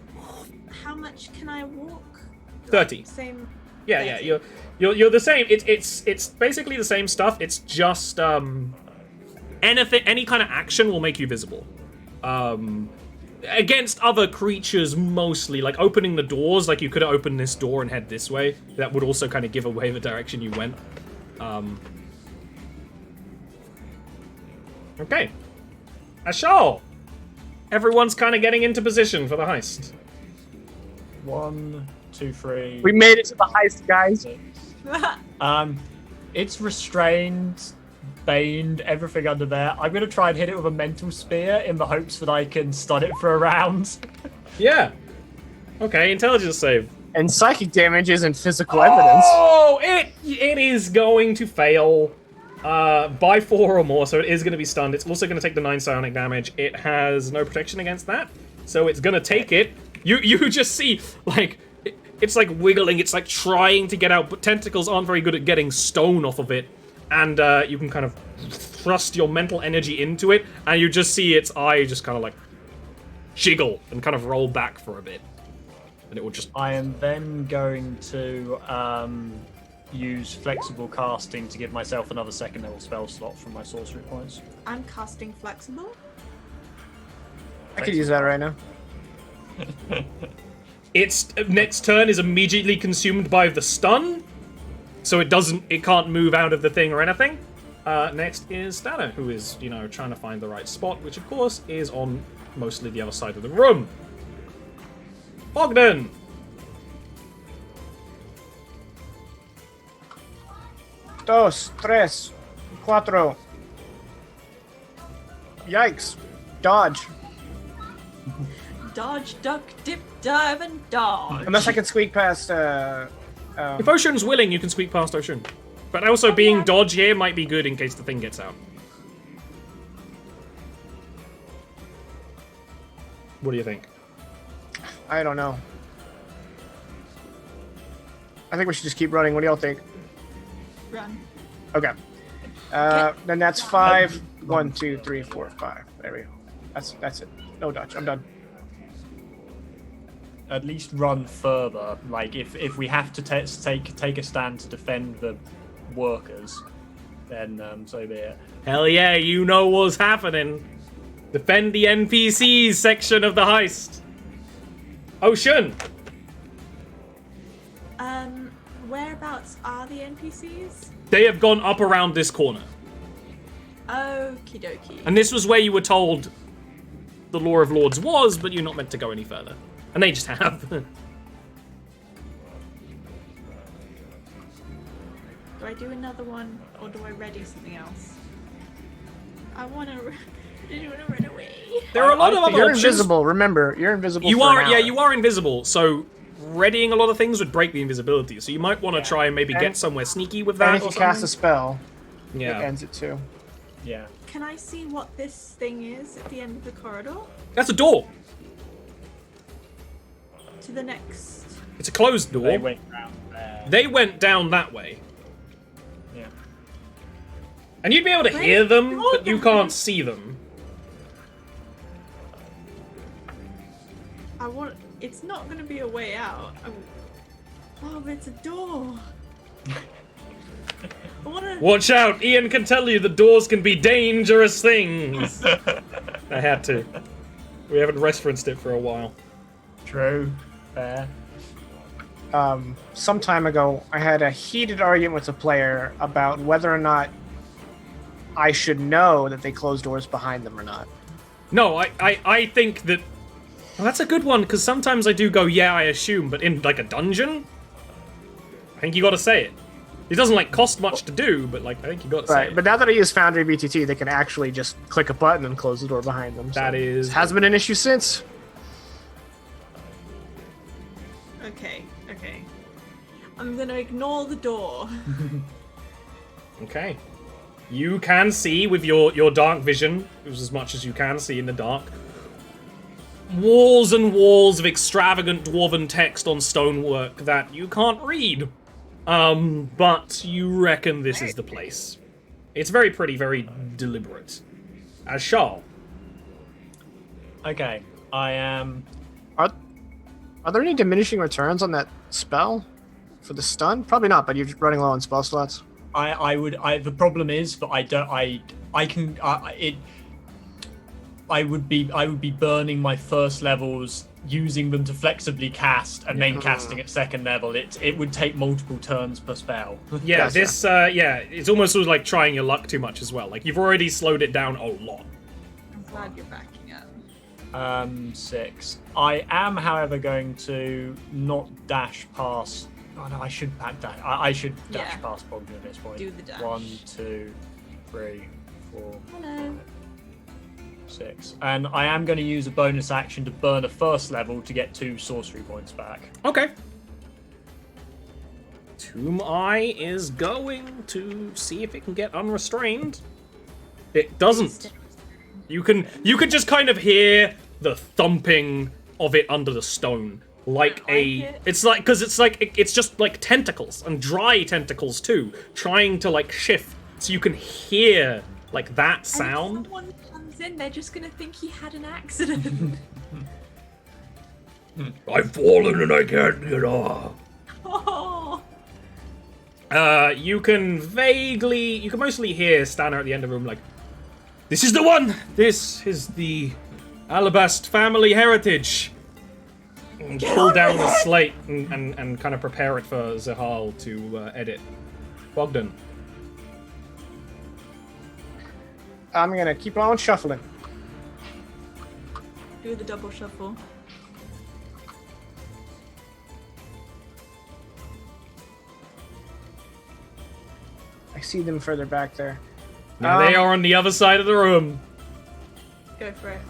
How much can I walk? 30. Same. Yeah, 30. you're the same. It's basically the same stuff. It's just any kind of action will make you visible. Against other creatures mostly, like opening the doors, like you could open this door and head this way. That would also kind of give away the direction you went. Okay. Ashal! Everyone's kind of getting into position for the heist. 1, 2, 3. We made it to the heist, guys. 6. It's restrained, baned, everything under there. I'm gonna try and hit it with a mental spear in the hopes that I can stun it for a round. Yeah. Okay, intelligence save. And psychic damage isn't physical evidence. Oh, it is going to fail by 4 or more, so it is going to be stunned. It's also going to take the 9 psionic damage. It has no protection against that, so it's going to take it. You just see, like, it's like wiggling, it's like trying to get out, but tentacles aren't very good at getting stone off of it, and you can kind of thrust your mental energy into it, and you just see its eye just kind of like jiggle and kind of roll back for a bit. And it will just... I am then going to use flexible casting to give myself another second level spell slot from my sorcery points. I'm casting flexible. I could use that right now. Its next turn is immediately consumed by the stun, so it can't move out of the thing or anything. Next is Stana, who is, trying to find the right spot, which of course is on mostly the other side of the room. Bogdan! Dos, tres, cuatro. Yikes. Dodge. Dodge, duck, dip, dive, and dodge. Unless I can squeak past, If Ocean's willing, you can squeak past Ocean. But also being yeah. dodge here might be good in case the thing gets out. What do you think? I don't know. I think we should just keep running. What do y'all think? Run. Okay. Then that's 5. 1, 2, 3, 4, 5. There we go. That's it. No dodge. I'm done. At least run further. Like if we have to take a stand to defend the workers, then so be it. Hell yeah, you know what's happening. Defend the NPCs section of the heist. Ocean! Whereabouts are the NPCs? They have gone up around this corner. Okie dokie. And this was where you were told the Law of Lords was, but you're not meant to go any further. And they just have. Do I do another one, or do I ready something else? I want to run away. There are a lot of other You're options. invisible. Remember, you're invisible. You for are, an yeah, hour. you are invisible. So readying a lot of things would break the invisibility. So you might want to try and maybe get And- somewhere sneaky with And that if or you cast a something. spell, it Yeah, ends it too. Yeah. Can I see what this thing is at the end of the corridor? that's a door. To the next. It's a closed door. They went round there. They went down that way. Yeah. And you'd be able to Where's hear them, the door but you then? can't see them. It's not going to be a way out. Oh, but it's a door. Watch out! Ian can tell you the doors can be dangerous things. I had to. We haven't referenced it for a while. True. Fair. Some time ago, I had a heated argument with a player about whether or not I should know that they close doors behind them or not. No, I think that... Well, that's a good one, because sometimes I do go, yeah, I assume, but in, like, a dungeon? I think you gotta say it. It doesn't, like, cost much to do, but, like, I think you gotta say Right, it. but now that I use Foundry BTT, they can actually just click a button and close the door behind them. That is... Hasn't been an issue since. Okay. I'm gonna ignore the door. Okay. You can see with your dark vision, as much as you can see in the dark, walls and walls of extravagant dwarven text on stonework that you can't read. But you reckon this is the place. It's very pretty, very deliberate. As Charles. Okay, I am. Are there any diminishing returns on that spell for the stun? Probably not, but you're running low on spell slots. The problem is that I would be burning my first levels, using them to flexibly cast, and then casting at second level. It would take multiple turns per spell. Yeah, Gotcha. it's almost sort of like trying your luck too much as well. Like, you've already slowed it down a lot. I'm glad you're backing up. 6. I am, however, going to not dash past. Oh no, I should dash. I should dash past Bogdan at this point. Do the dash. 1, 2, 3, 4, Hello. 6. And I am going to use a bonus action to burn a first level to get 2 sorcery points back. Okay. Tomb Eye is going to see if it can get unrestrained. It doesn't. You can just kind of hear the thumping of it under the stone. It's just like tentacles, and dry tentacles too, trying to like shift, so you can hear like that sound. And if someone comes in, they're just gonna think he had an accident. I've fallen and I can't get off. Oh. You can mostly hear Stanner at the end of the room like, "This is the one! This is the Alabast family heritage." And pull down the slate and kind of prepare it for Zahal to edit. Bogdan. I'm gonna keep on shuffling. Do the double shuffle. I see them further back there. Now they are on the other side of the room. Go for it.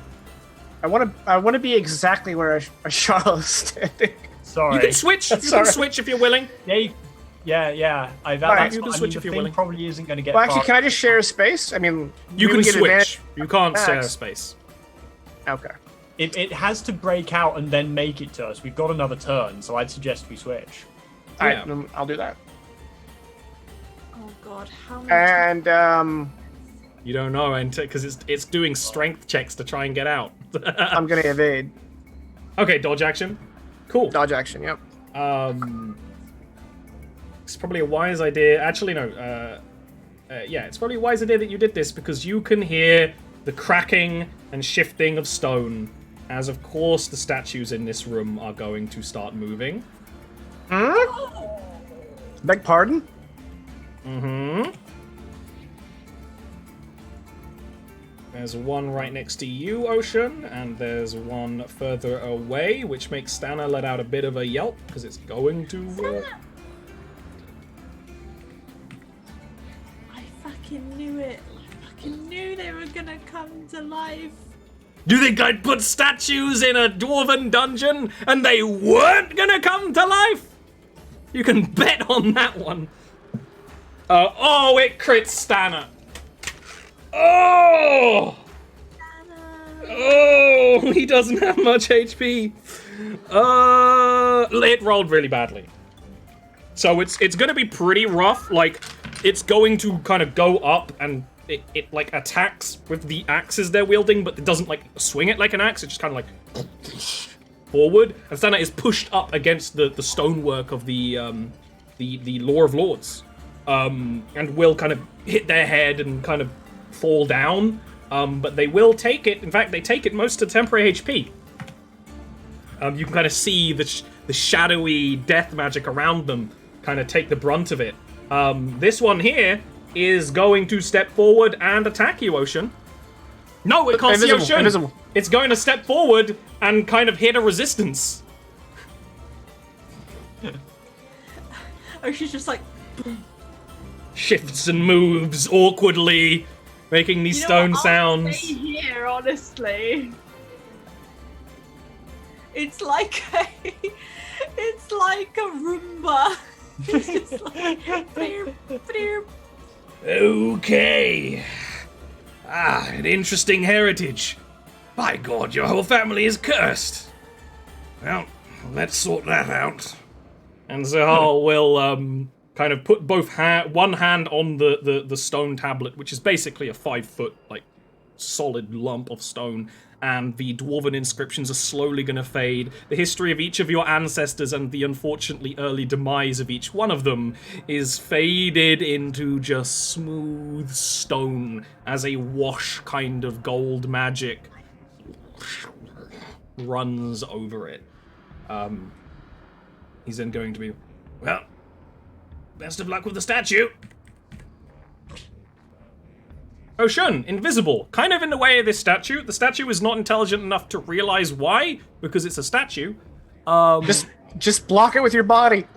I want to be exactly where a Charlotte is standing. Sorry. You can switch. You can switch if you're willing. Yeah. You can switch if you're willing. Probably isn't going to get. Well, actually, far. can I just share a space? I mean, You we can get switch. advantage- You can't share Max. space. Okay. It has to break out and then make it to us. We've got another turn, so I'd suggest we switch. All Yeah. right, I'll do that. Oh god, how many times? And You don't know, because it's doing strength checks to try and get out. I'm gonna evade. Okay, dodge action. Cool. Dodge action. Yep. It's probably a wise idea. Actually, no. Yeah, it's probably a wise idea that you did this because you can hear the cracking and shifting of stone, as of course the statues in this room are going to start moving. Beg pardon? Mm-hmm. There's one right next to you, Ocean, and there's one further away, which makes Stana let out a bit of a yelp, because it's going to... I fucking knew it. I fucking knew they were gonna come to life. You think I'd put statues in a dwarven dungeon, and they weren't gonna come to life? You can bet on that one. Oh, it crits Stana. Oh! Oh, he doesn't have much HP. It rolled really badly. So it's gonna be pretty rough. Like, it's going to kind of go up and it like attacks with the axes they're wielding, but it doesn't like swing it like an axe. It just kind of like forward, and Stana is pushed up against the stonework of the Law of Lords, and will kind of hit their head and kind of fall down. But they will take it. In fact, they take it most to temporary HP. You can kind of see the shadowy death magic around them kind of take the brunt of it. This one here is going to step forward and attack you, Ocean. No, it can't see Ocean. Invisible. It's going to step forward and kind of hit a resistance. Ocean's just like, Shifts and moves awkwardly, making these stone I'll sounds. stay here, honestly. It's like a Roomba. It's just like, bleep, bleep. Okay. An interesting heritage. By God, your whole family is cursed. Well, let's sort that out. And Zahal will kind of put one hand on the stone tablet, which is basically a 5-foot solid lump of stone, and the dwarven inscriptions are slowly going to fade. The history of each of your ancestors and the unfortunately early demise of each one of them is faded into just smooth stone as a wash kind of gold magic runs over it. He's then going to be, well, best of luck with the statue. Ocean, invisible, kind of in the way of this statue. The statue is not intelligent enough to realize why, because it's a statue. Just block it with your body.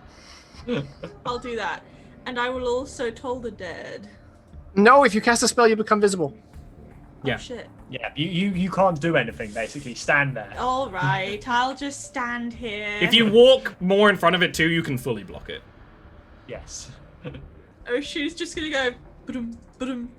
I'll do that. And I will also toll the dead. No, if you cast a spell, you become visible. Yeah. Oh, shit. Yeah, you can't do anything, basically. Stand there. All right, I'll just stand here. If you walk more in front of it too, you can fully block it. Yes. Oshu's just gonna go ba-dum, ba-dum,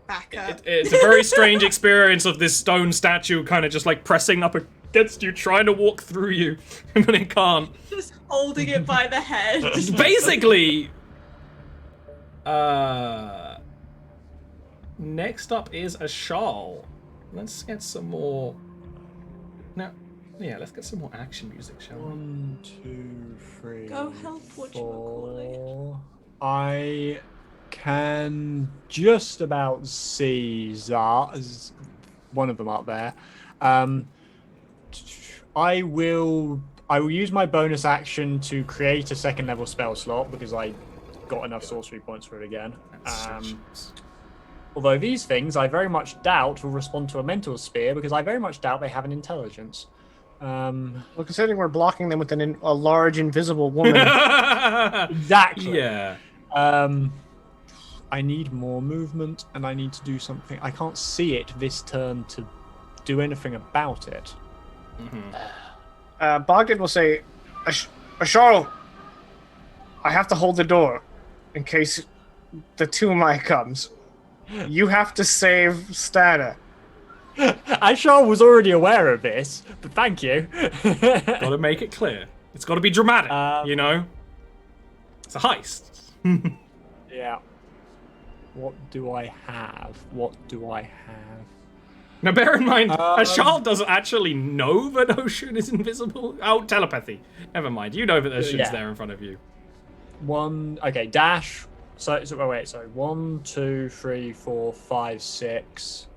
back up. It's a very strange experience of this stone statue kind of just pressing up against you, trying to walk through you, but it can't. Just holding it by the head. Basically, next up is a Ashal. Let's get some more. Now, yeah, let's get some more action music, shall we? 1, 2, 3. Go help whatchamacallit. 4. I can just about see Zaz, one of them up there. I will use my bonus action to create a second level spell slot because I got enough sorcery points for it again. Although these things I very much doubt will respond to a mental sphere because I very much doubt they have an intelligence. Well, considering we're blocking them with a large invisible woman. Exactly. Yeah. I need more movement and I need to do something. I can't see it this turn to do anything about it. Bogdan will say, Ashal, I have to hold the door in case the Tumai comes. You have to save Stana. Ashar was already aware of this, but thank you. Gotta make it clear. It's gotta be dramatic, you know? It's a heist. Yeah. What do I have? Now bear in mind, Ashal doesn't actually know that Ocean is invisible. Oh, telepathy. Never mind. You know that Ocean's there in front of you. Dash. So 1, 2, 3, 4, 5, 6.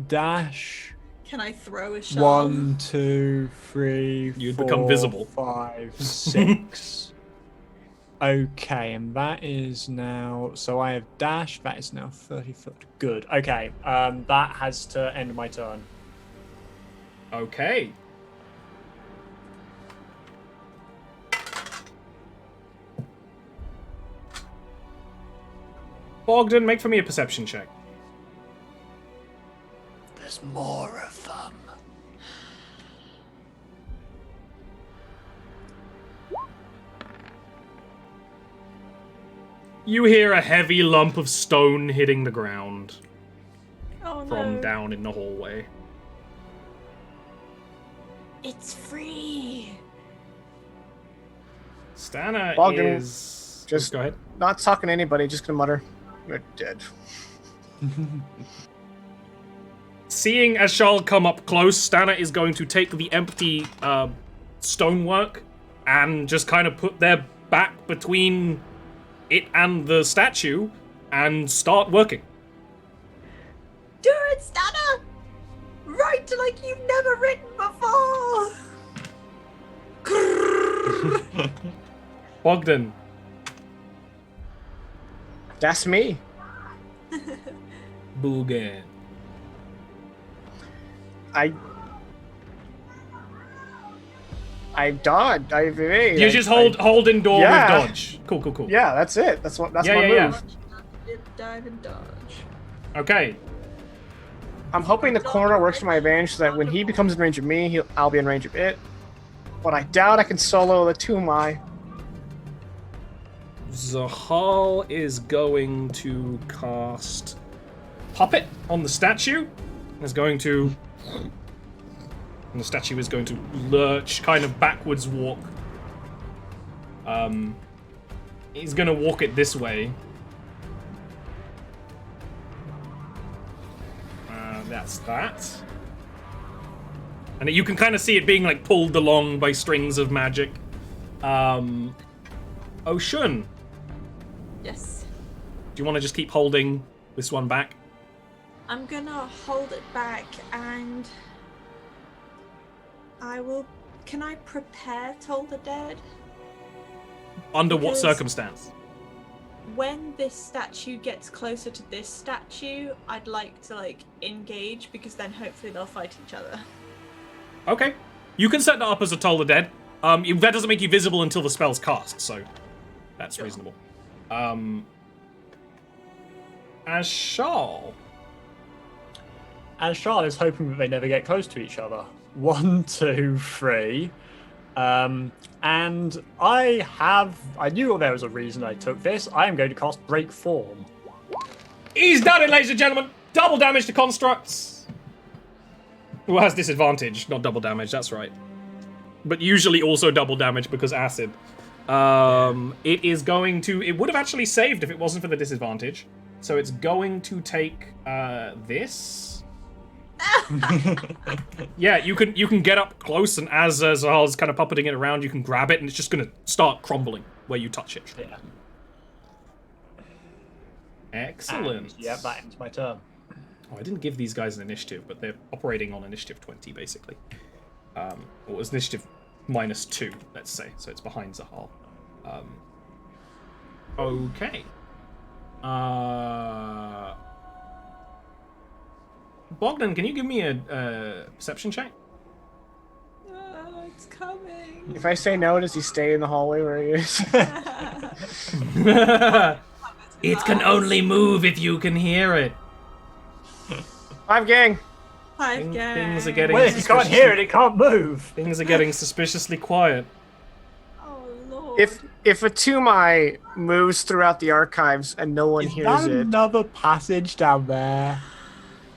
Dash. Can I throw a shot? 1, 2, 3, You'd 4, become visible. 5, 6. Okay, and that is now. So I have dash. That is now 30 foot. Good. Okay. That has to end my turn. Okay. Bogdan, make for me a perception check. There's more of them. You hear a heavy lump of stone hitting the ground Oh no. from down in the hallway. It's free. Stana Bogdan, is... just- Go ahead. Not talking to anybody, just gonna mutter, "You're dead." seeing Ashal come up close, Stana is going to take the empty stonework and just kind of put their back between it and the statue and start working. Do it, Stana! Write like you've never written before! Bogdan. That's me. Bogdan. I dodged. You just hold indoor with dodge. Cool. Yeah, that's it. That's my move. Dive and dodge. Okay. I'm hoping the corner works to my advantage so that when he becomes in range of me, I'll be in range of it. But I doubt I can solo the Tumai. Zahal is going to cast Puppet on the statue. And the statue is going to lurch, kind of backwards walk. He's going to walk it this way. That's that. And you can kind of see it being like pulled along by strings of magic. Ocean. Yes. Do you want to just keep holding this one back? I'm gonna hold it back and I will... Can I prepare Toll the Dead? Under what Because- circumstance? When this statue gets closer to this statue, I'd like to engage because then hopefully they'll fight each other. Okay. You can set that up as a Toll the Dead. That doesn't make you visible until the spell's cast, so that's Sure. reasonable. Ashal. And Charlotte is hoping that they never get close to each other. 1, 2, 3. And I knew there was a reason I took this. I am going to cast Break Form. He's done it, ladies and gentlemen! Double damage to constructs! Who has disadvantage, not double damage, that's right. But usually also double damage because acid. It is going to... It would have actually saved if it wasn't for the disadvantage. So it's going to take this. Yeah, you can get up close, and as Zahal's kind of puppeting it around, you can grab it, and it's just going to start crumbling where you touch it. Yeah. Excellent. And, yeah, that ends my turn. Oh, I didn't give these guys an initiative, but they're operating on initiative 20, basically. Or it was initiative -2, let's say, so it's behind Zahal. Okay. Bogdan, can you give me a perception check? It's coming. If I say no, does he stay in the hallway where he is? It can only move if you can hear it. 5 gang. Things are getting... Well, if you can't hear it, it can't move. Things are getting suspiciously quiet. Oh lord. If a Tumai moves throughout the archives and no one hears it, Another passage down there.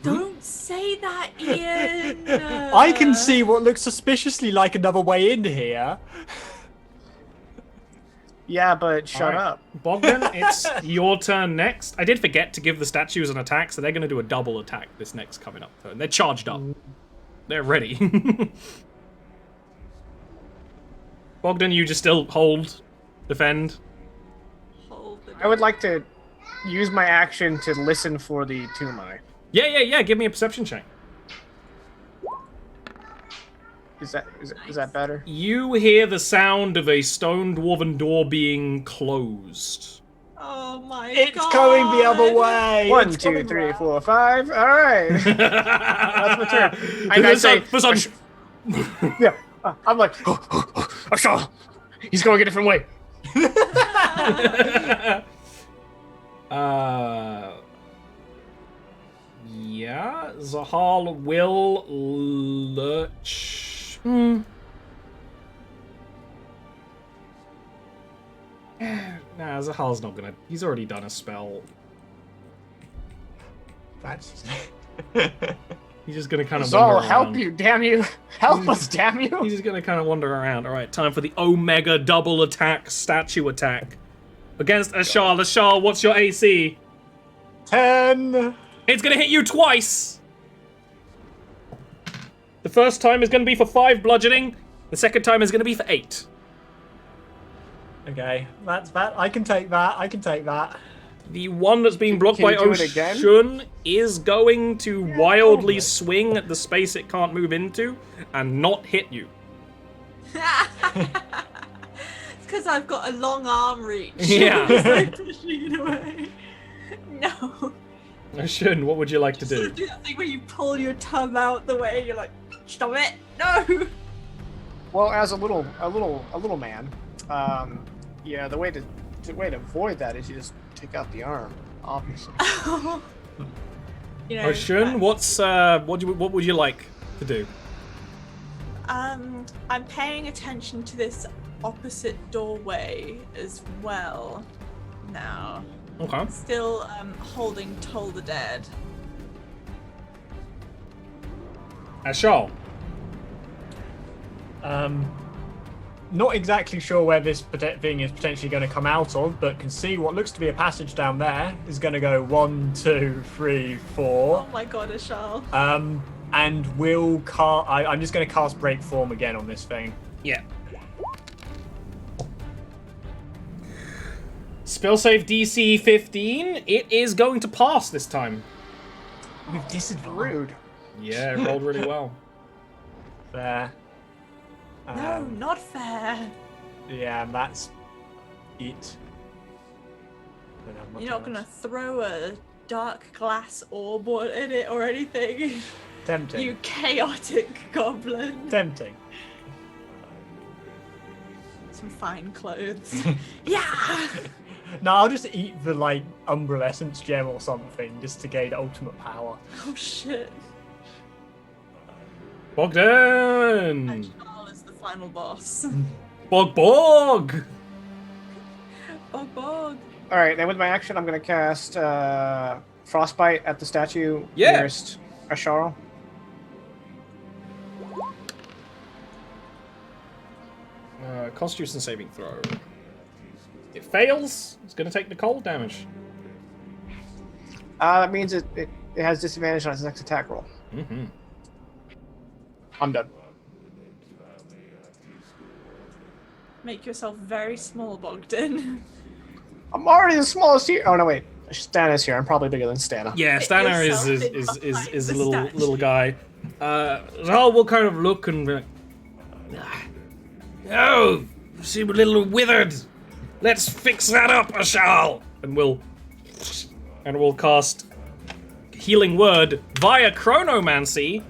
Don't say that, Ian. I can see what looks suspiciously like another way in here. yeah, but shut Alright. up. Bogdan, it's your turn next. I did forget to give the statues an attack, so they're going to do a double attack this next coming up turn. They're charged up. They're ready. Bogdan, you just still hold, defend. Hold the I would like to use my action to listen for the Tumai. Yeah. Give me a perception check. Is that better? You hear the sound of a stone dwarven door being closed. Oh my It's god. going the other way. 1, It's 2, coming 3, round. 4, 5. All right. That's my turn. I say, For some... yeah. I'm like, I saw. He's going a different way. Yeah, Zahal will lurch. Nah, Zahal's not gonna. He's already done a spell. That's... He's just gonna kind of Zal, wander help around. you, damn you. Help us, damn you. He's just gonna kind of wander around. All right, time for the Omega double attack, statue attack against Ashal. Ashal, what's your AC? 10. It's gonna hit you twice. The first time is going to be for 5 bludgeoning. The second time is going to be for 8. Okay, that's that. I can take that. I can take that. The one that's being blocked Can by you do it again? Ocean is going to wildly swing at the space it can't move into and not hit you. It's because I've got a long arm reach. Yeah. It's like pushing it away. No. Ocean, what would you like to Sort do? of do that thing where you pull your tongue out the way. You're like, stop it! No. Well, as a little man, yeah, the way to avoid that is you just take out the arm, obviously. You know. Ocean, what would you like to do? I'm paying attention to this opposite doorway as well. Now, Okay. still holding Toll the Dead. Ashal. Not exactly sure where this thing is potentially going to come out of, but can see what looks to be a passage down there is going to go 1, 2, 3, 4. Oh my god, Ashal. And we'll I'm just going to cast Break Form again on this thing. Yeah. Spell save DC 15. It is going to pass this time. With disadvantage. Rude. Yeah, it rolled really well. There. No, not fair. Yeah, that's it. Don't have much You're not else. gonna throw a dark glass orb in it or anything. Tempting. You chaotic goblin. Tempting. Some fine clothes. Yeah! No, I'll just eat the Umbral Essence gem or something just to gain ultimate power. Oh shit. Bogdan! Ashal is the final boss. Bog! Bog. All right, and with my action, I'm gonna cast Frostbite at the statue Yeah. nearest Asharo. Constitution saving throw. It fails. It's going to take the cold damage. That means it has disadvantage on its next attack roll. Mm-hmm. I'm done. Make yourself very small, Bogdan. I'm already the smallest here. Oh no, wait. Stana's here. I'm probably bigger than Stana. Yeah, Stanner is yourself in behind a the little statue. guy. Zal will kind of look and be like, "Oh, you seem a little withered. Let's fix that up, Ashal." And we'll cast Healing Word via Chronomancy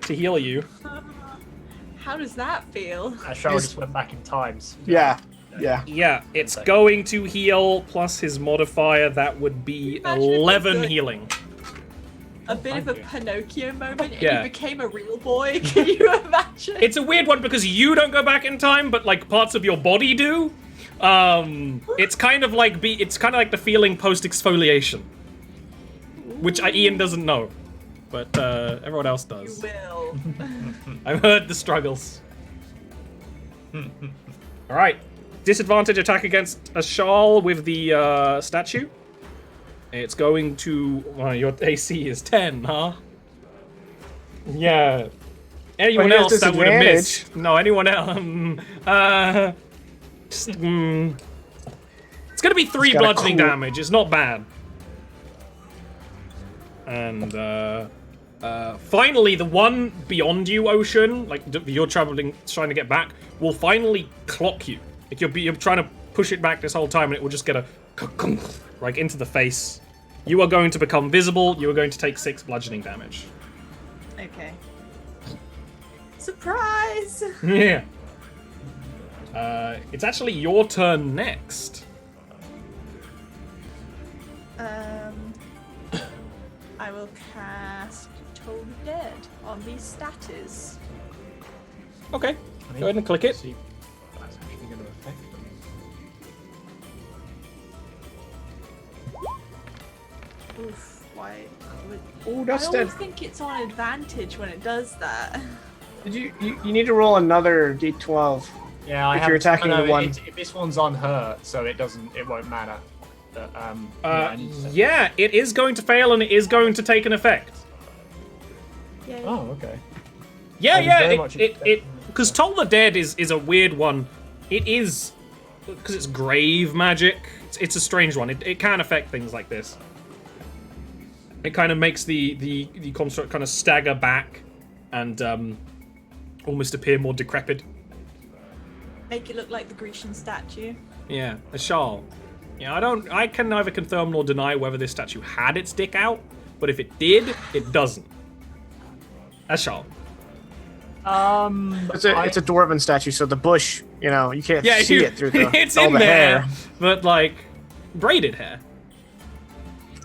to heal you. How does that feel? I shall just went back in times. Yeah. Yeah, it's going to heal plus his modifier. That would be Imagine if it 11 did. healing. A bit of a thank you. Pinocchio moment, and Yeah. you became a real boy. Can you imagine? It's a weird one because you don't go back in time, but parts of your body do. It's kind of like the feeling post exfoliation, which Ian doesn't know, but everyone else You does. will. I've heard the struggles. All right, disadvantage attack against Ashal with the statue. It's going to. Well, your AC is 10, huh? Yeah. Anyone But he has else that would have disadvantage. missed? No, anyone else? It's gonna be 3 got a bludgeoning cool- damage. It's not bad. And finally, the one beyond you, Ocean, you're trying to get back, will finally clock you. You're trying to push it back this whole time, and it will just get a into the face. You are going to become visible. You are going to take 6 bludgeoning damage. Okay. Surprise! Yeah. It's actually your turn next. I will cast Toll the Dead on these status. Okay. Go ahead and click it. See if that's actually going to affect them. Oof, why would... Ooh, I that's always dead. think it's on advantage when it does that. Did you need to roll another d12. Yeah, I If have. you're attacking no, the one- this one's unhurt, so it won't matter. But, I need to- Yeah, it is going to fail and it is going to take an effect. Yay. Oh, okay. Yeah, I was yeah, very much expecting because Toll the Dead is a weird one. It is, because it's grave magic, it's a strange one. It can affect things like this. It kind of makes the construct kind of stagger back and almost appear more decrepit. Make it look like the Grecian statue. Yeah, a shawl. Yeah, I can neither confirm nor deny whether this statue had its dick out, but if it did, it doesn't. A shawl. It's a dwarven statue, so the bush, you can't see it through the it's all in the there, hair. but like braided hair.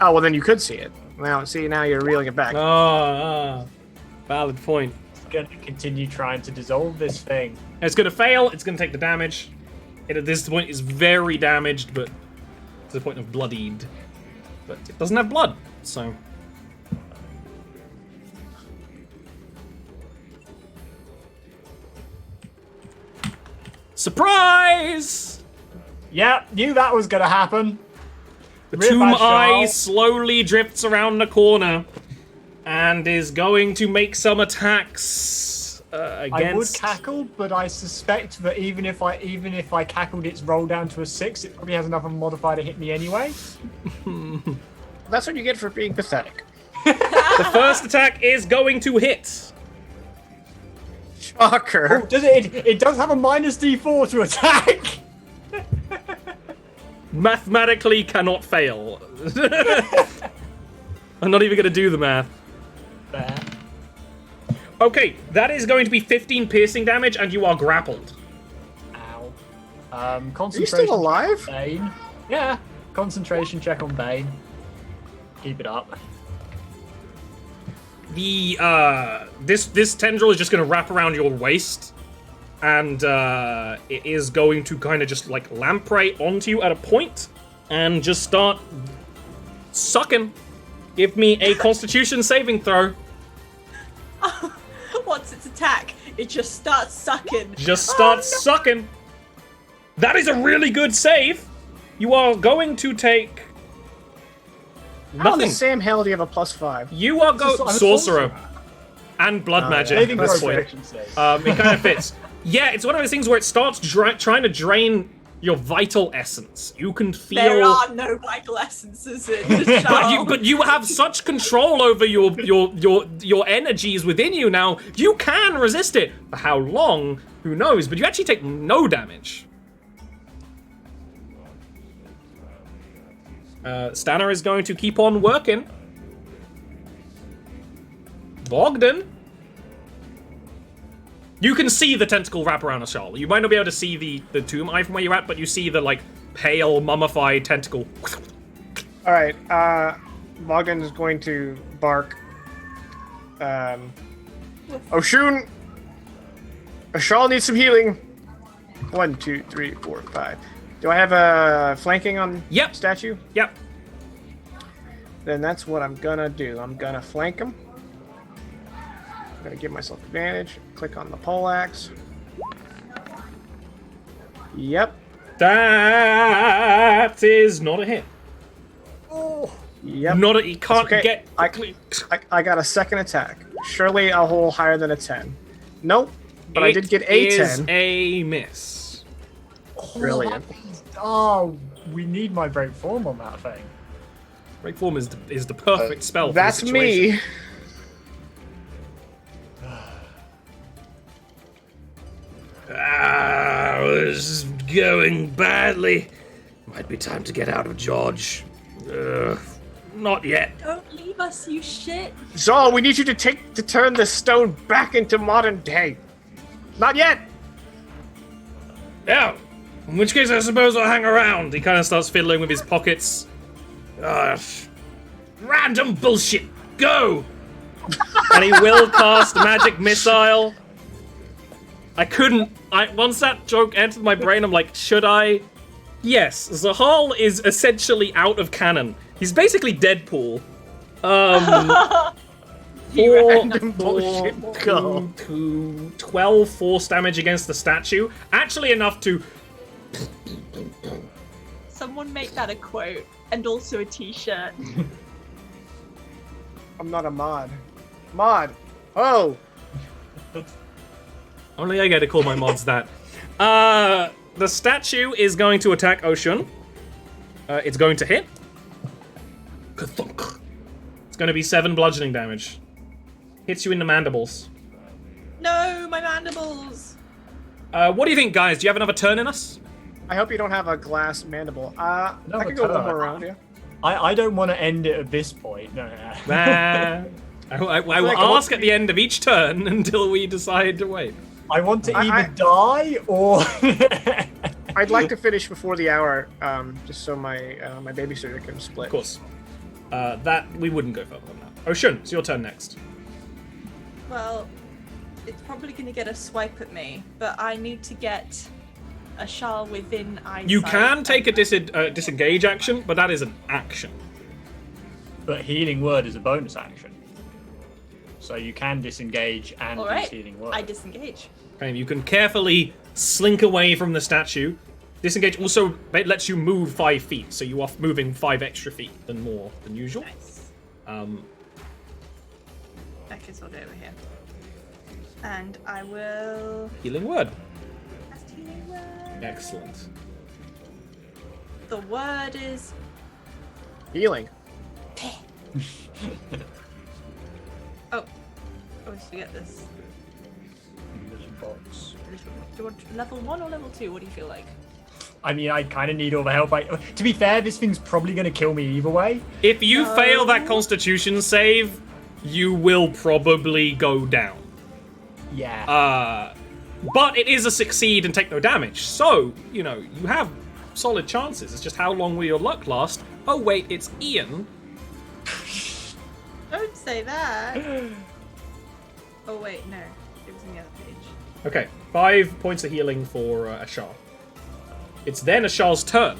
Oh well, then you could see it. Now you're reeling it back. Valid point. Gonna continue trying to dissolve this thing. It's gonna fail. It's gonna take the damage. It at this point is very damaged, but to the point of bloodied. But it doesn't have blood, so. Surprise! Yeah, knew that was gonna happen. The Rip tomb Ashal. eye slowly drifts around the corner and is going to make some attacks against. I would cackle, but I suspect that even if I cackled its roll down to a 6, it probably has enough of a modifier to hit me anyway. That's what you get for being pathetic. The first attack is going to hit. Shocker. Oh, does it? It does have a minus D4 to attack. Mathematically cannot fail. I'm not even going to do the math. There. Okay, that is going to be 15 piercing damage, and you are grappled. Ow. Are you Concentration. still alive? Bane. Yeah. Concentration check on Bane. Keep it up. The this tendril is just going to wrap around your waist, and it is going to kind of just like lamprey onto you at a point, and just start sucking. Give me a Constitution saving throw. What's its attack? It just starts sucking. Just start sucking. That is a really good save. You are going to take How in the nothing. Sam hell do you have a +5? You are I'm go a sorcerer and blood Oh, magic. yeah. Saving That's throw sweet. protection save. It kind of fits. Yeah, it's one of those things where it starts trying to drain your vital essence. You can feel. There are no vital essences in the show. But you have such control over your energies within you now. You can resist it. For how long? Who knows? But you actually take no damage. Stanner is going to keep on working. Bogdan. You can see the tentacle wrap around a shawl. You might not be able to see the tomb eye from where you're at, but you see the like pale, mummified tentacle. All right. Bogdan is going to bark. Oshun, Ashal needs some healing. 1, 2, 3, 4, 5. Do I have a flanking on Yep. statue? Yep. Then that's what I'm gonna do. I'm gonna flank him. I'm gonna give myself advantage. Click on the poleaxe. Yep. That is not a hit. Yep. Not a. You can't Okay. get. I got a second attack. Surely I'll hold higher than a 10. Nope. But I did get a 10. A miss. Brilliant. Oh, we need my break form on that thing. Break form is the perfect spell. That's for the situation. me. This is going badly. Might be time to get out of George. Not yet. Don't leave us, you shit. Zol, we need you to turn the stone back into modern day. Not yet. Yeah. In which case, I suppose I'll hang around. He kind of starts fiddling with his pockets. Random bullshit. Go. And he will cast magic missile. Once that joke entered my brain, I'm like, should I? Yes, Zahal is essentially out of canon. He's basically Deadpool. Random bullshit. Go. 12 force damage against the statue. Actually enough to... Someone make that a quote and also a t-shirt. I'm not a mod. Mod. Oh. Only I get to call my mods that. The statue is going to attack Ocean. It's going to hit. Ka-thunk. It's going to be 7 bludgeoning damage. Hits you in the mandibles. No, my mandibles. What do you think, guys? Do you have another turn in us? I hope you don't have a glass mandible. I Another could go one turn. more round, yeah. I don't want to end it at this point. No. I will ask at the end of each turn until we decide to wait. I want to either die or. I'd like to finish before the hour, just so my my babysitter can split. Of course. That we wouldn't go further than that. Ocean, it's your turn next. Well, it's probably going to get a swipe at me, but I need to get a Shal within eyesight. You can take a disengage action, but that is an action. But healing word is a bonus action, so you can disengage and All right, use healing word. I disengage. Okay, you can carefully slink away from the statue. Disengage also lets you move 5 feet, so you are moving 5 extra feet more than usual. Nice. I guess I'll go over here. And I will Healing word. cast healing word. Excellent. The word is Healing. oh, always forget this. Box. Do you want level 1 or level 2? What do you feel like? I mean, I kind of need all the help. To be fair, this thing's probably going to kill me either way. If you fail that Constitution save, you will probably go down. Yeah. But it is a succeed and take no damage, so, you know, you have solid chances. It's just how long will your luck last? Oh wait, it's Ian. Don't say that. Oh wait, no. It was on the other page. Okay, 5 points of healing for Ashar. It's then Ashar's turn.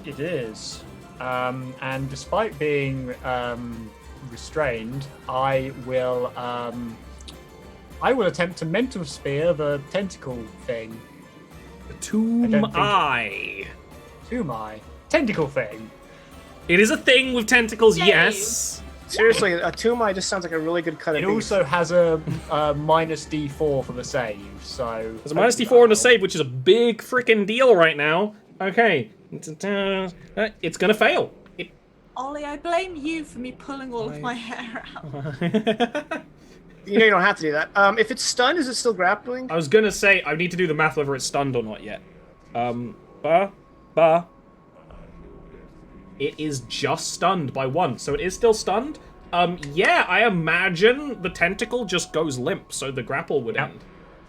It is. And despite being restrained, I will attempt to mental spear the tentacle thing. Tomb Eye. To my tentacle thing. It is a thing with tentacles, Yay. yes. Seriously, a tomb eye just sounds like a really good cut of It beef. also has a minus D4 for the save, so... There's a minus D4 on the save, which is a big freaking deal right now. Okay. It's gonna fail. Ollie, I blame you for me pulling all of my hair out. You know you don't have to do that. If it's stunned, is it still grappling? I was gonna say, I need to do the math whether it's stunned or not yet. It is just stunned by 1, so it is still stunned. Yeah, I imagine the tentacle just goes limp, so the grapple would end.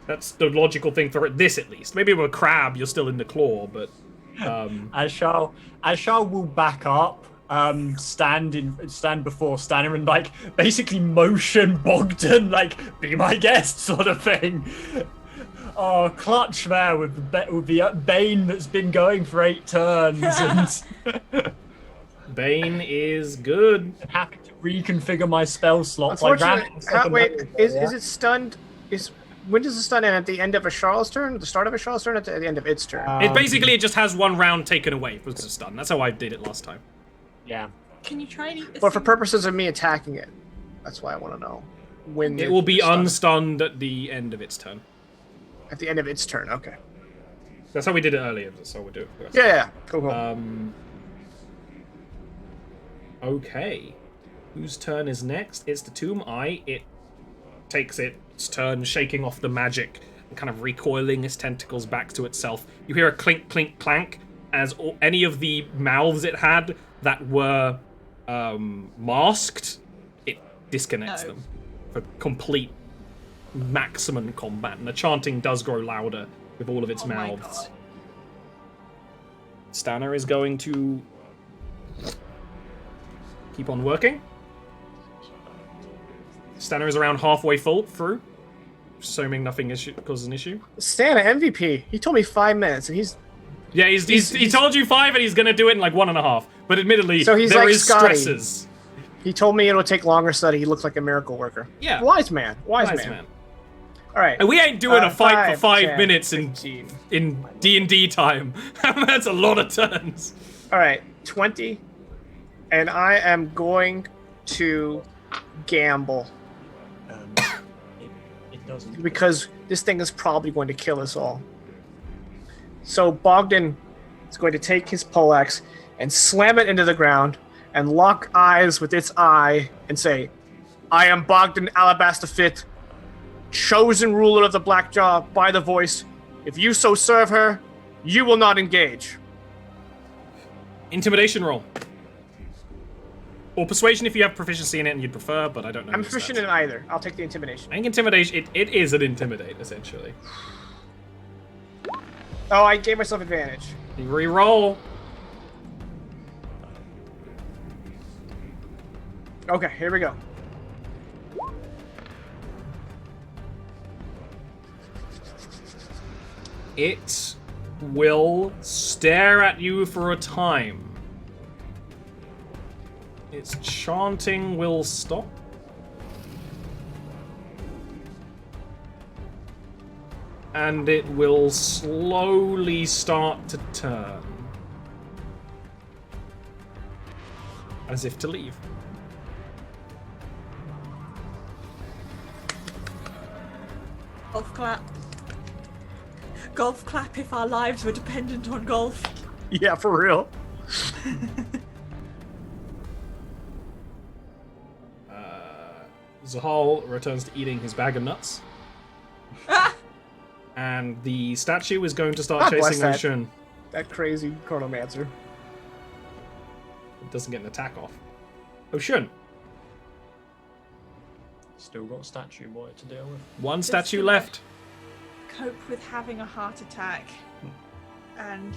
That's the logical thing for this, at least. Maybe with a crab, you're still in the claw, but... Ashal will back up, stand before Stanner and, like, basically motion Bogdan, like, be my guest sort of thing. Oh, clutch there with the Bane that's been going for 8 turns and... Bane is good. I'm happy to reconfigure my spell slots. Wait, is it stunned? When does the stun end? At the end of a Charles turn? The start of a Charles turn? At the end of its turn? It just has 1 round taken away because it's stun. That's how I did it last time. Yeah. Can you try and eat this? But for purposes of me attacking it, that's why I want to know when It will be stunned. unstunned at the end of its turn. At the end of its turn, okay. That's how we did it earlier. That's how we'll do it. Yeah. Cool. Okay. Whose turn is next? It's the Tomb Eye. It takes its turn shaking off the magic and kind of recoiling its tentacles back to itself. You hear a clink, clink, clank as any of the mouths it had that were masked, it disconnects them for complete maximum combat. And the chanting does grow louder with all of its mouths. Stanner is going to keep on working. Stanner is around halfway through, assuming nothing causes an issue. Stan, MVP. He told me 5 minutes, and he's... Yeah, he told you 5, and he's going to do it in like 1.5. But admittedly, So he's there like is Scotty. stresses. He told me it'll take longer study. He looks like a miracle worker. Yeah. Wise man. Wise man. All right. And we ain't doing a fight for 5 10, minutes 15. in D&D time. That's a lot of turns. All right, 20. And I am going to gamble. It doesn't. because this thing is probably going to kill us all. So Bogdan is going to take his poleaxe and slam it into the ground and lock eyes with its eye and say, I am Bogdan Alabaster Fit, chosen ruler of the Blackjaw by the voice. If you so serve her, you will not engage. Intimidation roll. Or persuasion if you have proficiency in it and you'd prefer, but I don't know. I'm proficient in either. I'll take the intimidation. I think intimidation, it is an intimidate, essentially. Oh, I gave myself advantage. You re-roll. Okay, here we go. It will stare at you for a time. Its chanting will stop. And it will slowly start to turn. As if to leave. Golf clap. Golf clap if our lives were dependent on golf. Yeah, for real. Zahal returns to eating his bag of nuts. Ah! And the statue is going to start God bless chasing that. Oshun. That crazy chronomancer. It doesn't get an attack off. Oshun, Still got statue boy to deal with. one Just statue gonna- left. Cope with having a heart attack. And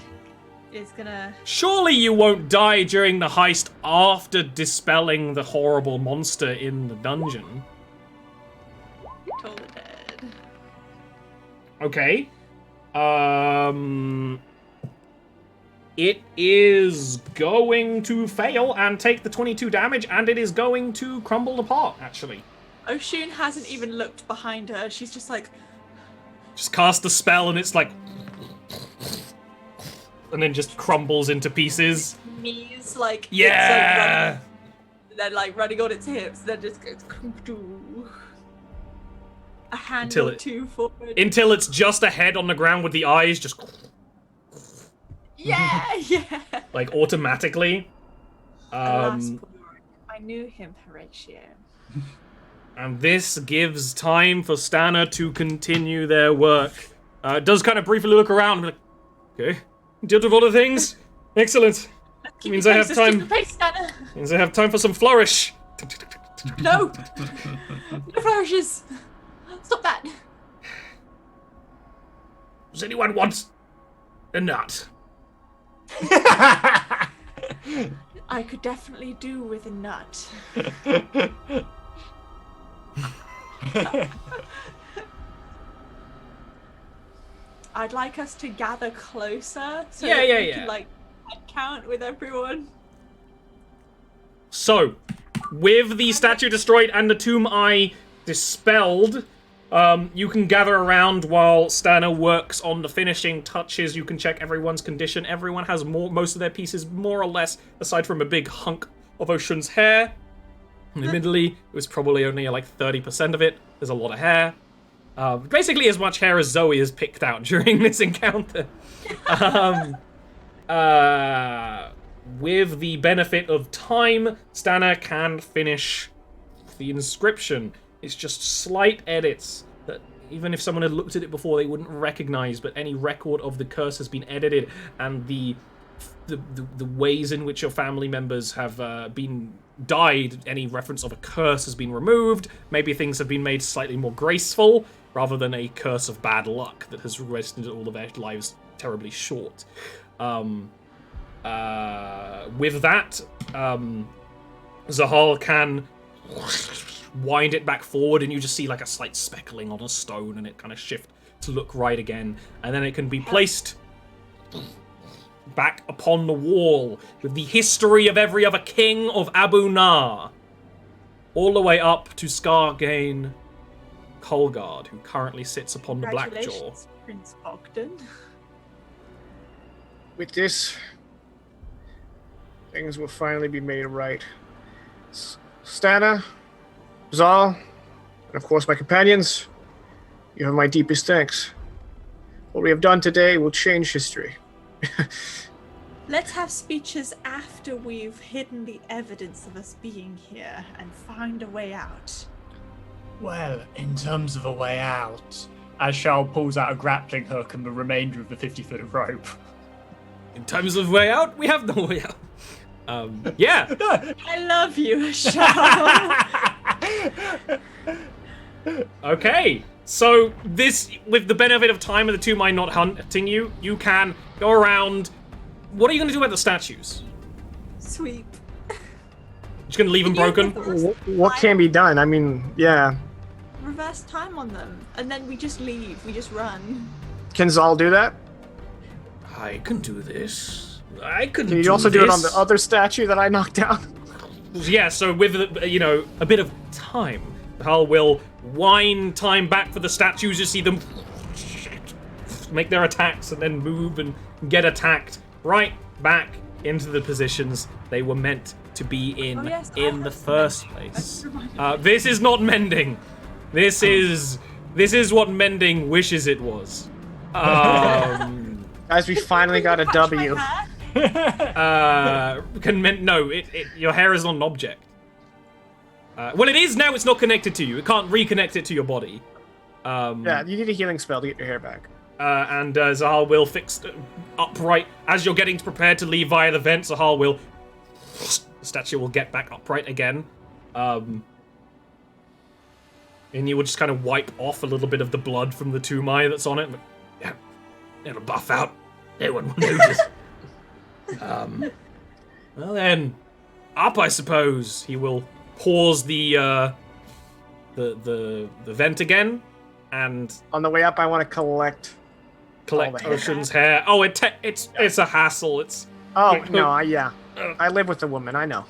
is gonna... Surely you won't die during the heist after dispelling the horrible monster in the dungeon. Totally dead. Okay. It is going to fail and take the 22 damage, and it is going to crumble apart, actually. Oshun hasn't even looked behind her. She's just like, Just cast the spell, and it's like... And then just crumbles into pieces. knees, like, Yeah! it's like running, then like running on its hips, then just goes a hand Until or it- two forward. Until it's just a head on the ground with the eyes just... Yeah, yeah. like, automatically. Alas, poor Lord. I knew him, Horatio. And this gives time for Stanna to continue their work. It does kind of briefly look around and be like, okay, dealt with all the things? Excellent. Keep Means your I have pace, let's time. keep the pace, Nana. Means I have time for some flourish. No! No flourishes! Stop that! Does anyone want a nut? I could definitely do with a nut. I'd like us to gather closer so Yeah, that yeah, we yeah. can like head count with everyone. So, with the statue destroyed and the tomb eye dispelled, you can gather around while Stanna works on the finishing touches. You can check everyone's condition. Everyone has most of their pieces, more or less, aside from a big hunk of Oshun's hair. And admittedly, it was probably only like 30% of it. There's a lot of hair. Basically as much hair as Zoe has picked out during this encounter. With the benefit of time, Stanna can finish the inscription. It's just slight edits that even if someone had looked at it before, they wouldn't recognize, but any record of the curse has been edited, and the ways in which your family members have been died, any reference of a curse has been removed. Maybe things have been made slightly more graceful, rather than a curse of bad luck that has rested all of their lives terribly short. With that, Zahal can wind it back forward, and you just see like a slight speckling on a stone, and it kind of shift to look right again, and then it can be placed back upon the wall with the history of every other king of Abu Nar, all the way up to Skargane Kolgard, who currently sits upon the Blackjaw. Congratulations, Prince Bogdan. With this, things will finally be made right. Stanna, Zal, and of course my companions, You have my deepest thanks. What we have done today will change history. Let's have speeches after we've hidden the evidence of us being here and find a way out. Well, in terms of a way out, Ashal pulls out a grappling hook and the remainder of the 50-foot of rope. In terms of way out, we have no way out. Yeah. I love you, Ashal. Okay. So this, with the benefit of time and the 2 mine not hunting you, you can go around. What are you going to do about the statues? Sweep. Just going to leave them broken? What can be done? I mean, yeah. Reverse time on them, and then we just leave. We just run. Can Zal do that? I can do this. I can. Can you also do it on the other statue that I knocked down? Yeah. So with a bit of time, Hal will wind time back for the statues. You see them make their attacks and then move and get attacked right back into the positions they were meant to be in in the first place. This is not mending. This is what mending wishes it was. Guys, we finally got a W. Your hair is not an object. Well, it is now. It's not connected to you. It can't reconnect it to your body. Yeah, you need a healing spell to get your hair back. And Zahal will fix upright as you're getting prepared to leave via the vent. Zahal will. The statue will get back upright again. And you will just kind of wipe off a little bit of the blood from the Tumai that's on it. Yeah, it'll buff out. No one will notice. Well then, up I suppose. He will pause the vent again, and on the way up, I want to collect Ocean's hair. Oh, it's a hassle. It's I live with a woman. I know.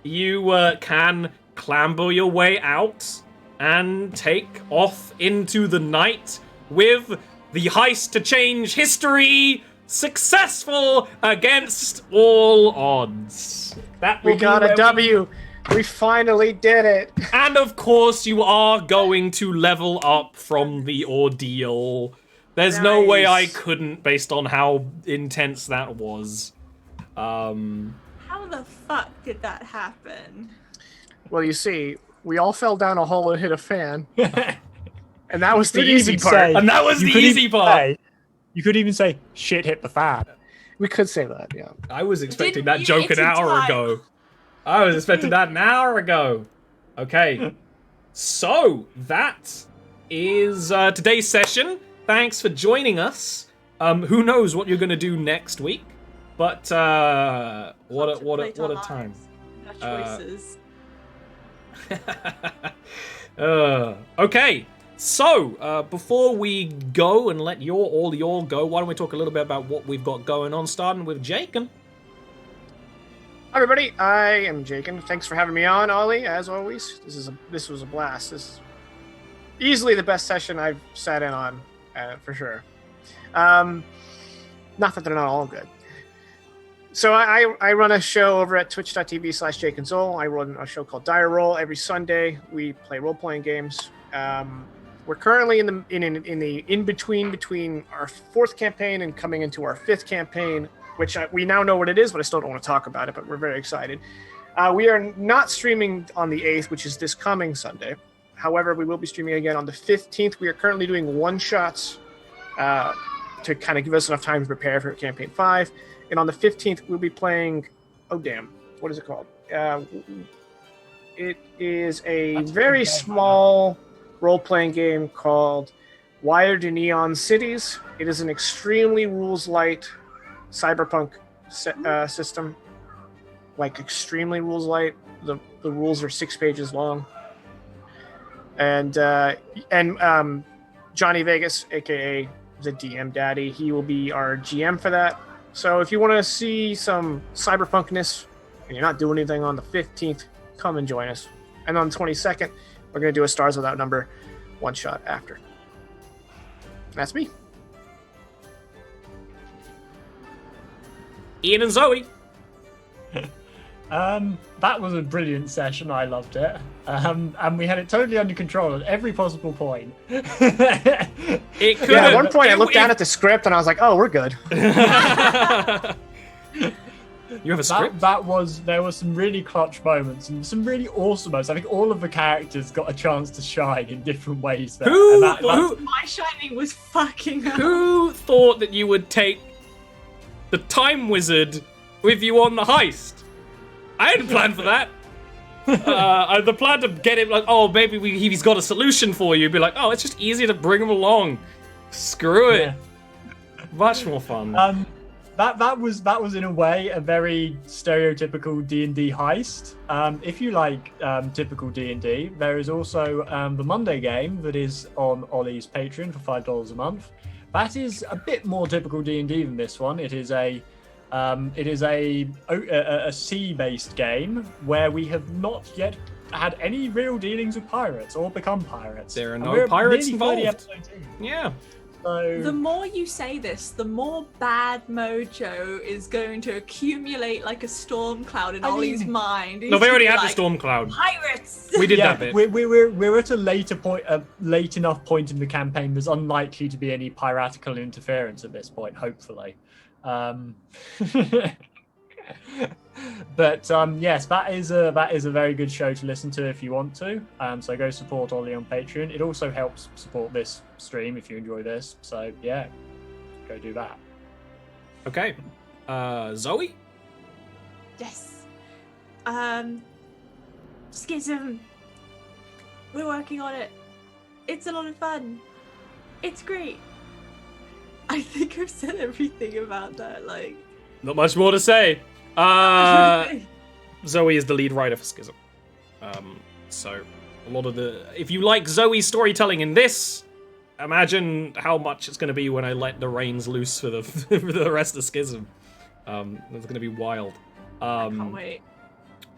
You can clamber your way out and take off into the night with the heist to change history successful against all odds. We got a W. We finally did it. And of course, you are going to level up from the ordeal. There's no way I couldn't, based on how intense that was. How the fuck did that happen? Well, you see, we all fell down a hole and hit a fan. And that was the easy part. And that was the easy part. You could even say, shit hit the fan. We could say that, yeah. I was expecting that joke an hour ago. Okay. So, that is today's session. Thanks for joining us. Who knows what you're going to do next week? But what a time. Our choices. Okay. So, before we go and let all y'all go, why don't we talk a little bit about what we've got going on, starting with Jaken. Hi everybody, I am Jaken. Thanks for having me on, Ollie, as always. This was a blast. This is easily the best session I've sat in on, for sure. Not that they're not all good. So I run a show over at twitch.tv/JakenZol. I run a show called Dire Roll every Sunday. We play role-playing games. We're currently in the in-between between our 4th campaign and coming into our 5th campaign, which we now know what it is, but I still don't want to talk about it, but we're very excited. We are not streaming on the 8th, which is this coming Sunday. However, we will be streaming again on the 15th. We are currently doing one-shots to kind of give us enough time to prepare for Campaign 5. And on the 15th, we'll be playing... Oh, damn. What is it called? It is a very small role-playing game called Wired to Neon Cities. It is an extremely rules-light cyberpunk system. Like, extremely rules-light. The rules are 6 pages long. And Johnny Vegas, a.k.a. the DM Daddy, he will be our GM for that. So if you want to see some cyberpunkness and you're not doing anything on the 15th, come and join us. And on the 22nd, we're going to do a Stars Without Number one-shot after. That's me. Ian and Zoe. That was a brilliant session. I loved it. And we had it totally under control at every possible point. It could. Yeah, at one point I looked down at the script and I was like, oh, we're good. You have a script? There were some really clutch moments and some really awesome moments. I think all of the characters got a chance to shine in different ways there. My shining was fucking up. Who thought that you would take the time wizard with you on the heist? I hadn't planned for that. The plan to get him, like, oh, maybe he's got a solution for you. Be like, oh, it's just easier to bring him along. Screw it. Yeah. Much more fun. That was in a way a very stereotypical D&D heist. If you like typical D&D, there is also the Monday game that is on Ollie's Patreon for $5 a month. That is a bit more typical D&D than this one. It is a sea-based game where we have not yet had any real dealings with pirates or become pirates. There are no pirates involved. Yeah. So... The more you say this, the more bad mojo is going to accumulate like a storm cloud in Ollie's mind. No, they already had the storm cloud. Pirates! We did that bit. We're at a late enough point in the campaign. There's unlikely to be any piratical interference at this point, hopefully. But yes, that is a very good show to listen to if you want to. So go support Ollie on Patreon. It also helps support this stream if you enjoy this. So yeah, go do that. Okay, Zoe. Yes. Schism. We're working on it. It's a lot of fun. It's great. I think I've said everything about that. Like, not much more to say. Zoe is the lead writer for Schism. So a lot of if you like Zoe's storytelling in this, imagine how much it's going to be when I let the reins loose for for the rest of Schism. It's going to be wild. I can't wait.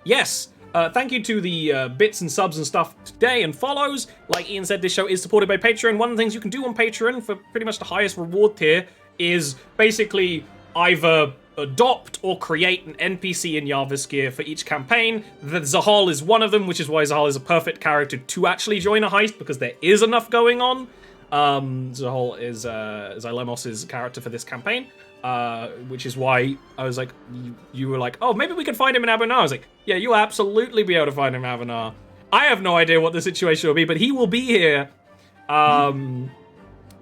Yes. Thank you to the bits and subs and stuff today and follows. Like Ian said, this show is supported by Patreon. One of the things you can do on Patreon for pretty much the highest reward tier is basically either adopt or create an NPC in Jarviskjir for each campaign. The Zahal is one of them, which is why Zahal is a perfect character to actually join a heist, because there is enough going on. Zahal is Xylemos' character for this campaign. Which is why I was like, you were like, oh, maybe we can find him in Abanar. I was like, yeah, you'll absolutely be able to find him in Abanar. I have no idea what the situation will be, but he will be here. And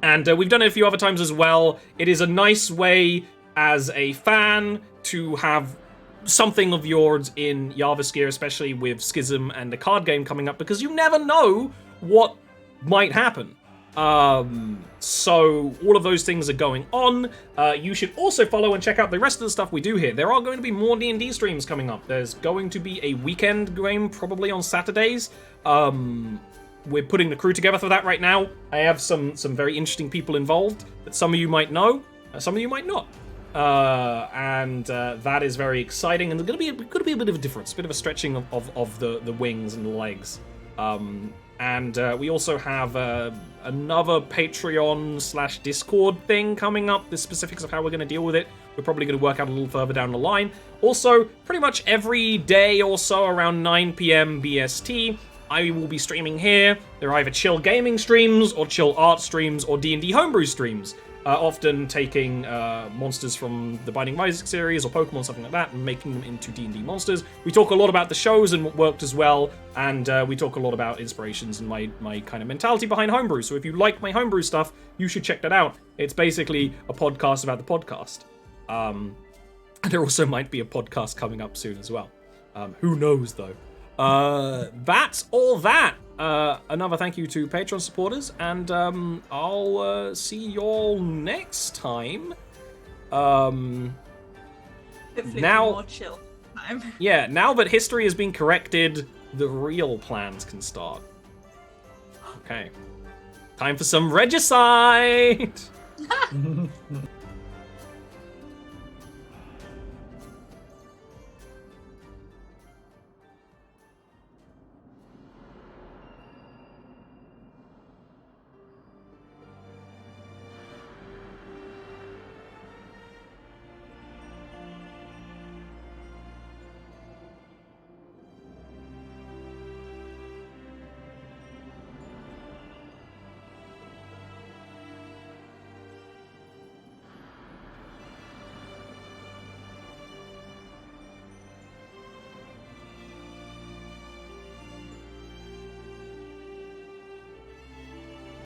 we've done it a few other times as well. It is a nice way as a fan to have something of yours in Jarviskjir, especially with Schism and the card game coming up, because you never know what might happen. So all of those things are going on. You should also follow and check out the rest of the stuff we do here. There are going to be more D&D streams coming up. There's going to be a weekend game probably on Saturdays. We're putting the crew together for that right now. I have some very interesting people involved that some of you might know, some of you might not. And that is very exciting, and there's going to be a bit of a difference, a bit of a stretching of the wings and the legs. And we also have another Patreon/Discord thing coming up. The specifics of how we're going to deal with it, we're probably going to work out a little further down the line. Also, pretty much every day or so around 9 p.m. BST, I will be streaming here. They're either chill gaming streams, or chill art streams, or D&D homebrew streams. Often taking monsters from the Binding of Isaac series or Pokemon, something like that, and making them into D&D monsters. We talk a lot about the shows and what worked as well, and we talk a lot about inspirations and my kind of mentality behind homebrew. So if you like my homebrew stuff, you should check that out. It's basically a podcast about the podcast. And there also might be a podcast coming up soon as well. Who knows, though? That's all that. Another thank you to Patreon supporters, and I'll see you all next time. Hopefully now, more chill time. Yeah, now that history has been corrected, the real plans can start. Okay. Time for some regicide!